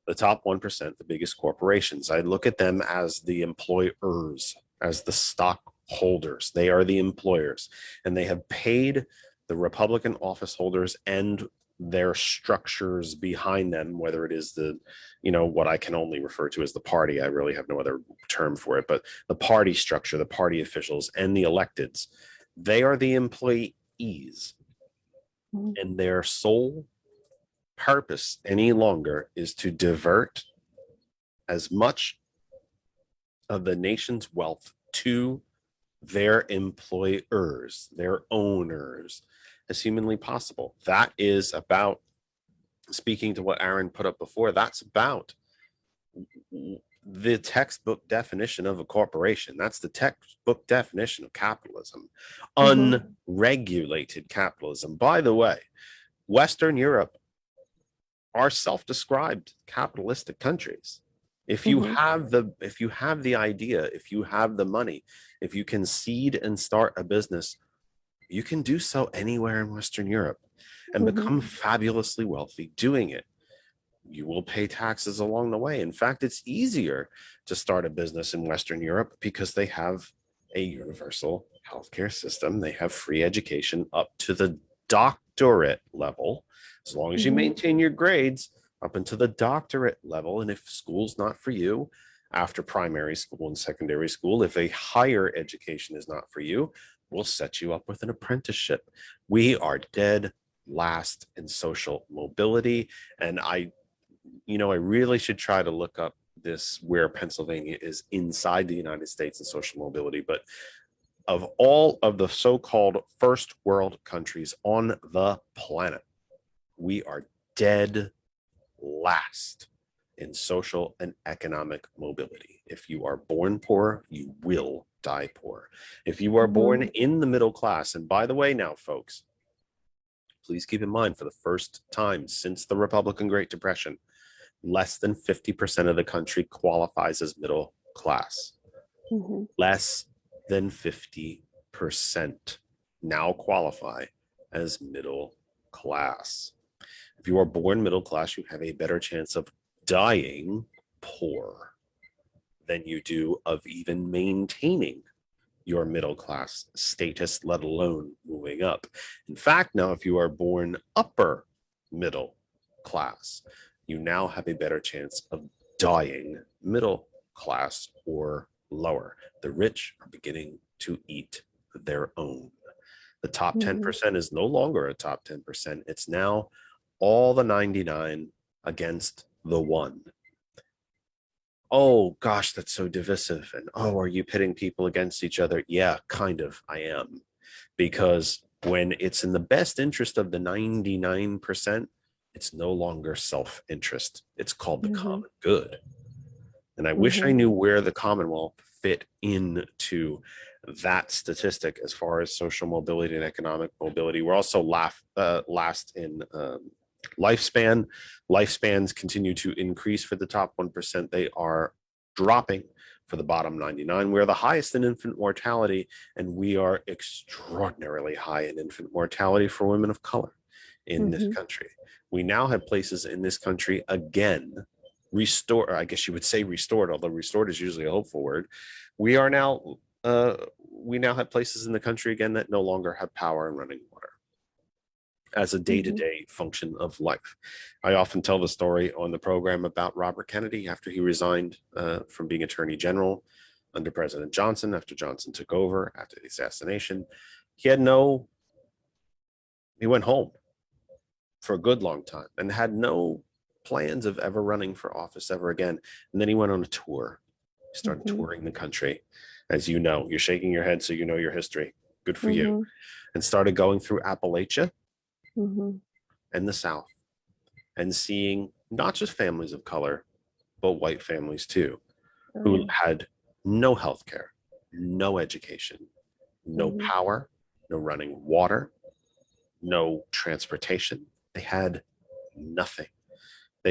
The top 1%, the biggest corporations. I look at them as the employers, as the stockholders. They are the employers, and they have paid the Republican office holders and their structures behind them, whether it is what I can only refer to as the party. I really have no other term for it, but the party structure, the party officials, and the electeds, they are the employees. And their sole purpose any longer is to divert as much of the nation's wealth to their employers, their owners, as humanly possible. That is about, speaking to what Aaron put up before, that's about the textbook definition of a corporation. That's the textbook definition of capitalism. Unregulated capitalism. By the way, Western Europe are self-described capitalistic countries. If you have the idea, if you have the money, if you can seed and start a business, you can do so anywhere in Western Europe and become fabulously wealthy doing it. You will pay taxes along the way. In fact, it's easier to start a business in Western Europe because they have a universal healthcare system. They have free education up to the doctorate level, as long as you maintain your grades up into the doctorate level. And if school's not for you, after primary school and secondary school, if a higher education is not for you, we'll set you up with an apprenticeship. We are dead last in social mobility. And you know, I really should try to look up this where Pennsylvania is inside the United States in social mobility. But of all of the so-called first world countries on the planet, we are dead last in social and economic mobility. If you are born poor, you will die poor. If you are born in the middle class, and by the way, now, folks, please keep in mind, for the first time since the Republican Great Depression, less than 50% of the country qualifies as middle class. Less than 50% now qualify as middle class. If you are born middle class, you have a better chance of dying poor than you do of even maintaining your middle class status, let alone moving up. In fact, now if you are born upper middle class, you now have a better chance of dying middle class or lower. The rich are beginning to eat their own. The top 10% is no longer a top 10%. It's now all the 99 against the one. Oh gosh, that's so divisive. And oh, are you pitting people against each other? Yeah, kind of, I am. Because when it's in the best interest of the 99%, it's no longer self-interest. It's called the common good. And I wish I knew where the Commonwealth fit into that statistic as far as social mobility and economic mobility. We're also last in lifespan. Lifespans continue to increase for the top 1%. They are dropping for the bottom 99. We're the highest in infant mortality, and we are extraordinarily high in infant mortality for women of color in this country. We now have places in this country again restored, or I guess you would say restored, although restored is usually a hopeful word. We now have places in the country again that no longer have power and running water as a day-to-day function of life. I often tell the story on the program about Robert Kennedy after he resigned from being Attorney General under President Johnson, after Johnson took over, after the assassination. He went home for a good long time and had no plans of ever running for office ever again. And then he went on a tour. He started touring the country. As you know, you're shaking your head, so you know your history. Good for you. And started going through Appalachia and the South and seeing not just families of color, but white families too, who had no health care, no education, no power, no running water, no transportation. They had nothing.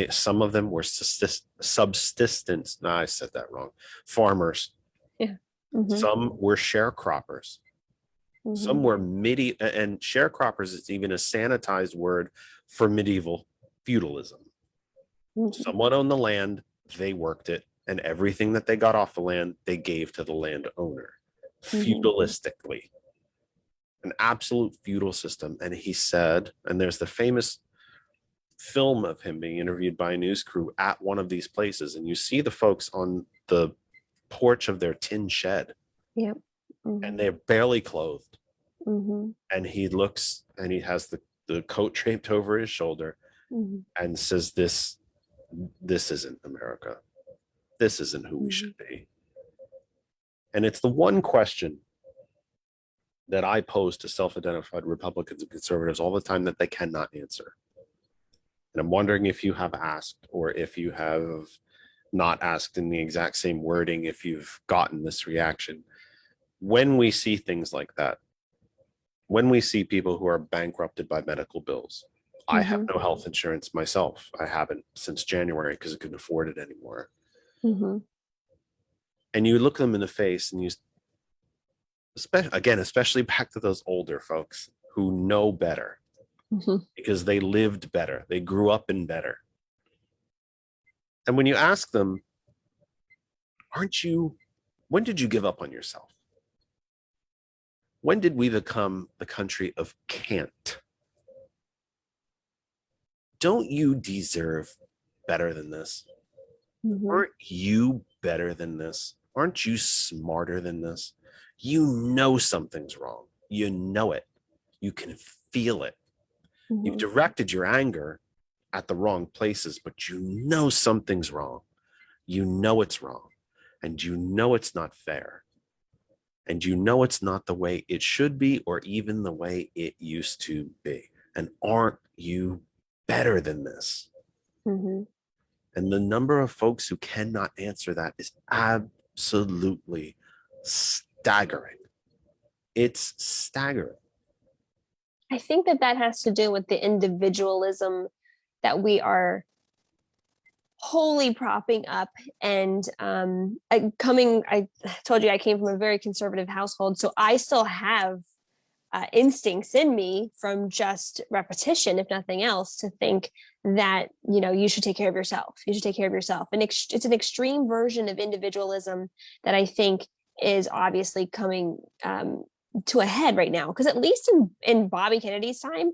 Some of them were subsistence. No, I said that wrong. Farmers. Yeah. Some were sharecroppers. Some were and sharecroppers is even a sanitized word for medieval feudalism. Someone owned the land, they worked it, and everything that they got off the land, they gave to the landowner. Feudalistically. An absolute feudal system. And he said, and there's the famous film of him being interviewed by a news crew at one of these places, and you see the folks on the porch of their tin shed. Yep. And they're barely clothed. And he looks and he has the coat draped over his shoulder and says, this isn't America. This isn't who we should be. And it's the one question that I pose to self-identified Republicans and conservatives all the time that they cannot answer. And I'm wondering if you have asked, or if you have not asked in the exact same wording, if you've gotten this reaction. When we see things like that, when we see people who are bankrupted by medical bills, I have no health insurance myself. I haven't since January because I couldn't afford it anymore. And you look them in the face and you, especially back to those older folks who know better because they lived better. They grew up in better. And when you ask them, when did you give up on yourself? When did we become the country of can't? Don't you deserve better than this? Aren't you better than this? Aren't you smarter than this? You know something's wrong. You know it. You can feel it. You've directed your anger at the wrong places, but you know something's wrong. You know it's wrong, and you know it's not fair, and you know it's not the way it should be or even the way it used to be. And aren't you better than this? Mm-hmm. And the number of folks who cannot answer that is absolutely staggering. It's staggering. I think that that has to do with the individualism that we are wholly propping up. And I told you I came from a very conservative household, so I still have instincts in me from just repetition, if nothing else, to think that, you know, you should take care of yourself. You should take care of yourself. And it's an extreme version of individualism that I think is obviously coming to a head right now. Because at least in Bobby Kennedy's time,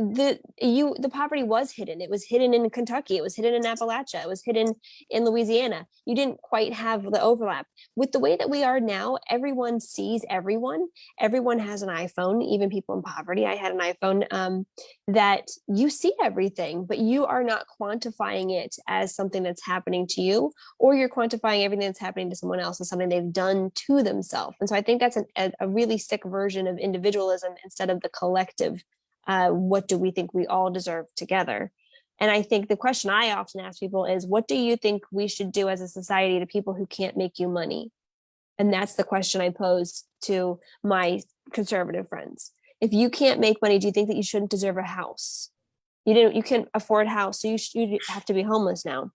the poverty was hidden. It was hidden in Kentucky. It was hidden in Appalachia. It was hidden in Louisiana. You didn't quite have the overlap. With the way that we are now, everyone sees everyone. Everyone has an iPhone, even people in poverty. I had an iPhone, that you see everything, but you are not quantifying it as something that's happening to you, or you're quantifying everything that's happening to someone else as something they've done to themselves. And so I think that's a really sick version of individualism instead of the collective. What do we think we all deserve together? And I think the question I often ask people is, what do you think we should do as a society to people who can't make you money? And that's the question I pose to my conservative friends. If you can't make money, do you think that you shouldn't deserve a house? You can't afford a house, so you have to be homeless now.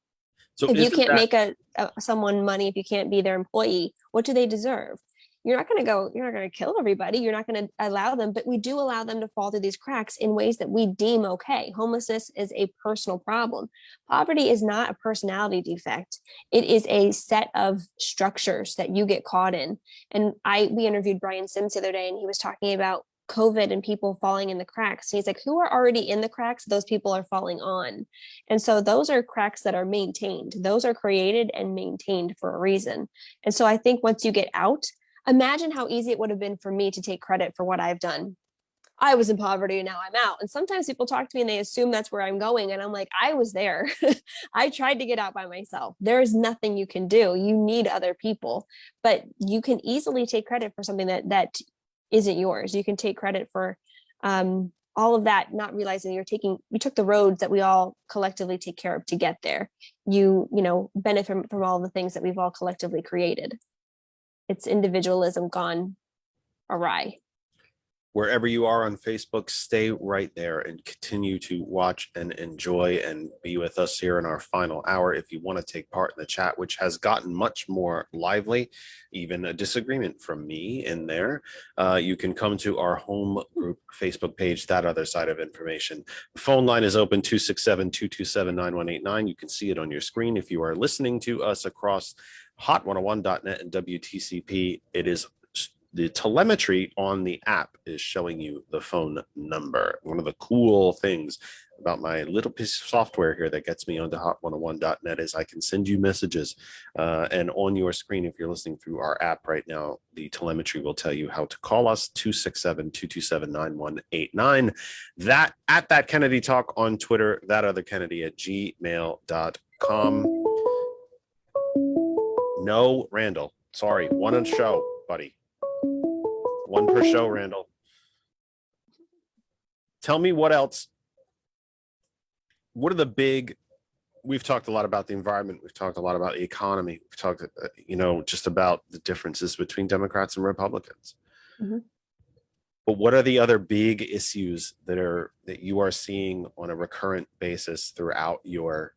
So If you isn't can't that make someone money, if you can't be their employee, what do they deserve? You're not going to kill everybody. You're not going to allow them, but we do allow them to fall through these cracks in ways that we deem okay. Homelessness is a personal problem. Poverty is not a personality defect. It is a set of structures that you get caught in. And we interviewed Brian Sims the other day, and he was talking about COVID and people falling in the cracks. And he's like, who are already in the cracks? Those people are falling on. And so those are cracks that are maintained. Those are created and maintained for a reason. And so I think once you get out, imagine how easy it would have been for me to take credit for what I've done. I was in poverty and now I'm out. And sometimes people talk to me and they assume that's where I'm going. And I'm like, I was there. I tried to get out by myself. There is nothing you can do. You need other people, but you can easily take credit for something that isn't yours. You can take credit for all of that, not realizing you took the roads that we all collectively take care of to get there. You benefit from all the things that we've all collectively created. It's individualism gone awry. Wherever you are on Facebook, stay right there and continue to watch and enjoy and be with us here in our final hour. If you want to take part in the chat, which has gotten much more lively, even a disagreement from me in there, you can come to our home group Facebook page, That Other Side of Information. The phone line is open 267-227-9189. You can see it on your screen. If you are listening to us across hot101.net and WTCP, it is the telemetry on the app is showing you the phone number. One of the cool things about my little piece of software here that gets me onto hot101.net is I can send you messages, and on your screen, if you're listening through our app right now, the telemetry will tell you how to call us, 267-227-9189. That Kennedy Talk on Twitter, that other Kennedy at gmail.com. No, Randall. Sorry, one on show, buddy. One per show, Randall. Tell me what else. What are the big? We've talked a lot about the environment. We've talked a lot about the economy. We've talked, just about the differences between Democrats and Republicans. Mm-hmm. But what are the other big issues that you are seeing on a recurrent basis throughout your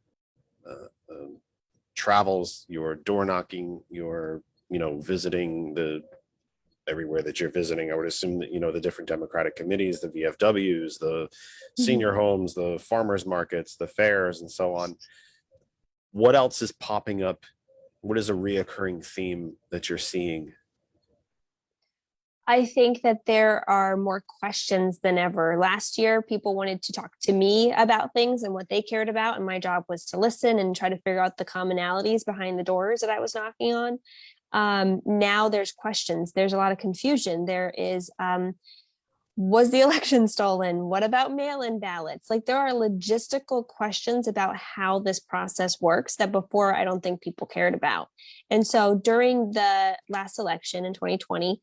travels, your door knocking, your visiting everywhere that you're visiting? I would assume that the different Democratic committees, the VFWs, the senior homes, the farmers markets, the fairs, and so on. What else is popping up? What is a reoccurring theme that you're seeing? I think that there are more questions than ever. Last year, people wanted to talk to me about things and what they cared about, and my job was to listen and try to figure out the commonalities behind the doors that I was knocking on. Now there's questions. There's a lot of confusion. There is Was the election stolen? What about mail-in ballots? Like there are logistical questions about how this process works that before I don't think people cared about. And so during the last election in 2020,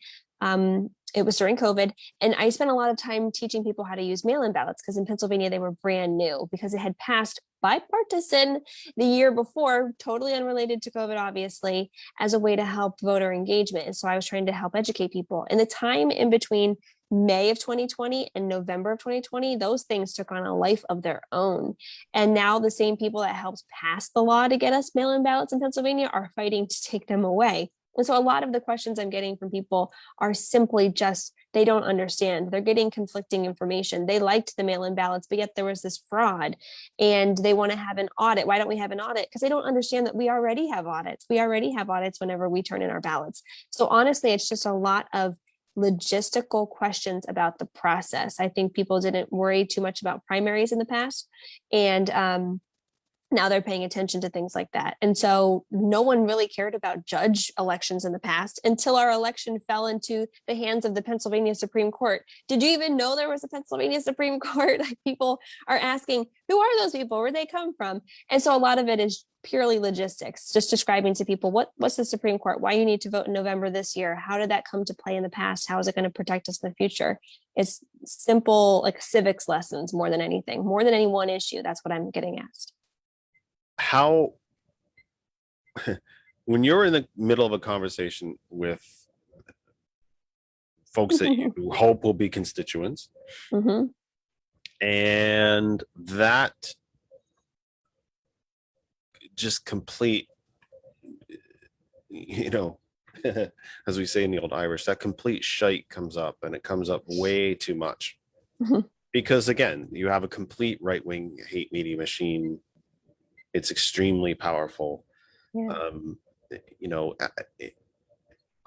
it was during COVID, and I spent a lot of time teaching people how to use mail-in ballots because in Pennsylvania they were brand new because it had passed bipartisan the year before, totally unrelated to COVID, obviously, as a way to help voter engagement. And so I was trying to help educate people. And the time in between May of 2020 and November of 2020, those things took on a life of their own. And now the same people that helped pass the law to get us mail-in ballots in Pennsylvania are fighting to take them away. And so a lot of the questions I'm getting from people are simply just, they don't understand. They're getting conflicting information. They liked the mail-in ballots, but yet there was this fraud and they want to have an audit. Why don't we have an audit? Because they don't understand that we already have audits. We already have audits whenever we turn in our ballots. So honestly, it's just a lot of logistical questions about the process. I think people didn't worry too much about primaries in the past. And now they're paying attention to things like that. And so no one really cared about judge elections in the past until our election fell into the hands of the Pennsylvania Supreme Court. Did you even know there was a Pennsylvania Supreme Court? Like people are asking, who are those people? Where they come from? And so a lot of it is purely logistics, just describing to people what's the Supreme Court, why you need to vote in November this year, how did that come to play in the past, how is it going to protect us in the future? It's simple, like civics lessons more than anything, more than any one issue. That's what I'm getting asked. How, when you're in the middle of a conversation with folks that you hope will be constituents, and that just complete, as we say in the old Irish, that complete shite comes up, and it comes up way too much. Because again, you have a complete right-wing hate media machine. It's extremely powerful. Yeah.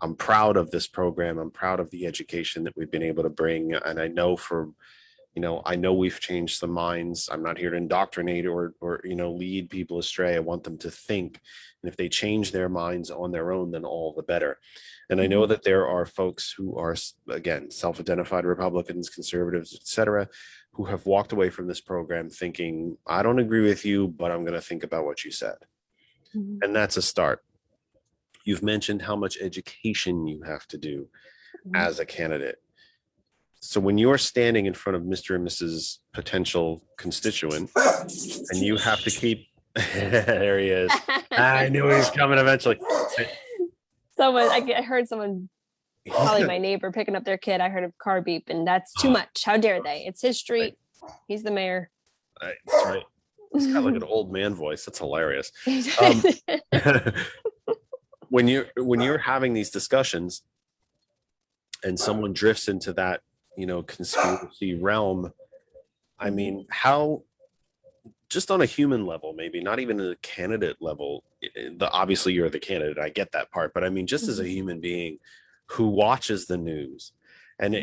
I'm proud of this program. I'm proud of the education that we've been able to bring. And I know I know we've changed some minds. I'm not here to indoctrinate or lead people astray. I want them to think. And if they change their minds on their own, then all the better. And I know that there are folks who are, again, self-identified Republicans, conservatives, etc., who have walked away from this program thinking, I don't agree with you, but I'm going to think about what you said. And that's a start. You've mentioned how much education you have to do as a candidate. So when you're standing in front of Mr. and Mrs. potential constituent, and you have to keep, there he is. I knew he was coming eventually. I heard someone, probably my neighbor, picking up their kid. I heard a car beep, and that's too much. How dare they? It's his street. He's the mayor. That's right. He's got like an old man voice. That's hilarious. When you're having these discussions, and someone drifts into that, conspiracy realm, I mean, how, just on a human level, maybe not even a candidate level, obviously you're the candidate, I get that part, but I mean, just as a human being who watches the news, and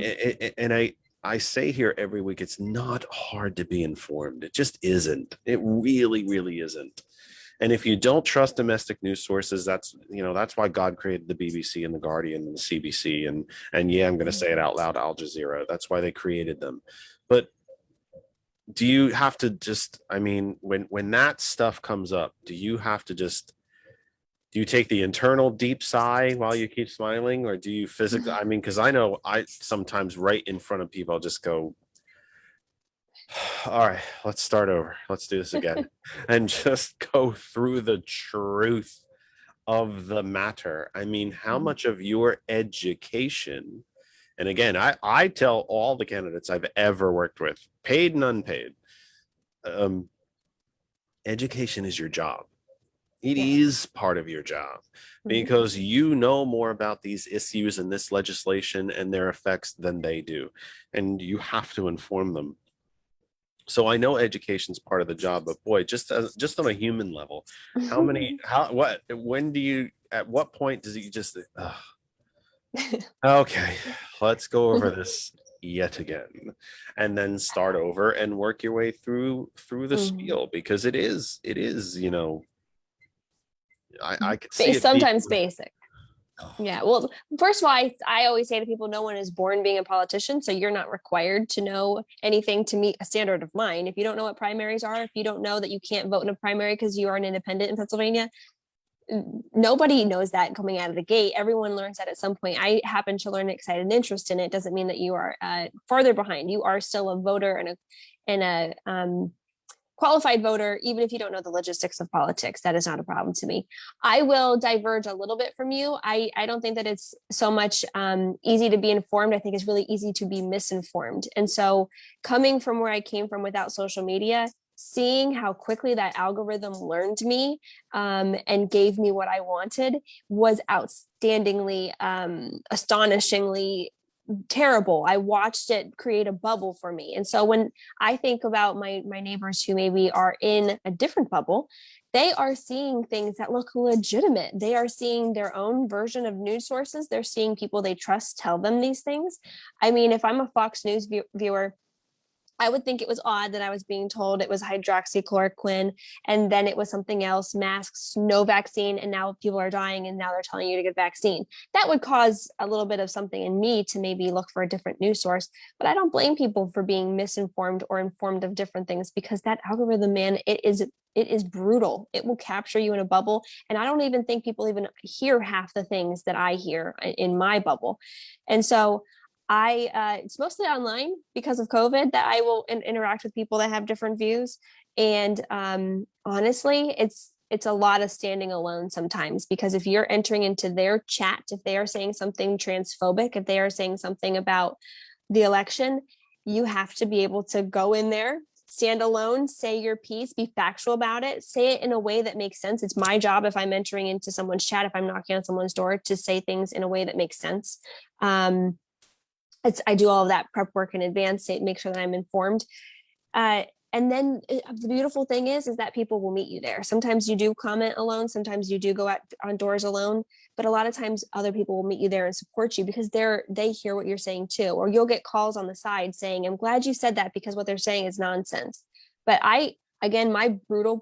I say here every week, it's not hard to be informed. It just isn't. It really, really isn't. And if you don't trust domestic news sources, that's why God created the BBC and the Guardian and the CBC and yeah, I'm going to say it out loud, Al Jazeera. That's why they created them. But do you have to just, I mean, when that stuff comes up, do you take the internal deep sigh while you keep smiling, or do you physically, I mean, because I know I sometimes right in front of people, I'll just go, all right, let's start over. Let's do this again. And just go through the truth of the matter. I mean, how much of your education, and again, I tell all the candidates I've ever worked with, paid and unpaid, education is your job. It is part of your job, because you know more about these issues and this legislation and their effects than they do, and you have to inform them. So I know education's part of the job, but boy, just on a human level, at what point does it just, okay, let's go over this yet again, and then start over and work your way through the spiel, because it is, I could see it sometimes basic. Yeah. Well, first of all, I always say to people, no one is born being a politician. So you're not required to know anything to meet a standard of mine. If you don't know what primaries are, if you don't know that you can't vote in a primary because you are an independent in Pennsylvania, nobody knows that coming out of the gate. Everyone learns that at some point. I happen to learn excited interest in it. Doesn't mean that you are farther behind. You are still a voter and a qualified voter, even if you don't know the logistics of politics. That is not a problem to me. I will diverge a little bit from you. I don't think that it's so much easy to be informed. I think it's really easy to be misinformed. And so coming from where I came from without social media, seeing how quickly that algorithm learned me and gave me what I wanted was outstandingly, astonishingly terrible. I watched it create a bubble for me. And so when I think about my neighbors who maybe are in a different bubble, they are seeing things that look legitimate. They are seeing their own version of news sources. They're seeing people they trust tell them these things. I mean, if I'm a Fox News viewer, I would think it was odd that I was being told it was hydroxychloroquine and then it was something else, masks, no vaccine, and now people are dying and now they're telling you to get vaccine. That would cause a little bit of something in me to maybe look for a different news source. But I don't blame people for being misinformed or informed of different things because that algorithm, man, it is brutal. It will capture you in a bubble. And I don't even think people even hear half the things that I hear in my bubble. And so it's mostly online because of COVID that I will interact with people that have different views. And honestly, it's a lot of standing alone sometimes, because if you're entering into their chat, if they are saying something transphobic, if they are saying something about the election, you have to be able to go in there, stand alone, say your piece, be factual about it, say it in a way that makes sense. It's my job, if I'm entering into someone's chat, if I'm knocking on someone's door, to say things in a way that makes sense. I do all of that prep work in advance to make sure that I'm informed. And then the beautiful thing is that people will meet you there. Sometimes you do comment alone. Sometimes you do go out on doors alone, but a lot of times other people will meet you there and support you because they hear what you're saying too. Or you'll get calls on the side saying, I'm glad you said that because what they're saying is nonsense. But again, my brutal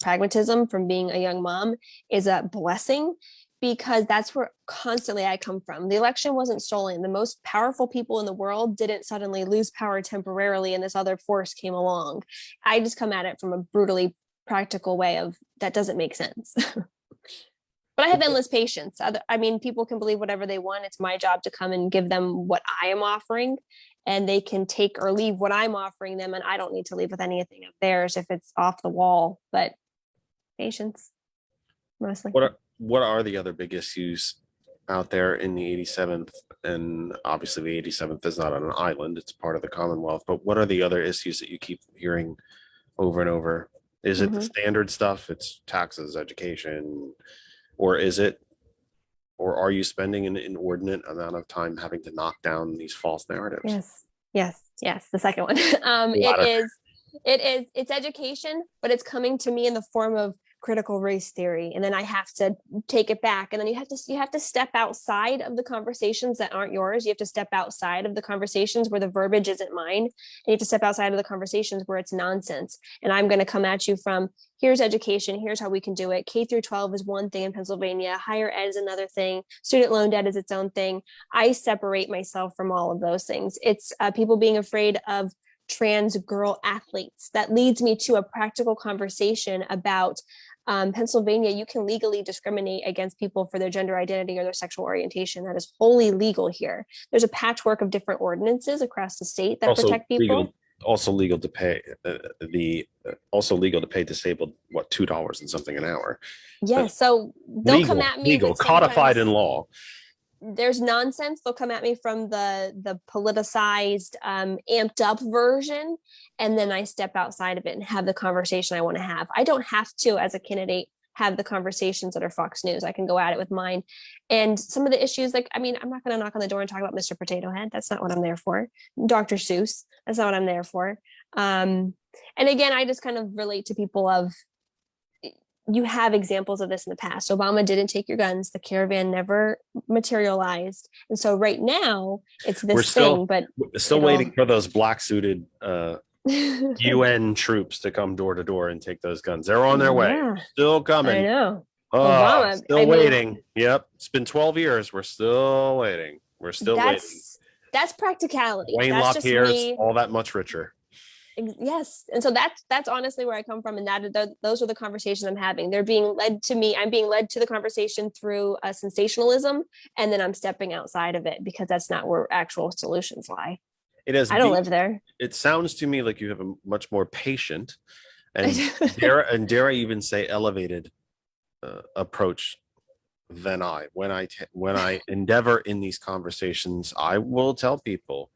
pragmatism from being a young mom is a blessing, because that's where constantly I come from. The election wasn't stolen. The most powerful people in the world didn't suddenly lose power temporarily and this other force came along. I just come at it from a brutally practical way of that doesn't make sense. But I have endless patience. I mean, people can believe whatever they want. It's my job to come and give them what I am offering, and they can take or leave what I'm offering them. And I don't need to leave with anything of theirs if it's off the wall, but patience mostly. What are the other big issues out there in the 87th? And obviously the 87th is not on an island, it's part of the Commonwealth, but what are the other issues that you keep hearing over and over? Is it the standard stuff? It's taxes, education, or are you spending an inordinate amount of time having to knock down these false narratives? Yes. The second one. It's education, but it's coming to me in the form of critical race theory, and then I have to take it back, and then you have to step outside of the conversations that aren't yours. You have to step outside of the conversations where the verbiage isn't mine, and you have to step outside of the conversations where it's nonsense. And I'm going to come at you from, here's education, here's how we can do it. K through 12 is one thing in Pennsylvania, higher ed is another thing, student loan debt is its own thing. I separate myself from all of those things. It's people being afraid of trans girl athletes. That leads me to a practical conversation about Pennsylvania. You can legally discriminate against people for their gender identity or their sexual orientation. That is wholly legal here. There's a patchwork of different ordinances across the state that protect people. Also legal to pay disabled $2 and something an hour. Yes, so they'll come at me legal, codified in law. There's nonsense. They'll come at me from the politicized, amped up version, and then I step outside of it and have the conversation I want to have. I don't have to, as a candidate, have the conversations that are Fox News. I can go at it with mine. And some of the issues, I'm not going to knock on the door and talk about Mr. Potato Head. That's not what I'm there for. Dr. Seuss. That's not what I'm there for. And again, I just kind of relate to people of, you have examples of this in the past. Obama didn't take your guns. The caravan never materialized. And so right now it's this thing, but we're still waiting for those black suited UN troops to come door to door and take those guns. They're on their way. Yeah, Still coming. I know. Oh, Obama, still I mean, waiting. Yep. It's been 12 years. We're still waiting. We're still waiting. that's practicality. Wayne That's just LaPierre's me. all that much richer. Yes, and so that's honestly where I come from, and those are the conversations I'm having. They're being led to me. I'm being led to the conversation through a sensationalism, and then I'm stepping outside of it because that's not where actual solutions lie. It has I don't live there. It sounds to me like you have a much more patient and dare I even say elevated approach than I. When I endeavor in these conversations, I will tell people,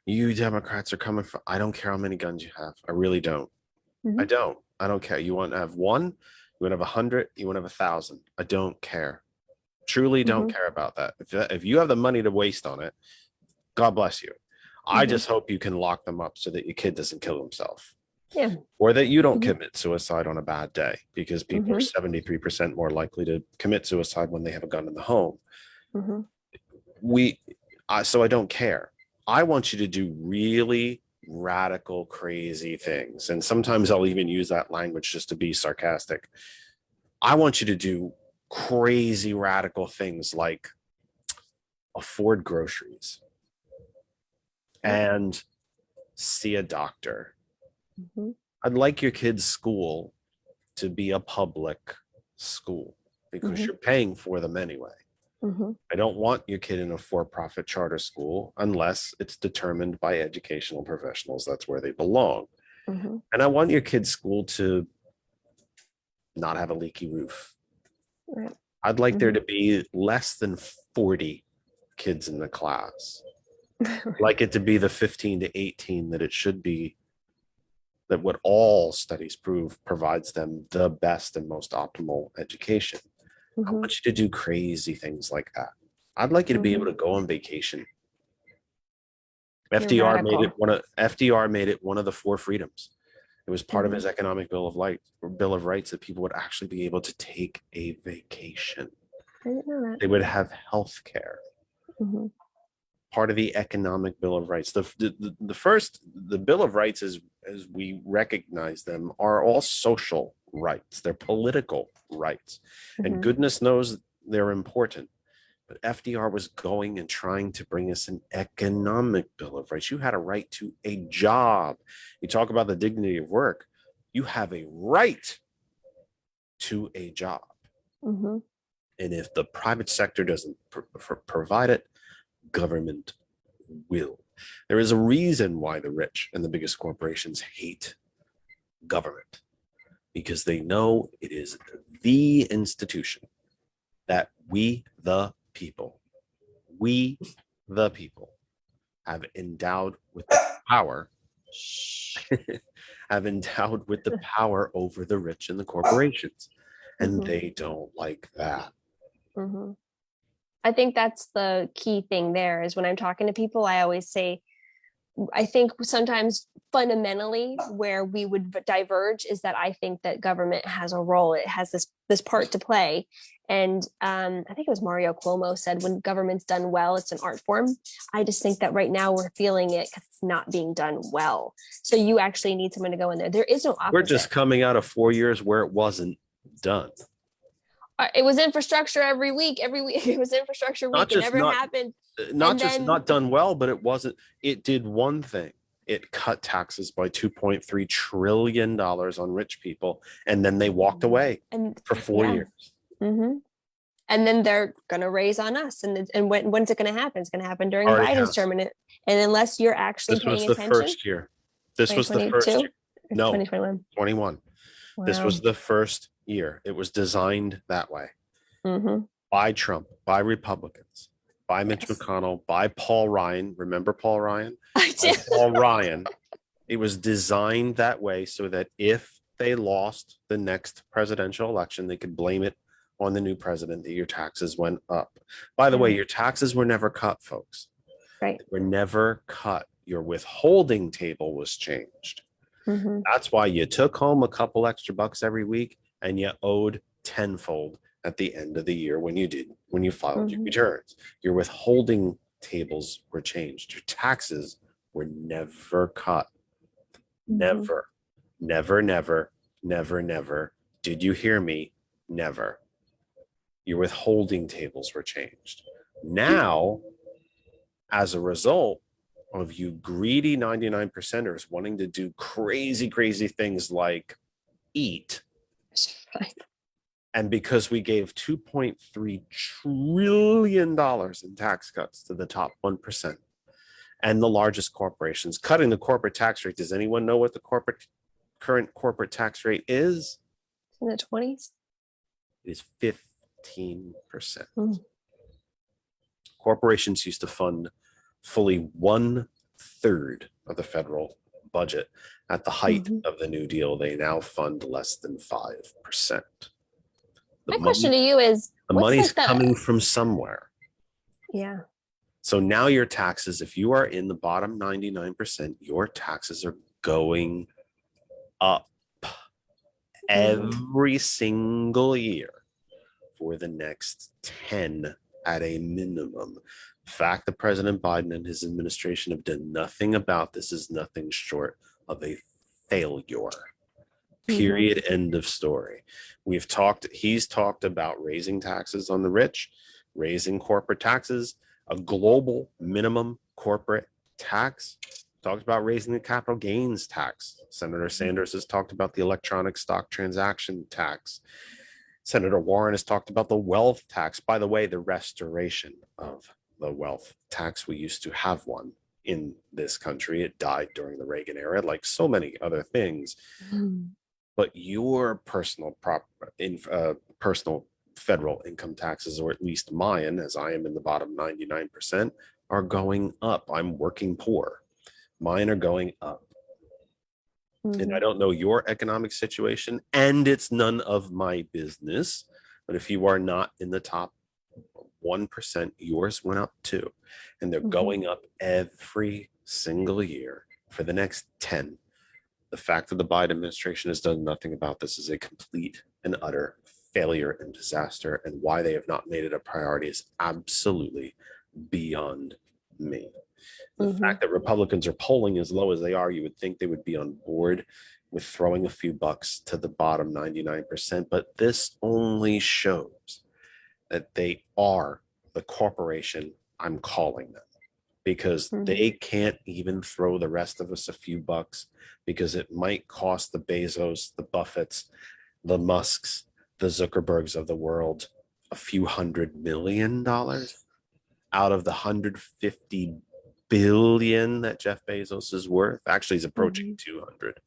you Democrats are coming from, I don't care how many guns you have. I really don't. Mhm. I don't care. You want to have one, you want to have 100, you want to have 1,000. I don't care. Truly don't care about that. If you have the money to waste on it, God bless you. I just hope you can lock them up so that your kid doesn't kill himself. Yeah. Or that you don't commit suicide on a bad day, because people are 73% more likely to commit suicide when they have a gun in the home. So I don't care. I want you to do really radical, crazy things. And sometimes I'll even use that language just to be sarcastic. I want you to do crazy, radical things like afford groceries and see a doctor. I'd like your kid's school to be a public school because you're paying for them anyway. I don't want your kid in a for-profit charter school unless it's determined by educational professionals that's where they belong. And I want your kid's school to not have a leaky roof. I'd like there to be less than 40 kids in the class. I'd like it to be the 15 to 18 that it should be, that what all studies prove provides them the best and most optimal education. I want you to do crazy things like that. I'd like you to be able to go on vacation. FDR made it one of the 4 freedoms. It was part of his economic bill of rights that people would actually be able to take a vacation. I didn't know that. They would have health care. Part of the economic bill of rights. The bill of rights, as we recognize them, are all social rights. They're political rights, and goodness knows they're important. But FDR was going and trying to bring us an economic bill of rights. You had a right to a job. You talk about the dignity of work. You have a right to a job. And if the private sector doesn't provide it, government will. There is a reason why the rich and the biggest corporations hate government, because they know it is the institution that we, the people, have endowed with the power, over the rich and the corporations. And they don't like that. I think that's the key thing there is when I'm talking to people, I always say, I think sometimes fundamentally where we would diverge is that I think that government has a role. It has this part to play. And I think it was Mario Cuomo said, when government's done well, it's an art form. I just think that right now we're feeling it because it's not being done well. So you actually need someone to go in there. There is no opposite. We're just coming out of 4 years where it wasn't done. It was infrastructure every week. It was infrastructure week. It never happened. Not done well, but it did one thing. It cut taxes by $2.3 trillion on rich people. And then they walked away for 4 years. And then they're going to raise on us. And when's it going to happen? It's going to happen during Biden's term. And unless you're actually paying attention. This was the first year. This was the first year. No, 2021. 21. Wow. This was the first year. It was designed that way. By Trump, by Republicans, by Mitch McConnell, by Paul Ryan. Remember Paul Ryan? I do. Paul Ryan. It was designed that way so that if they lost the next presidential election, they could blame it on the new president that your taxes went up. By the way, your taxes were never cut, folks. Right. They were never cut. Your withholding table was changed. That's why you took home a couple extra bucks every week and you owed tenfold at the end of the year when you filed your returns. Your withholding tables were changed. Your taxes were never cut. Never. Did you hear me? Never. Your withholding tables were changed. Now, as a result of you greedy 99 percenters wanting to do crazy, crazy things like eat, and because we gave $2.3 trillion in tax cuts to the top 1% and the largest corporations, cutting the corporate tax rate. Does anyone know what the current corporate tax rate is? In the 20s. It is 15%. Corporations used to fund fully 1/3 of the federal budget. At the height of the New Deal, they now fund less than 5%. My question to you is, the what's money's like the coming from somewhere. yeah. So now your taxes, if you are in the bottom 99%, your taxes are going up every single year for the next 10 at a minimum. The fact that President Biden and his administration have done nothing about this is nothing short of a failure. Period. End of story. He's talked about raising taxes on the rich, raising corporate taxes, a global minimum corporate tax, talked about raising the capital gains tax. Senator Sanders has talked about the electronic stock transaction tax. Senator Warren has talked about the wealth tax. By the way, the restoration of the wealth tax. We used to have one in this country. It died during the Reagan era, like so many other things. But your personal personal federal income taxes, or at least mine, as I am in the bottom 99%, are going up. I'm working poor. Mine are going up. And I don't know your economic situation, and it's none of my business. But if you are not in the top 1%, yours went up too. And they're going up every single year for the next 10. The fact that the Biden administration has done nothing about this is a complete and utter failure and disaster. And why they have not made it a priority is absolutely beyond me. The fact that Republicans are polling as low as they are, you would think they would be on board with throwing a few bucks to the bottom 99%. But this only shows that they are the corporation I'm calling them, because they can't even throw the rest of us a few bucks, because it might cost the Bezos, the Buffetts, the Musks, the Zuckerbergs of the world a few $100 million out of the $150 billion that Jeff Bezos is worth. Actually, he's approaching 200.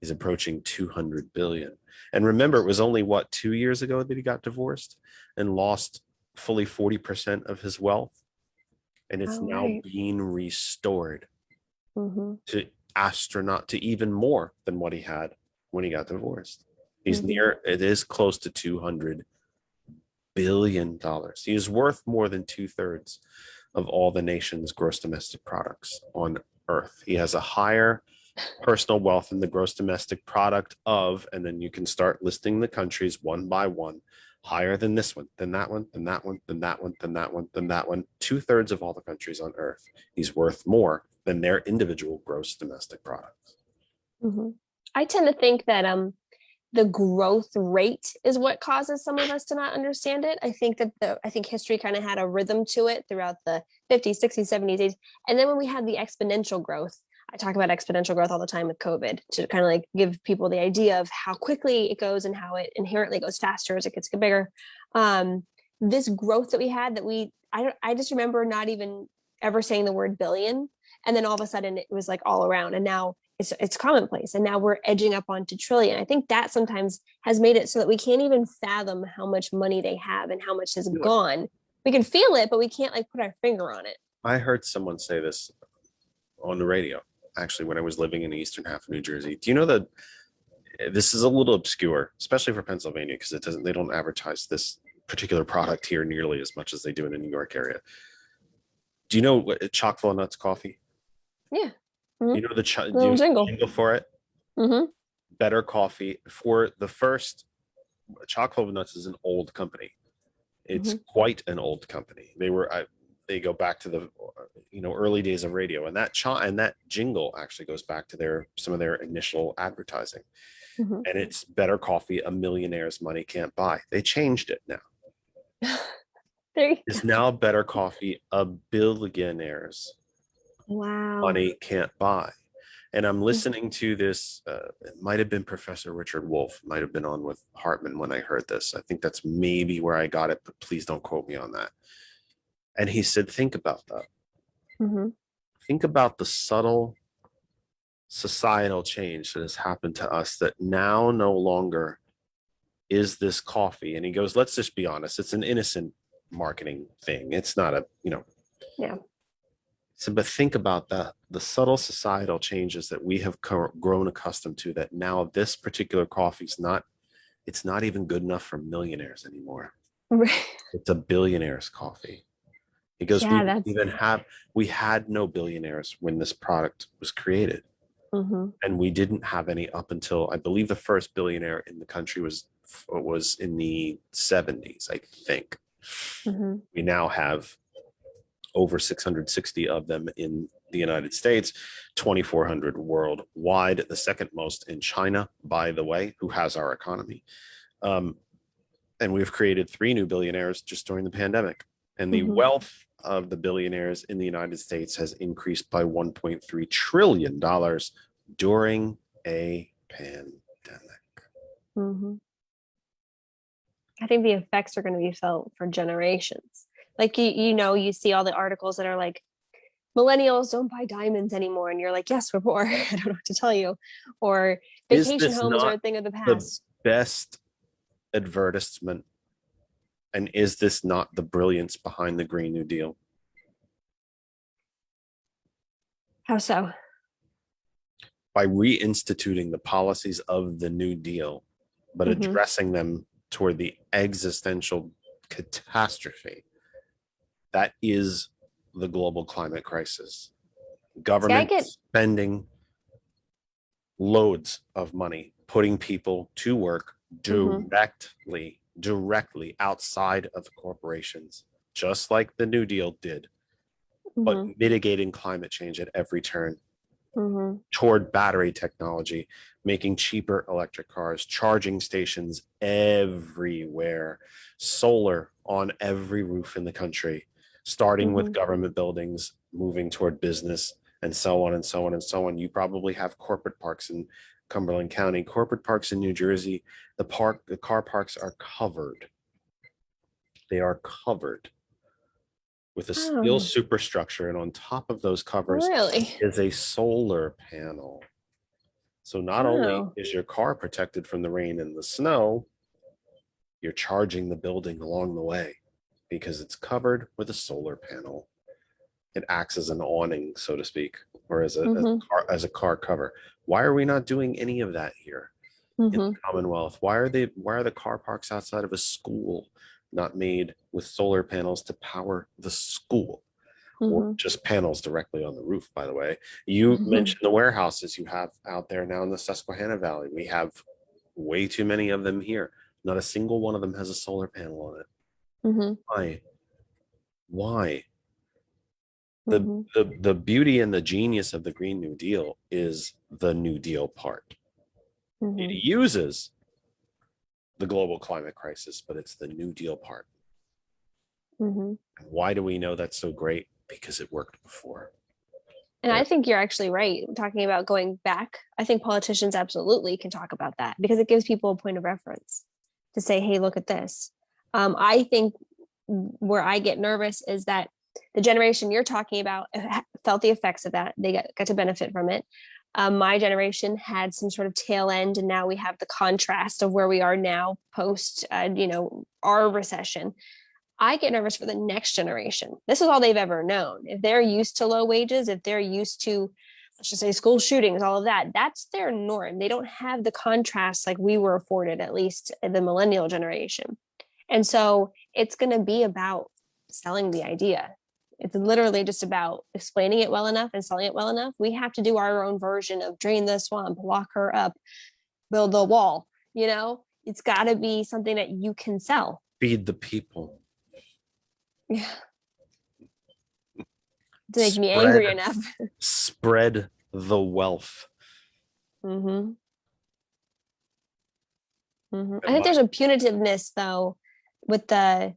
He's approaching 200 billion. And remember, it was only 2 years ago that he got divorced and lost fully 40% of his wealth. And it's now being restored to even more than what he had when he got divorced. He's it is close to $200 billion. He is worth more than 2/3 of all the nation's gross domestic products on earth. He has a higher personal wealth than the gross domestic product of, and then you can start listing the countries one by one, higher than this one, than that one, than that one, than that one, than that one, than that one. 2/3 of all the countries on earth. He's worth more than their individual gross domestic products. I tend to think that the growth rate is what causes some of us to not understand it. I think that history kind of had a rhythm to it throughout the 50s, 60s, 70s, 80s. And then when we had the exponential growth, I talk about exponential growth all the time with COVID to kind of like give people the idea of how quickly it goes and how it inherently goes faster as it gets bigger. This growth that we had I just remember not even ever saying the word billion. And then all of a sudden it was like all around. And now it's commonplace. And now we're edging up onto trillion. I think that sometimes has made it so that we can't even fathom how much money they have and how much has gone. We can feel it, but we can't like put our finger on it. I heard someone say this on the radio, actually, when I was living in the eastern half of New Jersey. Do you know that this is a little obscure, especially for Pennsylvania, because they don't advertise this particular product here nearly as much as they do in the New York area. Do you know what chock-full nuts coffee? Yeah. You know the jingle for it? Better coffee. For the first, chock-full nuts is an old company. It's quite an old company. They go back to the early days of radio, and that jingle actually goes back to some of their initial advertising. And it's better coffee a millionaire's money can't buy. They changed it now. There you is go. now better coffee a billionaires Wow. money can't buy. And I'm listening to this. It might have been Professor Richard Wolff, might have been on with Hartman when I heard this. I think that's maybe where I got it, but please don't quote me on that. And he said, think about that. Mm-hmm. Think about the subtle societal change that has happened to us that now no longer is this coffee. And he goes, let's just be honest. It's an innocent marketing thing. It's not a, Yeah. So, but think about the subtle societal changes that we have grown accustomed to. That now this particular coffee is not. It's not even good enough for millionaires anymore. Right. It's a billionaire's coffee. Because Yeah, that's. we had no billionaires when this product was created, Mm-hmm. and we didn't have any up until I believe the first billionaire in the country was in the 70s, I think. Mm-hmm. We now have over 660 of them in the United States, 2,400 worldwide, the second most in China, by the way, who has our economy. And we've created 3 new billionaires just during the pandemic. And the Mm-hmm. wealth of the billionaires in the United States has increased by $1.3 trillion during a pandemic. Mm-hmm. I think the effects are going to be felt for generations. Like you see all the articles that are like, millennials don't buy diamonds anymore, and you're like, yes, we're poor. I don't know what to tell you. Or Is vacation this homes are a not thing of the the past. best advertisement? And is this not the brilliance behind the Green New Deal? How so? By reinstituting the policies of the New Deal, but Mm-hmm. addressing them toward the existential catastrophe that is the global climate crisis. Government spending loads of money, putting people to work directly outside of corporations, just like the New Deal did, but mitigating climate change at every turn. Toward battery technology, making cheaper electric cars, charging stations everywhere, solar on every roof in the country, starting with government buildings, moving toward business, and so on and so on and so on. You probably have corporate parks in Cumberland County, corporate parks in New Jersey. The car parks are covered. They are covered with a steel superstructure, and on top of those covers is a solar panel. So not only is your car protected from the rain and the snow, you're charging the building along the way because it's covered with a solar panel. It acts as an awning, so to speak, or as a car cover. Why are we not doing any of that here in the Commonwealth? Why are the car parks outside of a school not made with solar panels to power the school, or just panels directly on the roof? By the way, you mentioned the warehouses you have out there now in the Susquehanna Valley. We have way too many of them here. Not a single one of them has a solar panel on it. Why? The beauty and the genius of the Green New Deal is the New Deal part. It uses the global climate crisis, but it's the New Deal part. Why do we know that's so great? Because it worked before. And I think you're actually right. Talking about going back, I think politicians absolutely can talk about that because it gives people a point of reference to say, hey, look at this. I think where I get nervous is that the generation you're talking about felt the effects of that. They got to benefit from it. My generation had some sort of tail end, and now we have the contrast of where we are now post, our recession. I get nervous for the next generation. This is all they've ever known. If they're used to low wages, if they're used to, let's just say, school shootings, all of that, that's their norm. They don't have the contrast like we were afforded, at least the millennial generation. And so it's going to be about selling the idea. It's literally just about explaining it well enough and selling it well enough. We have to do our own version of drain the swamp, lock her up, build the wall. It's got to be something that you can sell. Feed the people. Yeah. To make me angry enough. Spread the wealth. I think there's a punitiveness, though, with the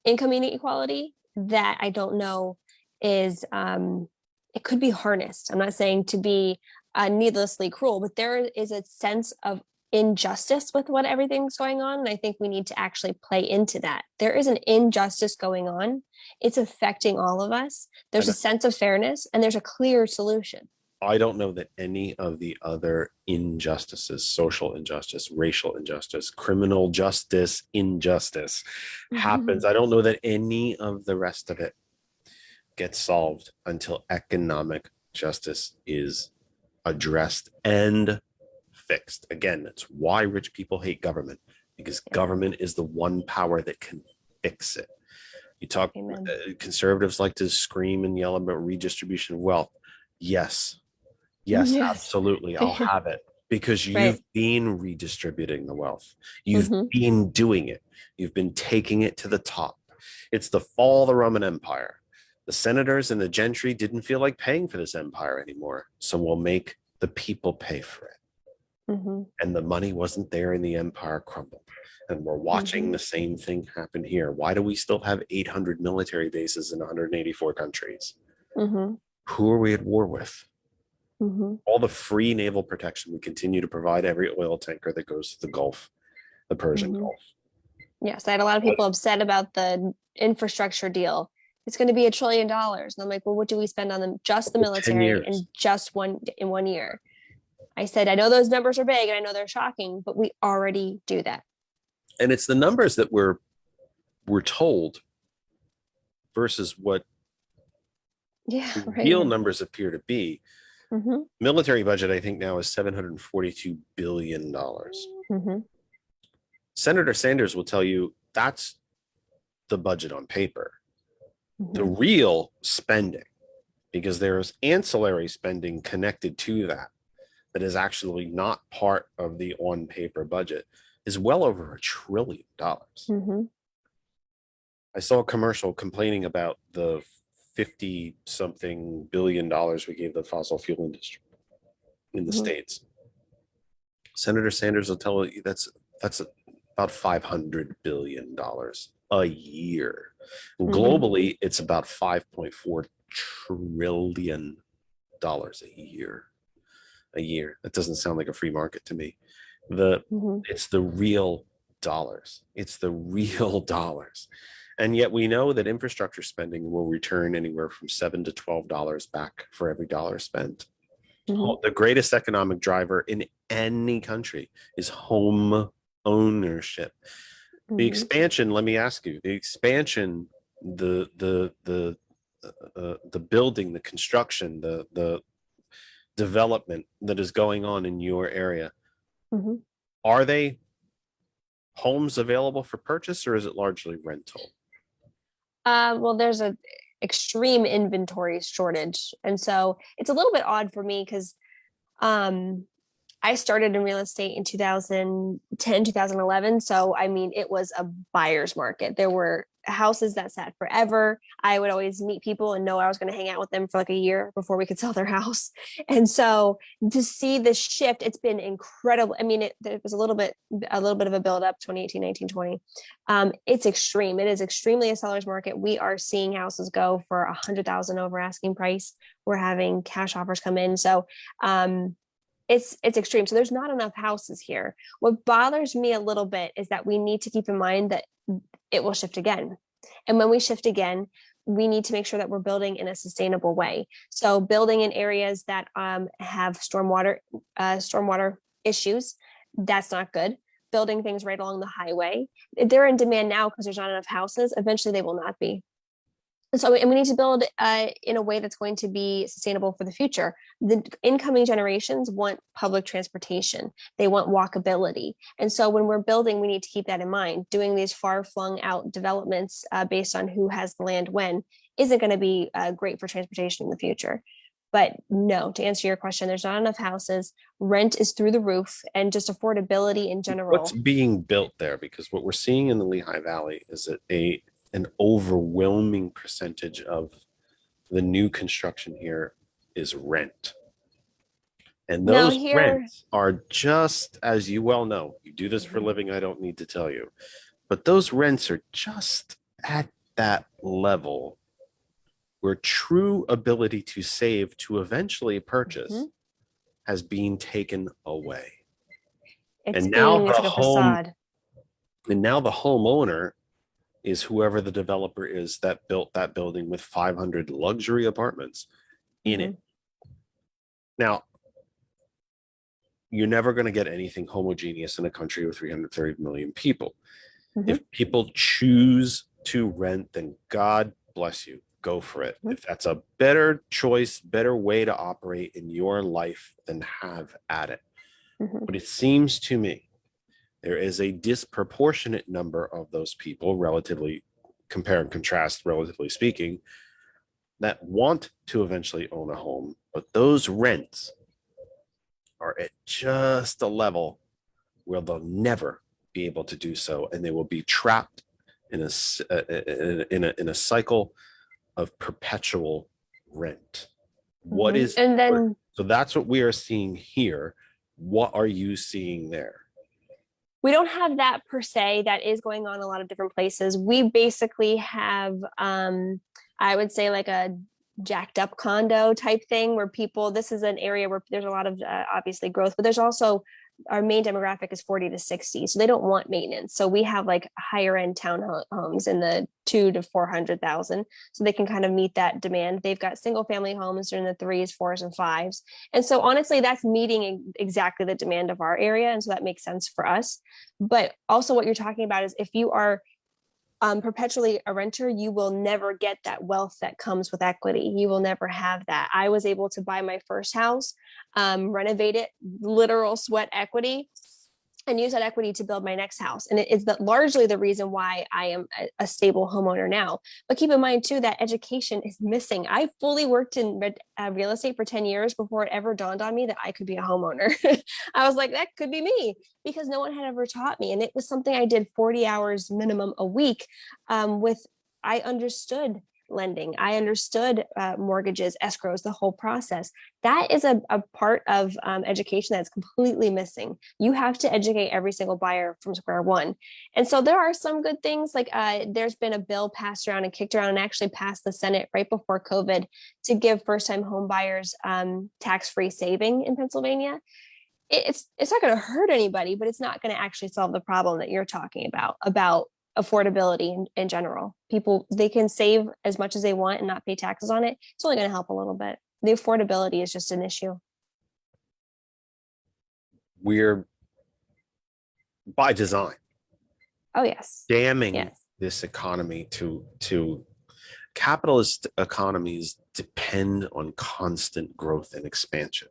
income inequality that I don't know is it could be harnessed. I'm not saying to be needlessly cruel, but there is a sense of injustice with what everything's going on. And I think we need to actually play into that. There is an injustice going on. It's affecting all of us. There's a sense of fairness and there's a clear solution. I don't know that any of the other injustices, social injustice, racial injustice, criminal justice injustice happens. I don't know that any of the rest of it gets solved until economic justice is addressed and fixed. Again, that's why rich people hate government, because government is the one power that can fix it. You talk, conservatives like to scream and yell about redistribution of wealth. Yes, absolutely. I'll have it, because you've been redistributing the wealth. You've been doing it. You've been taking it to the top. It's the fall of the Roman Empire. The senators and the gentry didn't feel like paying for this empire anymore. So we'll make the people pay for it. And the money wasn't there and the empire crumbled. And we're watching the same thing happen here. Why do we still have 800 military bases in 184 countries? Who are we at war with? All the free naval protection we continue to provide every oil tanker that goes to the Gulf, the Persian Gulf. Yes, I had a lot of people upset about the infrastructure deal. It's going to be $1 trillion. And I'm like, well, what do we spend on them? Just the military in just one year. I said, I know those numbers are big and I know they're shocking, but we already do that. And it's the numbers that we're told versus what real numbers appear to be. Military budget, I think now is $742 billion. Senator Sanders will tell you that's the budget on paper. The real spending, because there's ancillary spending connected to that is actually not part of the on paper budget, is well over $1 trillion. I saw a commercial complaining about the 50-something billion dollars we gave the fossil fuel industry in the States. Senator Sanders will tell you that's about $500 billion a year. Globally, it's about $5.4 trillion a year. That doesn't sound like a free market to me. It's the real dollars. It's the real dollars. And yet we know that infrastructure spending will return anywhere from $7 to $12 back for every dollar spent. The greatest economic driver in any country is home ownership. The expansion, let me ask you, the expansion, the building, the construction, the development that is going on in your area, are they homes available for purchase, or is it largely rental? Well, there's an extreme inventory shortage. And so it's a little bit odd for me because I started in real estate in 2010, 2011. So, I mean, it was a buyer's market. There were houses that sat forever. I would always meet people and know I was going to hang out with them for like a year before we could sell their house. And so to see the shift, it's been incredible. I mean, it was a little bit of a build up, 2018, 19, 20. It's extreme. It is extremely a seller's market. We are seeing houses go for 100,000 over asking price. We're having cash offers come in. So, it's extreme. So there's not enough houses here. What bothers me a little bit is that we need to keep in mind that it will shift again. And when we shift again, we need to make sure that we're building in a sustainable way. So building in areas that have stormwater issues, that's not good. Building things right along the highway, they're in demand now because there's not enough houses. Eventually they will not be. And we need to build in a way that's going to be sustainable for the future. The incoming generations want public transportation. They want walkability. And so when we're building, we need to keep that in mind. Doing these far flung out developments based on who has the land when isn't going to be great for transportation in the future. But no, to answer your question, there's not enough houses. Rent is through the roof, and just affordability in general. What's being built there? Because what we're seeing in the Lehigh Valley is an overwhelming percentage of the new construction here is rent. And those rents are just, as you well know, you do this for a living, I don't need to tell you, but those rents are just at that level where true ability to save to eventually purchase has been taken away. It's And now being, it's like a facade. and now the homeowner is whoever the developer is that built that building with 500 luxury apartments in it. Now, you're never going to get anything homogeneous in a country with 330 million people. If people choose to rent, then God bless you, go for it. If that's a better choice, better way to operate in your life, then have at it. But it seems to me there is a disproportionate number of those people, relatively compare and contrast, relatively speaking, that want to eventually own a home, but those rents are at just a level where they'll never be able to do so, and they will be trapped in a cycle of perpetual rent. What is and then so that's what we are seeing here. What are you seeing there? we don't have that per se. That is going on a lot of different places. We basically have I would say like a jacked up condo type thing where people, this is an area where there's a lot of obviously growth, but there's also our main demographic is 40 to 60, so they don't want maintenance. So we have like higher end townhomes in the 2 to 400,000, so they can kind of meet that demand. They've got single family homes in the 3s, 4s, and 5s, and so honestly, that's meeting exactly the demand of our area, and so that makes sense for us. But also, what you're talking about is if you are perpetually a renter, you will never get that wealth that comes with equity. You will never have that. I was able to buy my first house, renovate it, literal sweat equity, and use that equity to build my next house. And it's largely the reason why I am a stable homeowner now. But keep in mind too, that education is missing. I fully worked in real estate for 10 years before it ever dawned on me that I could be a homeowner. I was like, that could be me, because no one had ever taught me. And it was something I did 40 hours minimum a week I understood lending. I understood mortgages, escrows, the whole process. That is a part of education that's completely missing. You have to educate every single buyer from square one. And so there are some good things, like there's been a bill passed around and kicked around and actually passed the Senate right before COVID to give first-time home buyers tax-free saving in Pennsylvania. It's not going to hurt anybody, but it's not going to actually solve the problem that you're talking about affordability in general. People, they can save as much as they want and not pay taxes on it. It's only going to help a little bit. The affordability is just an issue. We're by design damning this economy to capitalist economies depend on constant growth and expansion.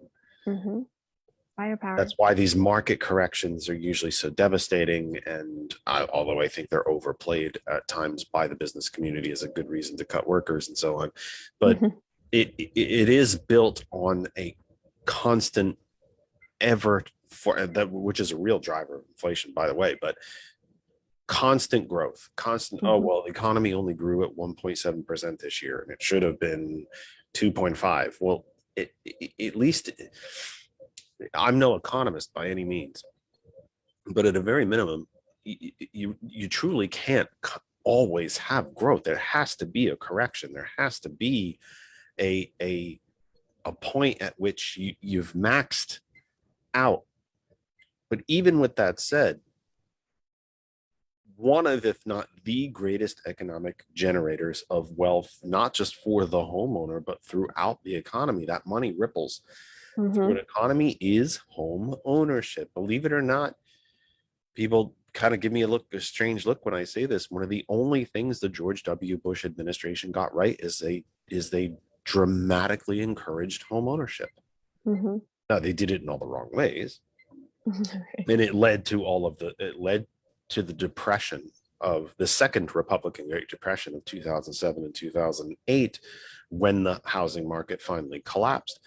Firepower. That's why these market corrections are usually so devastating, and although I think they're overplayed at times by the business community as a good reason to cut workers and so on, but it is built on a constant which is a real driver of inflation, by the way, but constant growth, oh well, the economy only grew at 1.7% this year and it should have been 2.5. Well, at least I'm no economist by any means, but at a very minimum, you truly can't always have growth. There has to be a correction. There has to be a point at which you've maxed out. But even with that said, one of, if not the greatest economic generators of wealth, not just for the homeowner, but throughout the economy, that money ripples through an economy, is home ownership. Believe it or not, people kind of give me a strange look when I say this. One of the only things the George W. Bush administration got right is they dramatically encouraged home ownership. Now, they did it in all the wrong ways. And it led to the depression of the second Republican Great Depression of 2007 and 2008, when the housing market finally collapsed.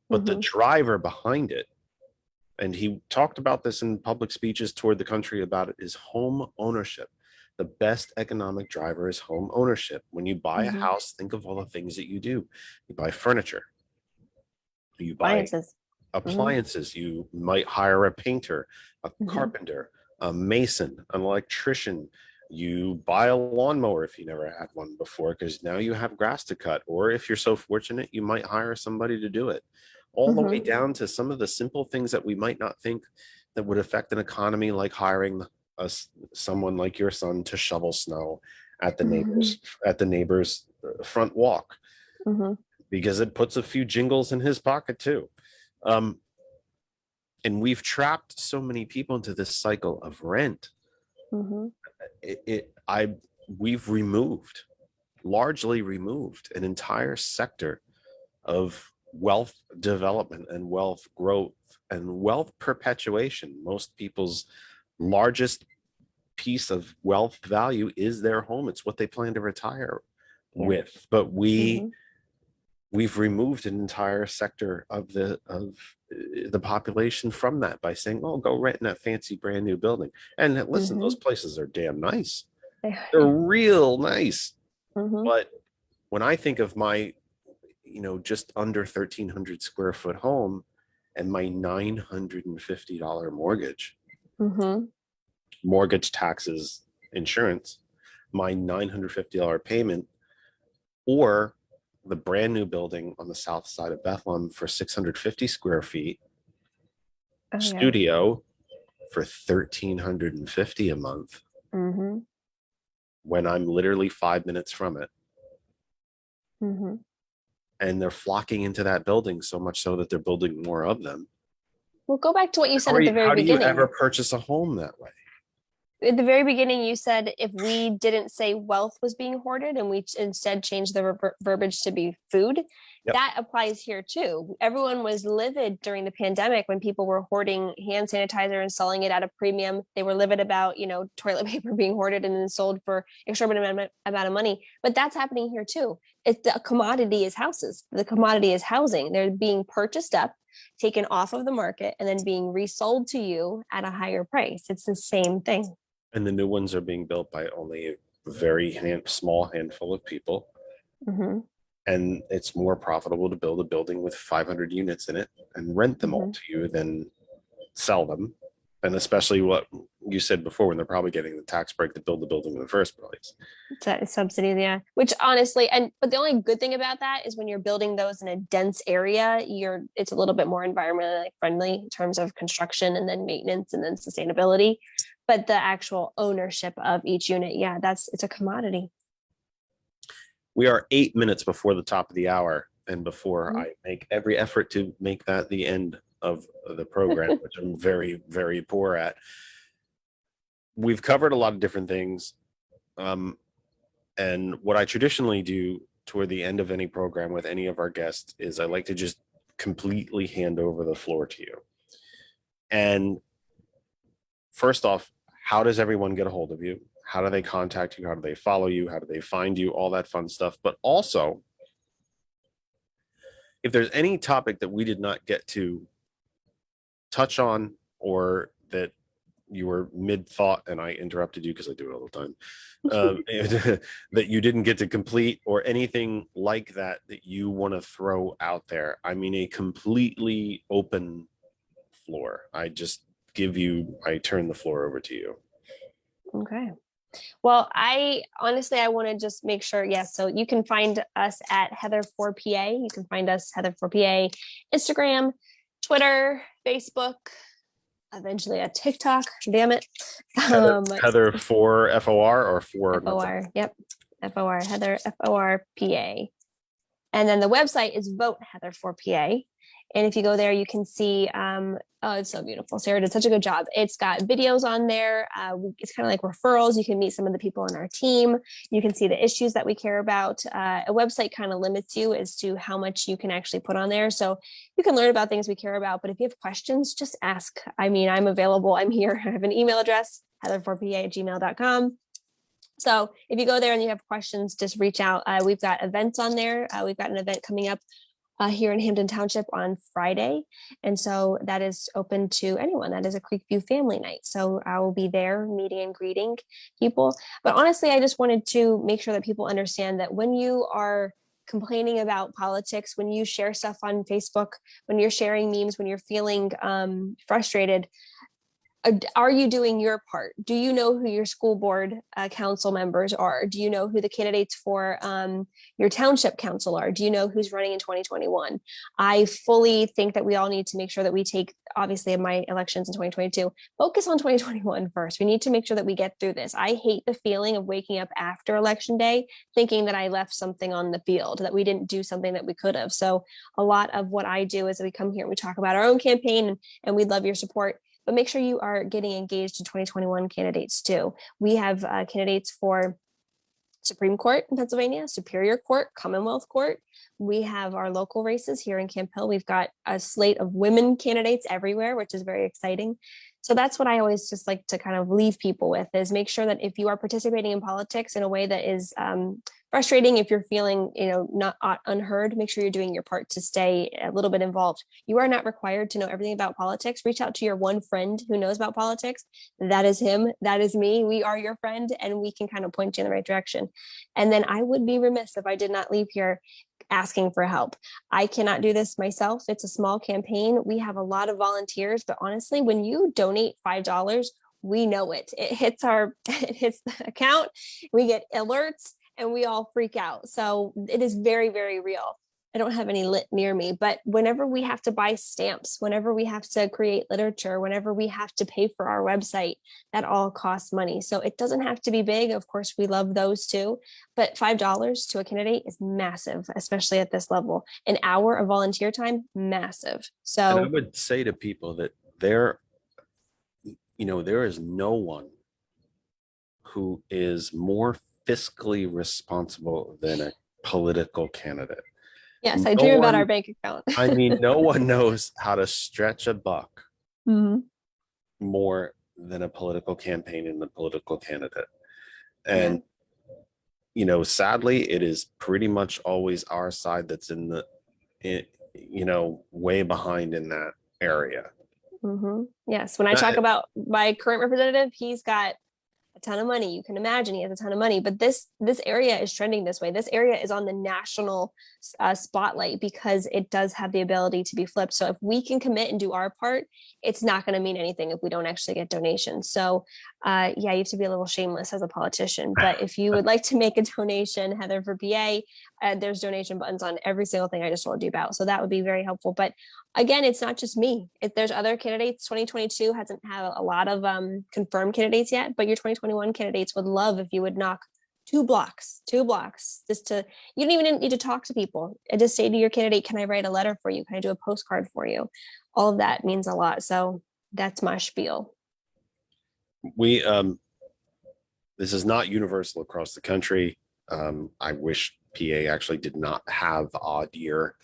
But the driver behind it, and he talked about this in public speeches toward the country about it, is home ownership. The best economic driver is home ownership. When you buy a house, think of all the things that you do. You buy furniture, you buy appliances, you might hire a painter, a carpenter, a mason, an electrician, You buy a lawnmower if you never had one before, because now you have grass to cut. Or if you're so fortunate, you might hire somebody to do it. All the way down to some of the simple things that we might not think that would affect an economy, like hiring someone like your son to shovel snow at the neighbor's front walk, because it puts a few jingles in his pocket too. And we've trapped so many people into this cycle of rent. We've largely removed an entire sector of wealth development and wealth growth and wealth perpetuation. Most people's largest piece of wealth value is their home. It's what they plan to retire with. But we've removed an entire sector of the population from that by saying, "Oh, go rent in that fancy brand new building." And listen, those places are damn nice. They're real nice. But when I think of my, just under 1,300 square foot home and my $950 mortgage, taxes, insurance, my $950 payment, or the brand new building on the south side of Bethlehem for 650 square feet, studio for 1,350 a month, when I'm literally 5 minutes from it. And they're flocking into that building so much so that they're building more of them. Well, go back to what you said at the very How do beginning. you ever purchase a home that way? At the very beginning, you said if we didn't say wealth was being hoarded and we instead changed the verbiage to be food, that applies here too. Everyone was livid during the pandemic when people were hoarding hand sanitizer and selling it at a premium. They were livid about, toilet paper being hoarded and then sold for exorbitant amount of money. But that's happening here too. The commodity is houses. The commodity is housing. They're being purchased up, taken off of the market, and then being resold to you at a higher price. It's the same thing. And the new ones are being built by only a very small handful of people. And it's more profitable to build a building with 500 units in it and rent them all to you than sell them. And especially what you said before, when they're probably getting the tax break to build the building in the first place. It's a subsidy, yeah. Which honestly, but the only good thing about that is when you're building those in a dense area, it's a little bit more environmentally friendly in terms of construction and then maintenance and then sustainability. But the actual ownership of each unit, it's a commodity. We are 8 minutes before the top of the hour, and before I make every effort to make that the end of the program, which I'm very, very poor at. We've covered a lot of different things. And what I traditionally do toward the end of any program with any of our guests is I like to just completely hand over the floor to you. And first off, how does everyone get a hold of you? How do they contact you? How do they follow you? How do they find you? All that fun stuff. But also, if there's any topic that we did not get to touch on, or that you were mid-thought and I interrupted you because I do it all the time, that you didn't get to complete, or anything like that you want to throw out there, I mean, a completely open floor. I turn the floor over to you. Okay. Well, I want to just make sure. So you can find us at Heather4PA. You can find us Heather4PA, Instagram, Twitter, Facebook, eventually a TikTok. Damn it. Heather4 FOR or for FOR. Yep. FOR, Heather FORPA. And then the website is Vote Heather4PA. And if you go there, you can see, it's so beautiful. Sarah did such a good job. It's got videos on there. It's kind of like referrals. You can meet some of the people on our team. You can see the issues that we care about. A website kind of limits you as to how much you can actually put on there. So you can learn about things we care about, but if you have questions, just ask. I mean, I'm available. I'm here. I have an email address, heather4pa@gmail.com. So if you go there and you have questions, just reach out. We've got events on there. We've got an event coming up here in Hampton Township on Friday. And so that is open to anyone. That is a Creekview family night. So I will be there meeting and greeting people. But honestly, I just wanted to make sure that people understand that when you are complaining about politics, when you share stuff on Facebook, when you're sharing memes, when you're feeling frustrated, Are you doing your part? Do you know who your school board council members are? Do you know who the candidates for your township council are? Do you know who's running in 2021? I fully think that we all need to make sure that we take, obviously, in my elections in 2022, focus on 2021 first. We need to make sure that we get through this. I hate the feeling of waking up after election day thinking that I left something on the field, that we didn't do something that we could have. So a lot of what I do is that we come here and we talk about our own campaign, and we'd love your support. But make sure you are getting engaged in 2021 candidates too. We have candidates for Supreme Court in Pennsylvania, Superior Court, Commonwealth Court. We have our local races here in Camp Hill. We've got a slate of women candidates everywhere, which is very exciting. So that's what I always just like to kind of leave people with, is make sure that if you are participating in politics in a way that is frustrating, if you're feeling, not unheard, make sure you're doing your part to stay a little bit involved. You are not required to know everything about politics. Reach out to your one friend who knows about politics. That is him. That is me. We are your friend, and we can kind of point you in the right direction. And then I would be remiss if I did not leave here asking for help. I cannot do this myself. It's a small campaign. We have a lot of volunteers, but honestly, when you donate $5, we know it. It hits the account. We get alerts and we all freak out. So it is very, very real. I don't have any lit near me, but whenever we have to buy stamps, whenever we have to create literature, whenever we have to pay for our website, that all costs money. So it doesn't have to be big. Of course, we love those too, but $5 to a candidate is massive, especially at this level. An hour of volunteer time, massive. So and I would say to people that there is no one who is more fiscally responsible than a political candidate. Yes, I dream about our bank account. I mean, no one knows how to stretch a buck more than a political campaign and the political candidate. And, sadly, it is pretty much always our side that's way behind in that area. Yes. When I talk about my current representative, he's got a ton of money. You can imagine he has a ton of money, but this area is trending this way. This area is on the national spotlight because it does have the ability to be flipped. So if we can commit and do our part, it's not going to mean anything if we don't actually get donations. So you have to be a little shameless as a politician, but if you would like to make a donation, Heather, for PA, there's donation buttons on every single thing I just told you about. So that would be very helpful. But again, it's not just me. If there's other candidates, 2022 hasn't had a lot of confirmed candidates yet, but your 2021 candidates would love if you would knock two blocks, just to, you don't even need to talk to people. I just say to your candidate, can I write a letter for you? Can I do a postcard for you? All of that means a lot. So that's my spiel. This is not universal across the country. I wish PA actually did not have odd year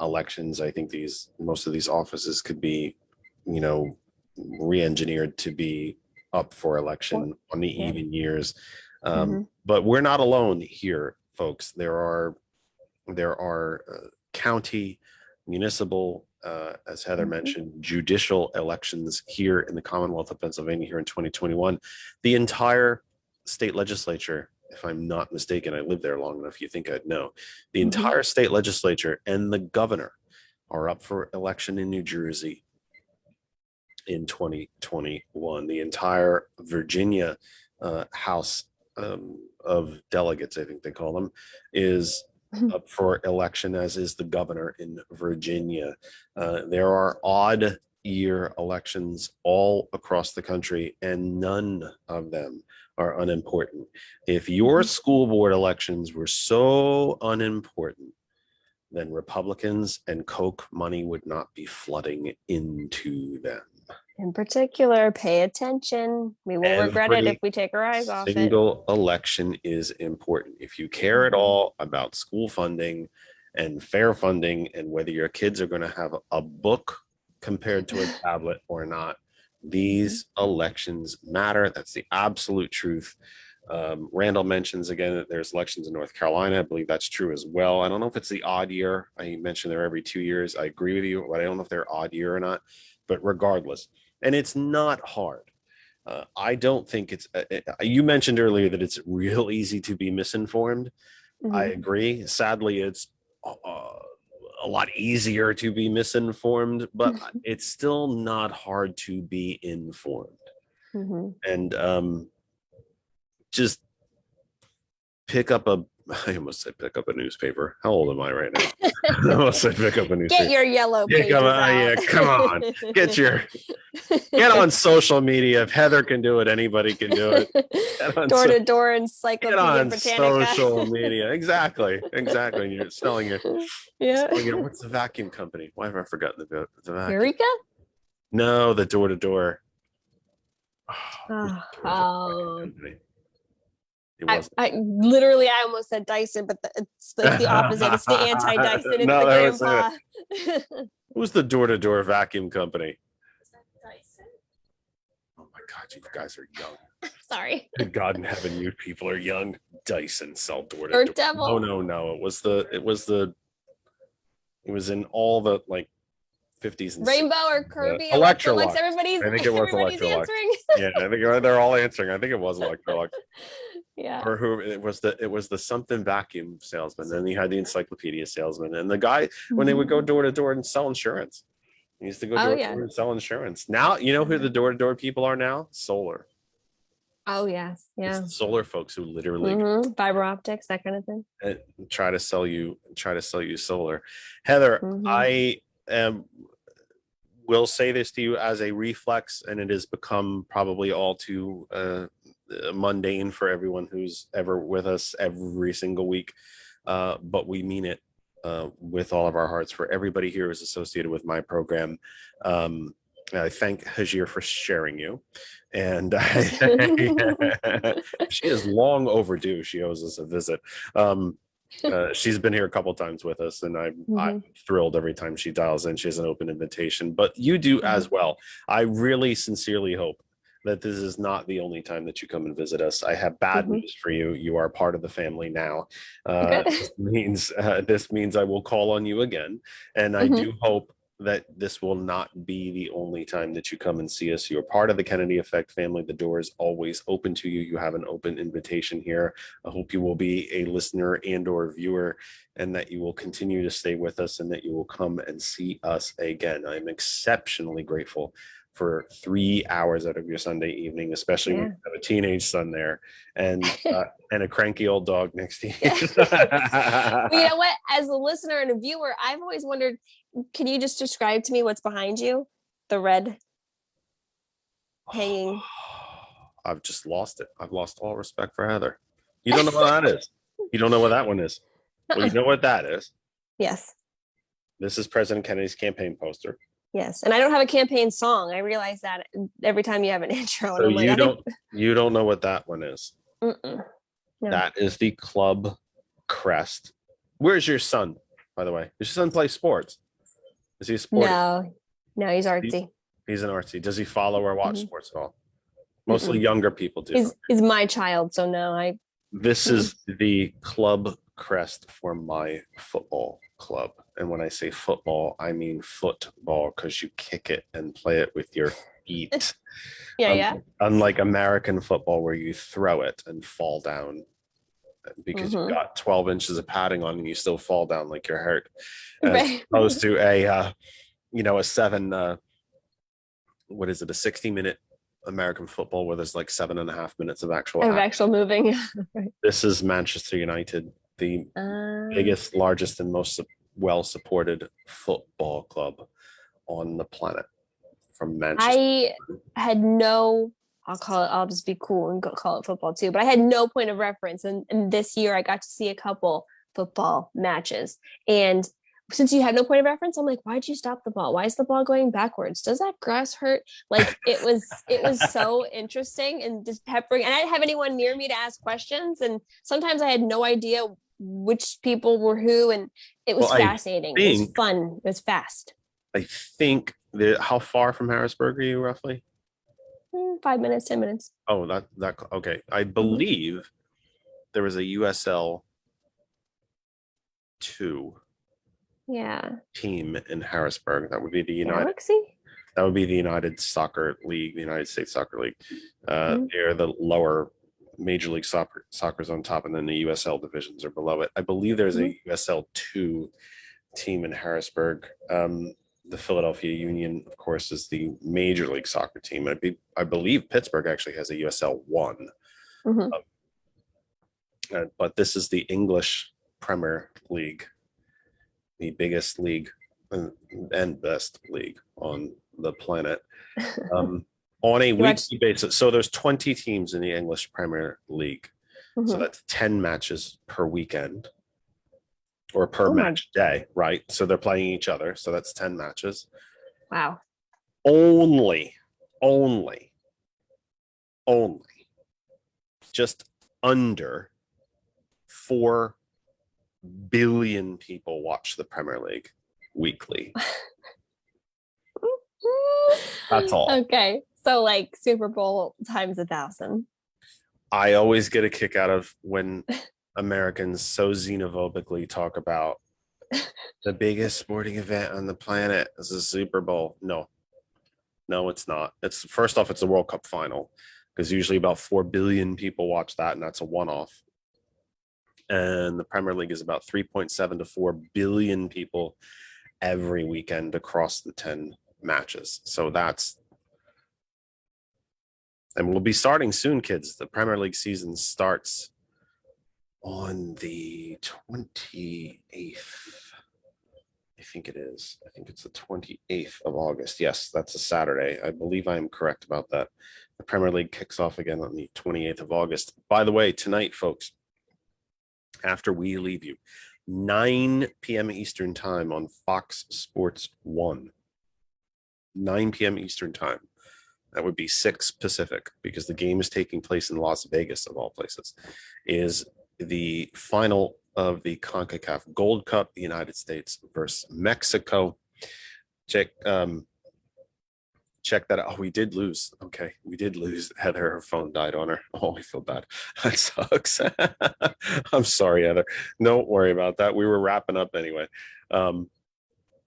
elections. I think most of these offices could be, re-engineered to be up for election on the even years. But we're not alone here, folks. There are county, municipal, as Heather mentioned, judicial elections here in the Commonwealth of Pennsylvania here in 2021. The entire state legislature, if I'm not mistaken, I lived there long enough, you think I'd know. The entire state legislature and the governor are up for election in New Jersey in 2021. The entire Virginia House of Delegates, I think they call them, is up for election, as is the governor in Virginia. There are odd year elections all across the country, and none of them are unimportant. If your school board elections were so unimportant, then Republicans and Koch money would not be flooding into them. In particular, pay attention. We will regret it if we take our eyes off it. Single election is important. If you care at all about school funding and fair funding and whether your kids are going to have a book compared to a tablet or not, these elections matter. That's the absolute truth. Randall mentions again that there's elections in North Carolina. I believe that's true as well. I don't know if it's the odd year. I mentioned they're every 2 years. I agree with you, but I don't know if they're odd year or not. But regardless, and it's not hard. I don't think it's, you mentioned earlier that it's real easy to be misinformed. I agree. Sadly, it's a lot easier to be misinformed, but it's still not hard to be informed. And just pick up a, I almost said pick up a newspaper. How old am I right now? I almost said pick up a newspaper. Get your yellow Yeah, pages come on, out. yeah, come on. Get on social media. If Heather can do it, anybody can do it. Door to door Get Encyclopedia on Britannica. social media. Exactly. You're selling it. Yeah. What's the vacuum company? Why have I forgotten the vacuum? Eureka? No, the door to door. Oh. It wasn't. I literally I almost said Dyson, but it's like the opposite. It's the anti-Dyson. It's No, the that was grandpa. Who's the door to door vacuum company? Is that Dyson? Oh my God, you guys are young. Sorry. Good God in heaven, you people are young. Dyson sell door to Or door. Devil. No. It was in all the like 50s and Rainbow 60s. or Kirby? Electrolux. Everybody's I think it was everybody's Electrolux. answering. Yeah, I think they're all answering. I think it was Electrolux. Yeah. Or who it was the something vacuum salesman. Then you had the encyclopedia salesman and the guy when they would go door to door and sell insurance. He used to go door to door and sell insurance. Now you know who the door to door people are now? Solar. Oh yes, yeah. It's solar folks who literally fiber optics, that kind of thing. Try to sell you solar. Heather, I will say this to you as a reflex, and it has become probably all too mundane for everyone who's ever with us every single week, but we mean it with all of our hearts. For everybody here who's associated with my program, I thank Hajir for sharing you, and she is long overdue. She owes us a visit. She's been here a couple times with us, and I'm thrilled every time she dials in. She has an open invitation, but you do as well. I really sincerely hope that this is not the only time that you come and visit us. I have bad news for you. You are part of the family now. This means I will call on you again, and I do hope that this will not be the only time that you come and see us. You're part of the Kennedy Effect family. The door is always open to you. You have an open invitation here. I hope you will be a listener and or viewer, and that you will continue to stay with us, and that you will come and see us again. I'm exceptionally grateful for 3 hours out of your Sunday evening, especially when you have a teenage son there and a cranky old dog next to you. Well, you know what? As a listener and a viewer, I've always wondered, can you just describe to me what's behind you? The red hanging. I've just lost it. I've lost all respect for Heather. You don't know what that is. You don't know what that one is. Well, you know what that is. Yes. This is President Kennedy's campaign poster. Yes, and I don't have a campaign song. I realize that every time you have an intro. So you don't know what that one is. No. That is the club crest. Where's your son, by the way? Does your son play sports? Is he a sporty? No, he's artsy. He's an artsy. Does he follow or watch sports at all? Mostly younger people do. He's my child, so no. This is the club crest for my football club. And when I say football, I mean football, because you kick it and play it with your feet. Unlike American football, where you throw it and fall down because you've got 12 inches of padding on and you still fall down like you're hurt. As opposed to a 60-minute American football where there's like 7.5 minutes of actual moving. This is Manchester United, the biggest, largest, and most well-supported football club on the planet from Manchester. I'll just be cool and call it football too, but I had no point of reference. And this year I got to see a couple football matches. And since you had no point of reference, I'm like, why'd you stop the ball? Why is the ball going backwards? Does that grass hurt? Like it was so interesting and just peppering. And I didn't have anyone near me to ask questions. And sometimes I had no idea which people were who, and it was fascinating. It was fun. It was fast. I think how far from Harrisburg are you roughly? 5 minutes, 10 minutes. Oh, that okay. I believe there was a USL 2 team in Harrisburg. That would be the United. That would be the United Soccer League, the United States Soccer League. They're the lower Major League Soccer's on top, and then the USL divisions are below it. I believe there's a USL 2 team in Harrisburg. The Philadelphia Union, of course, is the Major League Soccer team. I believe Pittsburgh actually has a USL 1. Mhm. But this is the English Premier League, the biggest league and best league on the planet. On a weekly basis. So there's 20 teams in the English Premier League. So that's 10 matches per weekend or per match day, right? So they're playing each other. So that's 10 matches. Wow. Only just under 4 billion people watch the Premier League weekly. That's all. Okay. So like Super Bowl times 1,000. I always get a kick out of when Americans so xenophobically talk about the biggest sporting event on the planet is the Super Bowl. No, it's not. It's first off, it's the World Cup final because usually about 4 billion people watch that, and that's a one-off. And the Premier League is about 3.7 to 4 billion people every weekend across the 10 matches. So and we'll be starting soon, kids. The Premier League season starts on the 28th. I think it is. I think it's the 28th of August. Yes, that's a Saturday. I believe I am correct about that. The Premier League kicks off again on the 28th of August. By the way, tonight, folks, after we leave you, 9 p.m. Eastern time on Fox Sports 1. 9 p.m. Eastern time. That would be 6 Pacific because the game is taking place in Las Vegas, of all places, is the final of the CONCACAF Gold Cup, the United States versus Mexico. Check that out. Oh, we did lose. Okay, we did lose. Heather, her phone died on her. Oh, I feel bad. That sucks. I'm sorry, Heather. Don't worry about that. We were wrapping up anyway. The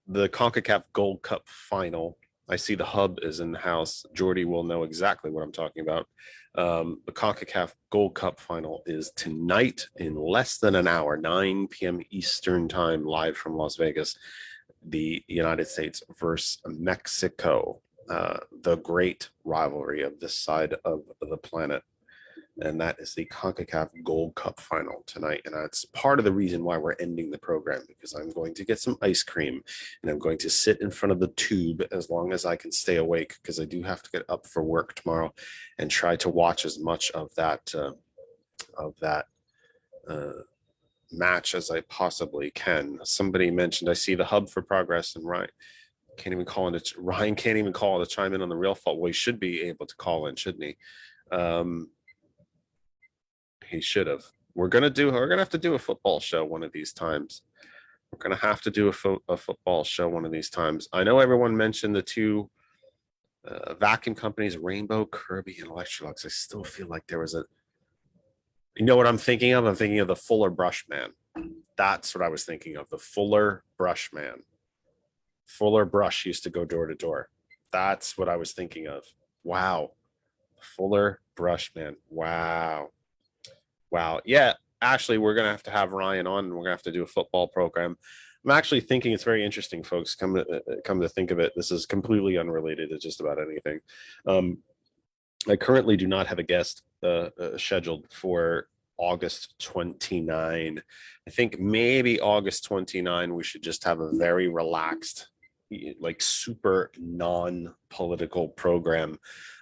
CONCACAF Gold Cup final. I see the hub is in the house. Jordy will know exactly what I'm talking about. The CONCACAF Gold Cup final is tonight in less than an hour, 9 p.m. Eastern time, live from Las Vegas. The United States versus Mexico, the great rivalry of this side of the planet. And that is the CONCACAF Gold Cup final tonight. And that's part of the reason why we're ending the program, because I'm going to get some ice cream and I'm going to sit in front of the tube as long as I can stay awake, because I do have to get up for work tomorrow and try to watch as much of that match as I possibly can. Somebody mentioned, I see the hub for progress, and Ryan can't even call it to chime in on the real fault. Well, he should be able to call in, shouldn't he? He should have. We're gonna have to do a football show one of these times. We're gonna have to do a football show one of these times. I know everyone mentioned the two vacuum companies, Rainbow, Kirby, and Electrolux. I still feel like there was you know what I'm thinking of? I'm thinking of the Fuller Brush Man. That's what I was thinking of. The Fuller Brush Man. Fuller Brush used to go door to door. That's what I was thinking of. Wow. Fuller Brush Man. Wow. Yeah, Ashley, we're going to have Ryan on, and we're going to have to do a football program. I'm actually thinking it's very interesting, folks. Come to think of it, this is completely unrelated to just about anything. I currently do not have a guest scheduled for August 29. I think maybe August 29, we should just have a very relaxed, like super non-political program.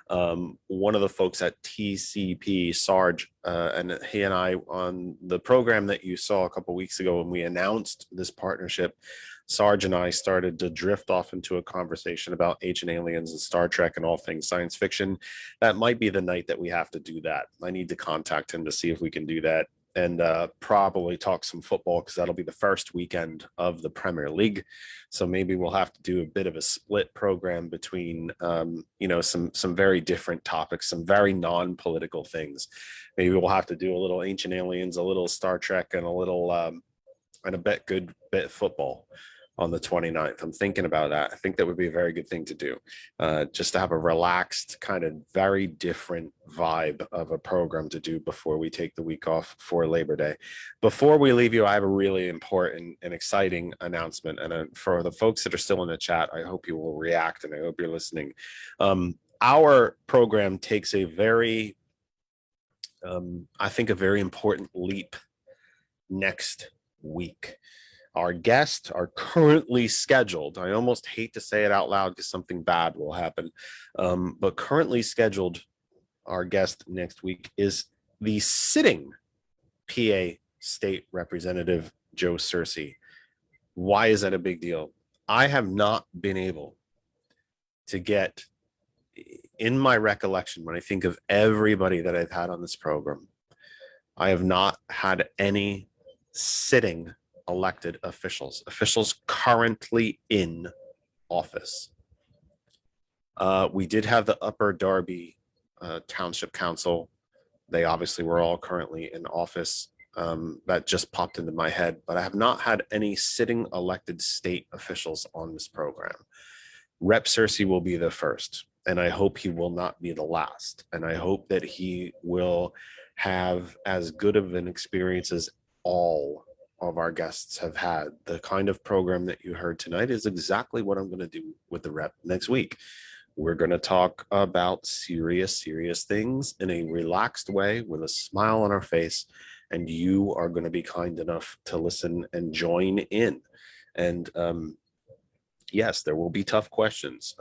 One of the folks at TCP, Sarge, and he and I, on the program that you saw a couple weeks ago when we announced this partnership, Sarge and I started to drift off into a conversation about Ancient Aliens and Star Trek and all things science fiction. That might be the night that we have to do that. I need to contact him to see if we can do that, and probably talk some football, because that'll be the first weekend of the Premier League. So maybe we'll have to do a bit of a split program between, some very different topics, some very non-political things. Maybe we'll have to do a little Ancient Aliens, a little Star Trek, and a little, and a good bit football. on the 29th. I'm thinking about that. I think that would be a very good thing to do, just to have a relaxed, kind of very different vibe of a program to do before we take the week off for Labor Day. Before we leave you, I have a really important and exciting announcement. And for the folks that are still in the chat, I hope you will react, and I hope you're listening. Our program takes a very, I think, a very important leap next week. Our guests are currently scheduled. I almost hate to say it out loud because something bad will happen. But currently scheduled, our guest next week is the sitting PA State Representative Joe Searcy. Why is that a big deal? I have not been able to get, in my recollection, when I think of everybody that I've had on this program, I have not had any sitting elected officials currently in office. We did have the Upper Darby Township Council. They obviously were all currently in office. That just popped into my head, but I have not had any sitting elected state officials on this program. Rep Searcy will be the first, and I hope he will not be the last. And I hope that he will have as good of an experience as all of our guests have had. The kind of program that you heard tonight is exactly what I'm going to do with the rep next week. We're going to talk about serious things in a relaxed way with a smile on our face, and you are going to be kind enough to listen and join in. And yes, there will be tough questions,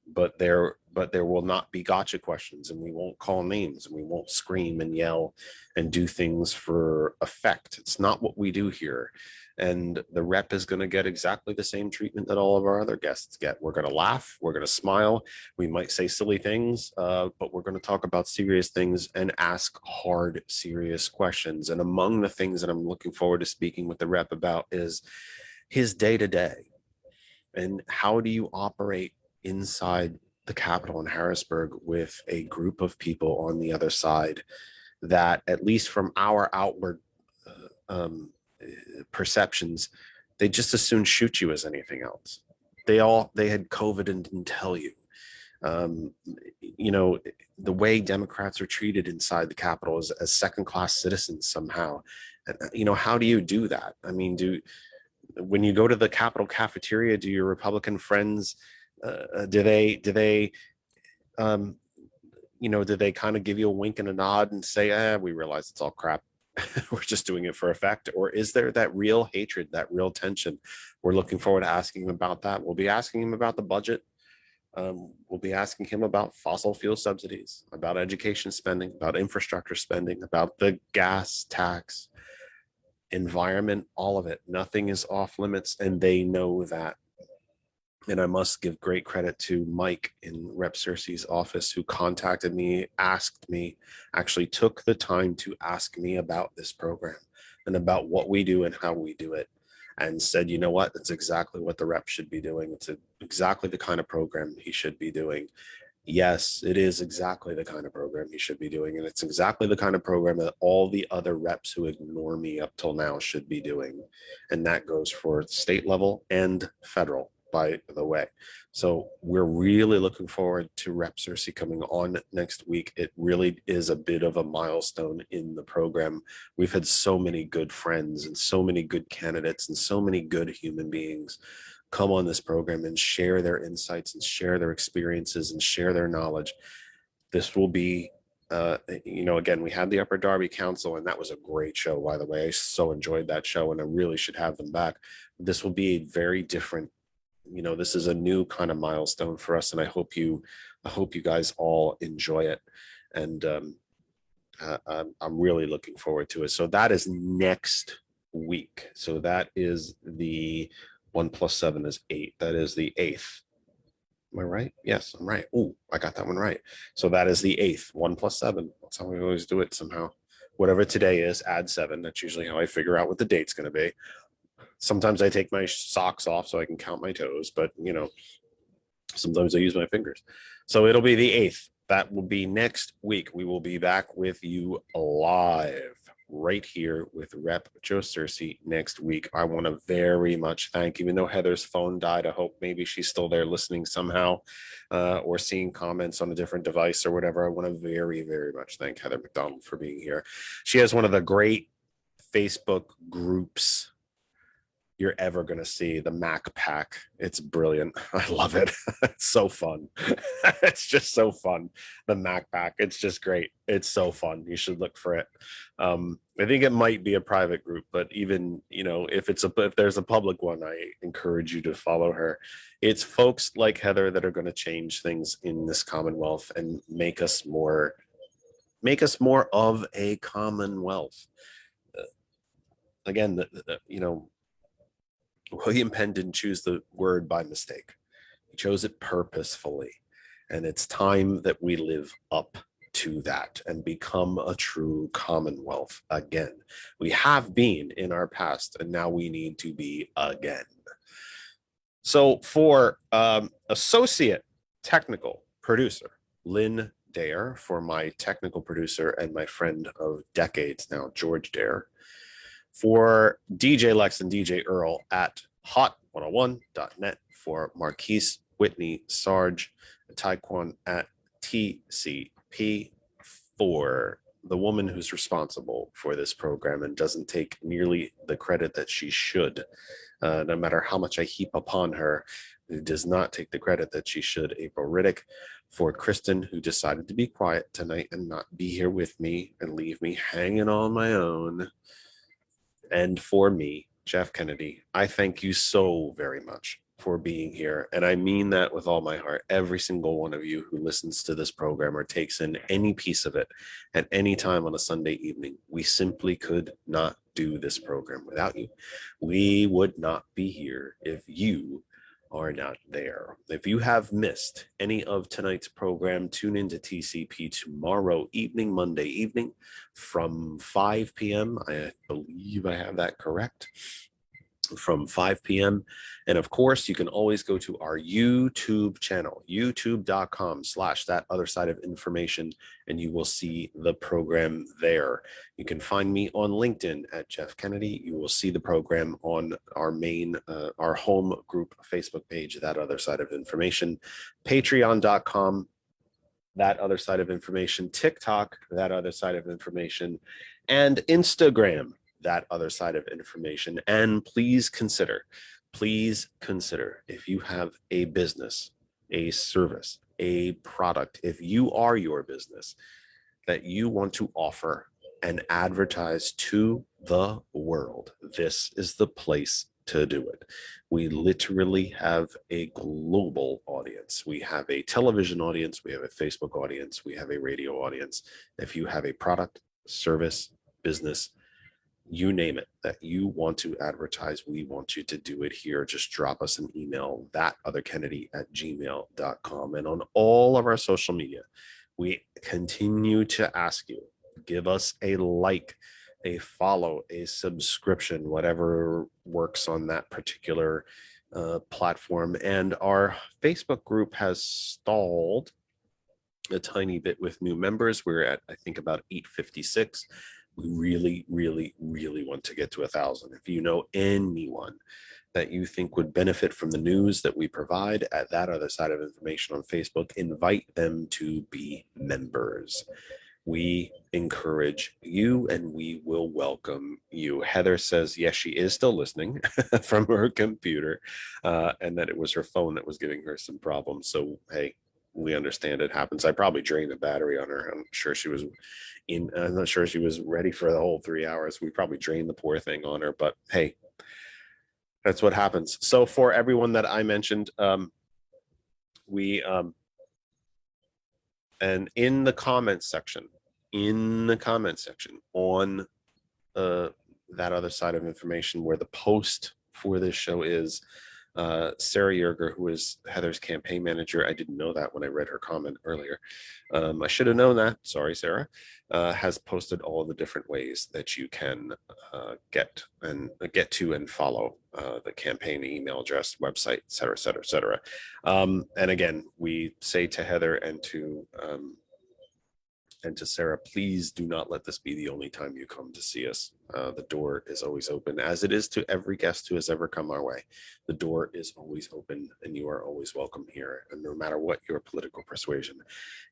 but there will not be gotcha questions, and we won't call names, and we won't scream and yell and do things for effect. It's not what we do here. And the rep is going to get exactly the same treatment that all of our other guests get. We're going to laugh, we're going to smile, we might say silly things, but we're going to talk about serious things and ask hard, serious questions. And among the things that I'm looking forward to speaking with the rep about is his day-to-day. And how do you operate inside the Capitol in Harrisburg with a group of people on the other side that, at least from our outward perceptions, they just as soon shoot you as anything else. They had COVID and didn't tell you. The way Democrats are treated inside the Capitol is as second-class citizens somehow. How do you do that? I mean, when you go to the Capitol cafeteria, do your Republican friends, do they kind of give you a wink and a nod and say, we realize it's all crap. We're just doing it for effect? Or is there that real hatred, that real tension? We're looking forward to asking him about that. We'll be asking him about the budget. We'll be asking him about fossil fuel subsidies, about education spending, about infrastructure spending, about the gas tax, environment, all of it. Nothing is off limits, and they know that. And I must give great credit to Mike in Rep Searcy's office, who contacted me, asked me, actually took the time to ask me about this program and about what we do and how we do it, and said, you know what, it's exactly what the rep should be doing. It's exactly the kind of program he should be doing. Yes, it is exactly the kind of program he should be doing. And it's exactly the kind of program that all the other reps who ignore me up till now should be doing. And that goes for state level and federal, by the way. So we're really looking forward to Rep Searcy coming on next week. It really is a bit of a milestone in the program. We've had so many good friends and so many good candidates and so many good human beings come on this program and share their insights and share their experiences and share their knowledge. This will be, again, we had the Upper Darby Council, and that was a great show, by the way. I so enjoyed that show, and I really should have them back. This will be a very different, this is a new kind of milestone for us, and I hope you guys all enjoy it. And I'm really looking forward to it. So that is next week. So that is the 1 + 7 is 8. That is the 8th. Am I right? Yes, I'm right. Oh, I got that one right. So that is the 8th, 1 + 7. That's how we always do it somehow. Whatever today is, add 7. That's usually how I figure out what the date's going to be. Sometimes I take my socks off so I can count my toes, but sometimes I use my fingers. So it'll be the 8th. That will be next week. We will be back with you live right here with Rep Joe Cersei next week. I want to very much thank, even though Heather's phone died, I hope maybe she's still there listening somehow, or seeing comments on a different device or whatever. I want to very, very much thank Heather MacDonald for being here. She has one of the great Facebook groups you're ever going to see, the Mac Pack. It's brilliant. I love it. It's so fun. It's just so fun. The Mac Pack. It's just great. It's so fun. You should look for it. I think it might be a private group, but even, you know, if there's a public one, I encourage you to follow her. It's folks like Heather that are going to change things in this Commonwealth and make us more of a Commonwealth. Again, you know, William Penn didn't choose the word by mistake. He chose it purposefully. And it's time that we live up to that and become a true Commonwealth again. We have been in our past, and now we need to be again. So for associate technical producer, Lynn Dare, for my technical producer and my friend of decades now, George Dare, for DJ Lex and DJ Earl at hot101.net, for Marquise, Whitney, Sarge, Taekwon at TCP, for the woman who's responsible for this program and doesn't take nearly the credit that she should, no matter how much I heap upon her, who does not take the credit that she should, April Riddick, for Kristen, who decided to be quiet tonight and not be here with me and leave me hanging on my own, and for me, Jeff Kennedy. I thank you so very much for being here. And I mean that with all my heart. Every single one of you who listens to this program or takes in any piece of it at any time on a Sunday evening, we simply could not do this program without you. We would not be here if you are not there. If you have missed any of tonight's program, tune into TCP tomorrow evening, Monday evening, from 5 p.m. I believe I have that correct. From 5 p.m. And of course, you can always go to our YouTube channel, youtube.com/that other side of information, and you will see the program there. You can find me on LinkedIn at Jeff Kennedy. You will see the program on our main, our home group Facebook page, That Other Side of Information, patreon.com, That Other Side of Information, TikTok, That Other Side of Information, and Instagram, That Other Side of Information. And please consider, if you have a business, a service, a product, if you are your business that you want to offer and advertise to the world, this is the place to do it. We literally have a global audience. We have a television audience, we have a Facebook audience, we have a radio audience. If you have a product, service, business, you name it, that you want to advertise, we want you to do it here. Just drop us an email, thatotherkennedy@gmail.com. And on all of our social media, we continue to ask you, give us a like, a follow, a subscription, whatever works on that particular platform. And our Facebook group has stalled a tiny bit with new members. We're at, I think, about 856. We really, really, really want to get to 1,000. If you know anyone that you think would benefit from the news that we provide at That Other Side of Information on Facebook, invite them to be members. We encourage you and we will welcome you. Heather says, yes, she is still listening from her computer, and that it was her phone that was giving her some problems. So, hey, we understand it happens. I probably drained the battery on her. I'm not sure she was ready for the whole 3 hours. We probably drained the poor thing on her, but hey, that's what happens. So for everyone that I mentioned, and in the comment section on That Other Side of Information, where the post for this show is, Sarah Yerger, who is Heather's campaign manager, I didn't know that when I read her comment earlier. I should have known that. Sorry, Sarah. Has posted all the different ways that you can get to and follow the campaign email address, website, et cetera, et cetera, et cetera. And again, we say to Heather and to And to Sarah, please do not let this be the only time you come to see us. The door is always open, as it is to every guest who has ever come our way. The door is always open, and you are always welcome here. And no matter what your political persuasion,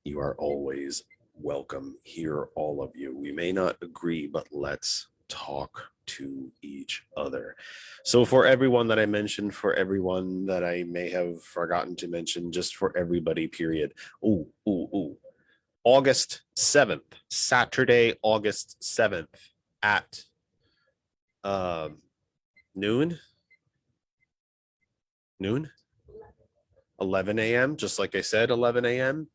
you are always welcome here, all of you. We may not agree, but let's talk to each other. So for everyone that I mentioned, for everyone that I may have forgotten to mention, just for everybody, period. August 7th, Saturday, August 7th at noon, 11 a.m., just like I said, 11 a.m.,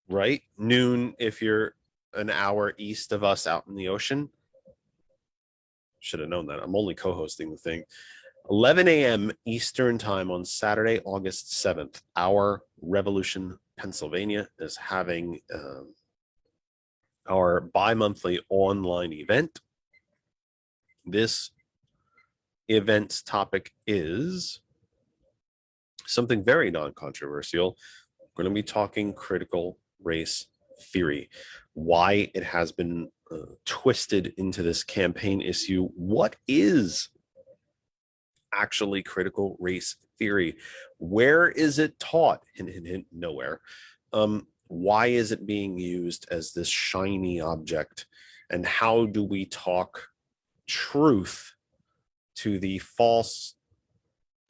right? Noon if you're an hour east of us out in the ocean. Should have known that. I'm only co-hosting the thing. 11 a.m. Eastern time on Saturday, August 7th, our Revolution, Pennsylvania is having our bi-monthly online event. This event's topic is something very non-controversial. We're going to be talking critical race theory, why it has been twisted into this campaign issue. What is actually critical race theory? Where is it taught? Hint, hint, hint, nowhere. Why is it being used as this shiny object? And how do we talk truth to the false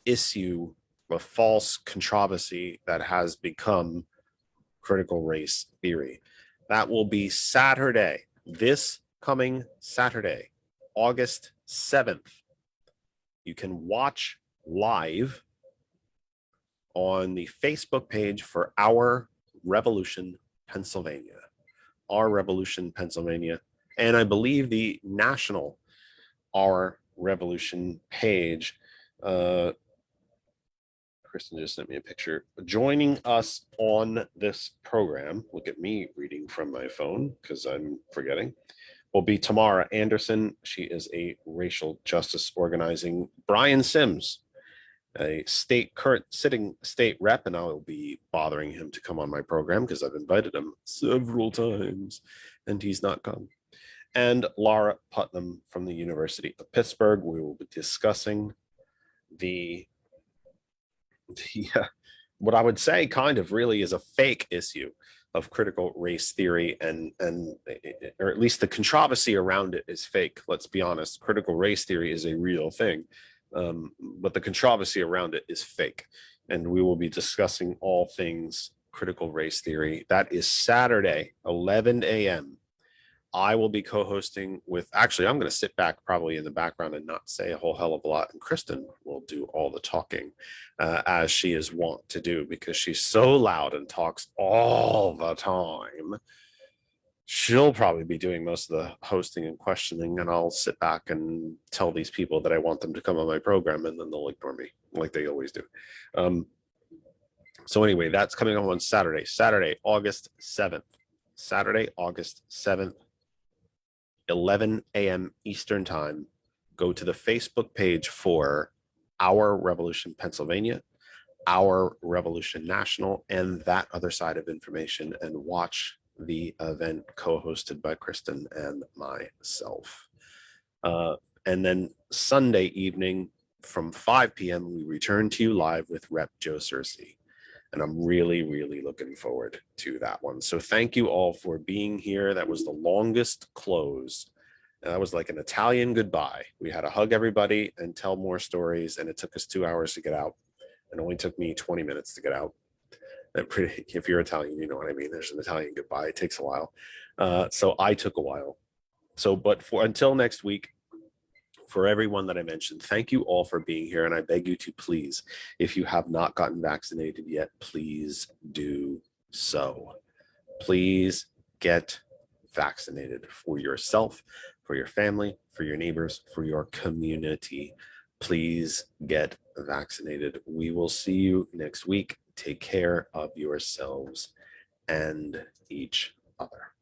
issue, the false controversy that has become critical race theory? That will be Saturday, this coming Saturday, August 7th. You can watch live on the Facebook page for Our Revolution, Pennsylvania. Our Revolution, Pennsylvania. And I believe the national Our Revolution page. Kristen just sent me a picture. Joining us on this program, look at me reading from my phone because I'm forgetting, will be Tamara Anderson. She is a racial justice organizing. Brian Sims, a current sitting state rep, and I will be bothering him to come on my program because I've invited him several times and he's not come. And Laura Putnam from the University of Pittsburgh. We will be discussing the what I would say kind of really is a fake issue of critical race theory, and or at least the controversy around it is fake. Let's be honest. Critical race theory is a real thing, but the controversy around it is fake. And we will be discussing all things critical race theory. That is Saturday, 11 a.m. I will be co-hosting with, actually, I'm going to sit back probably in the background and not say a whole hell of a lot. And Kristen will do all the talking as she is wont to do because she's so loud and talks all the time. She'll probably be doing most of the hosting and questioning, and I'll sit back and tell these people that I want them to come on my program, and then they'll ignore me like they always do. So anyway, that's coming up on Saturday, August 7th. Saturday, August 7th. 11 a.m. Eastern time. Go to the Facebook page for Our Revolution Pennsylvania, Our Revolution National, and that other side of information, and watch the event co-hosted by Kristen and myself. And then Sunday evening from 5 p.m., we return to you live with Rep. Joe Searcy. And I'm really, really looking forward to that one. So thank you all for being here. That was the longest close. That was like an Italian goodbye. We had to hug everybody and tell more stories. And it took us 2 hours to get out. It only took me 20 minutes to get out. If you're Italian, you know what I mean. There's an Italian goodbye. It takes a while. So I took a while. So, but until next week, for everyone that I mentioned, thank you all for being here. And I beg you to please, if you have not gotten vaccinated yet, please do so. Please get vaccinated for yourself, for your family, for your neighbors, for your community. Please get vaccinated. We will see you next week. Take care of yourselves and each other.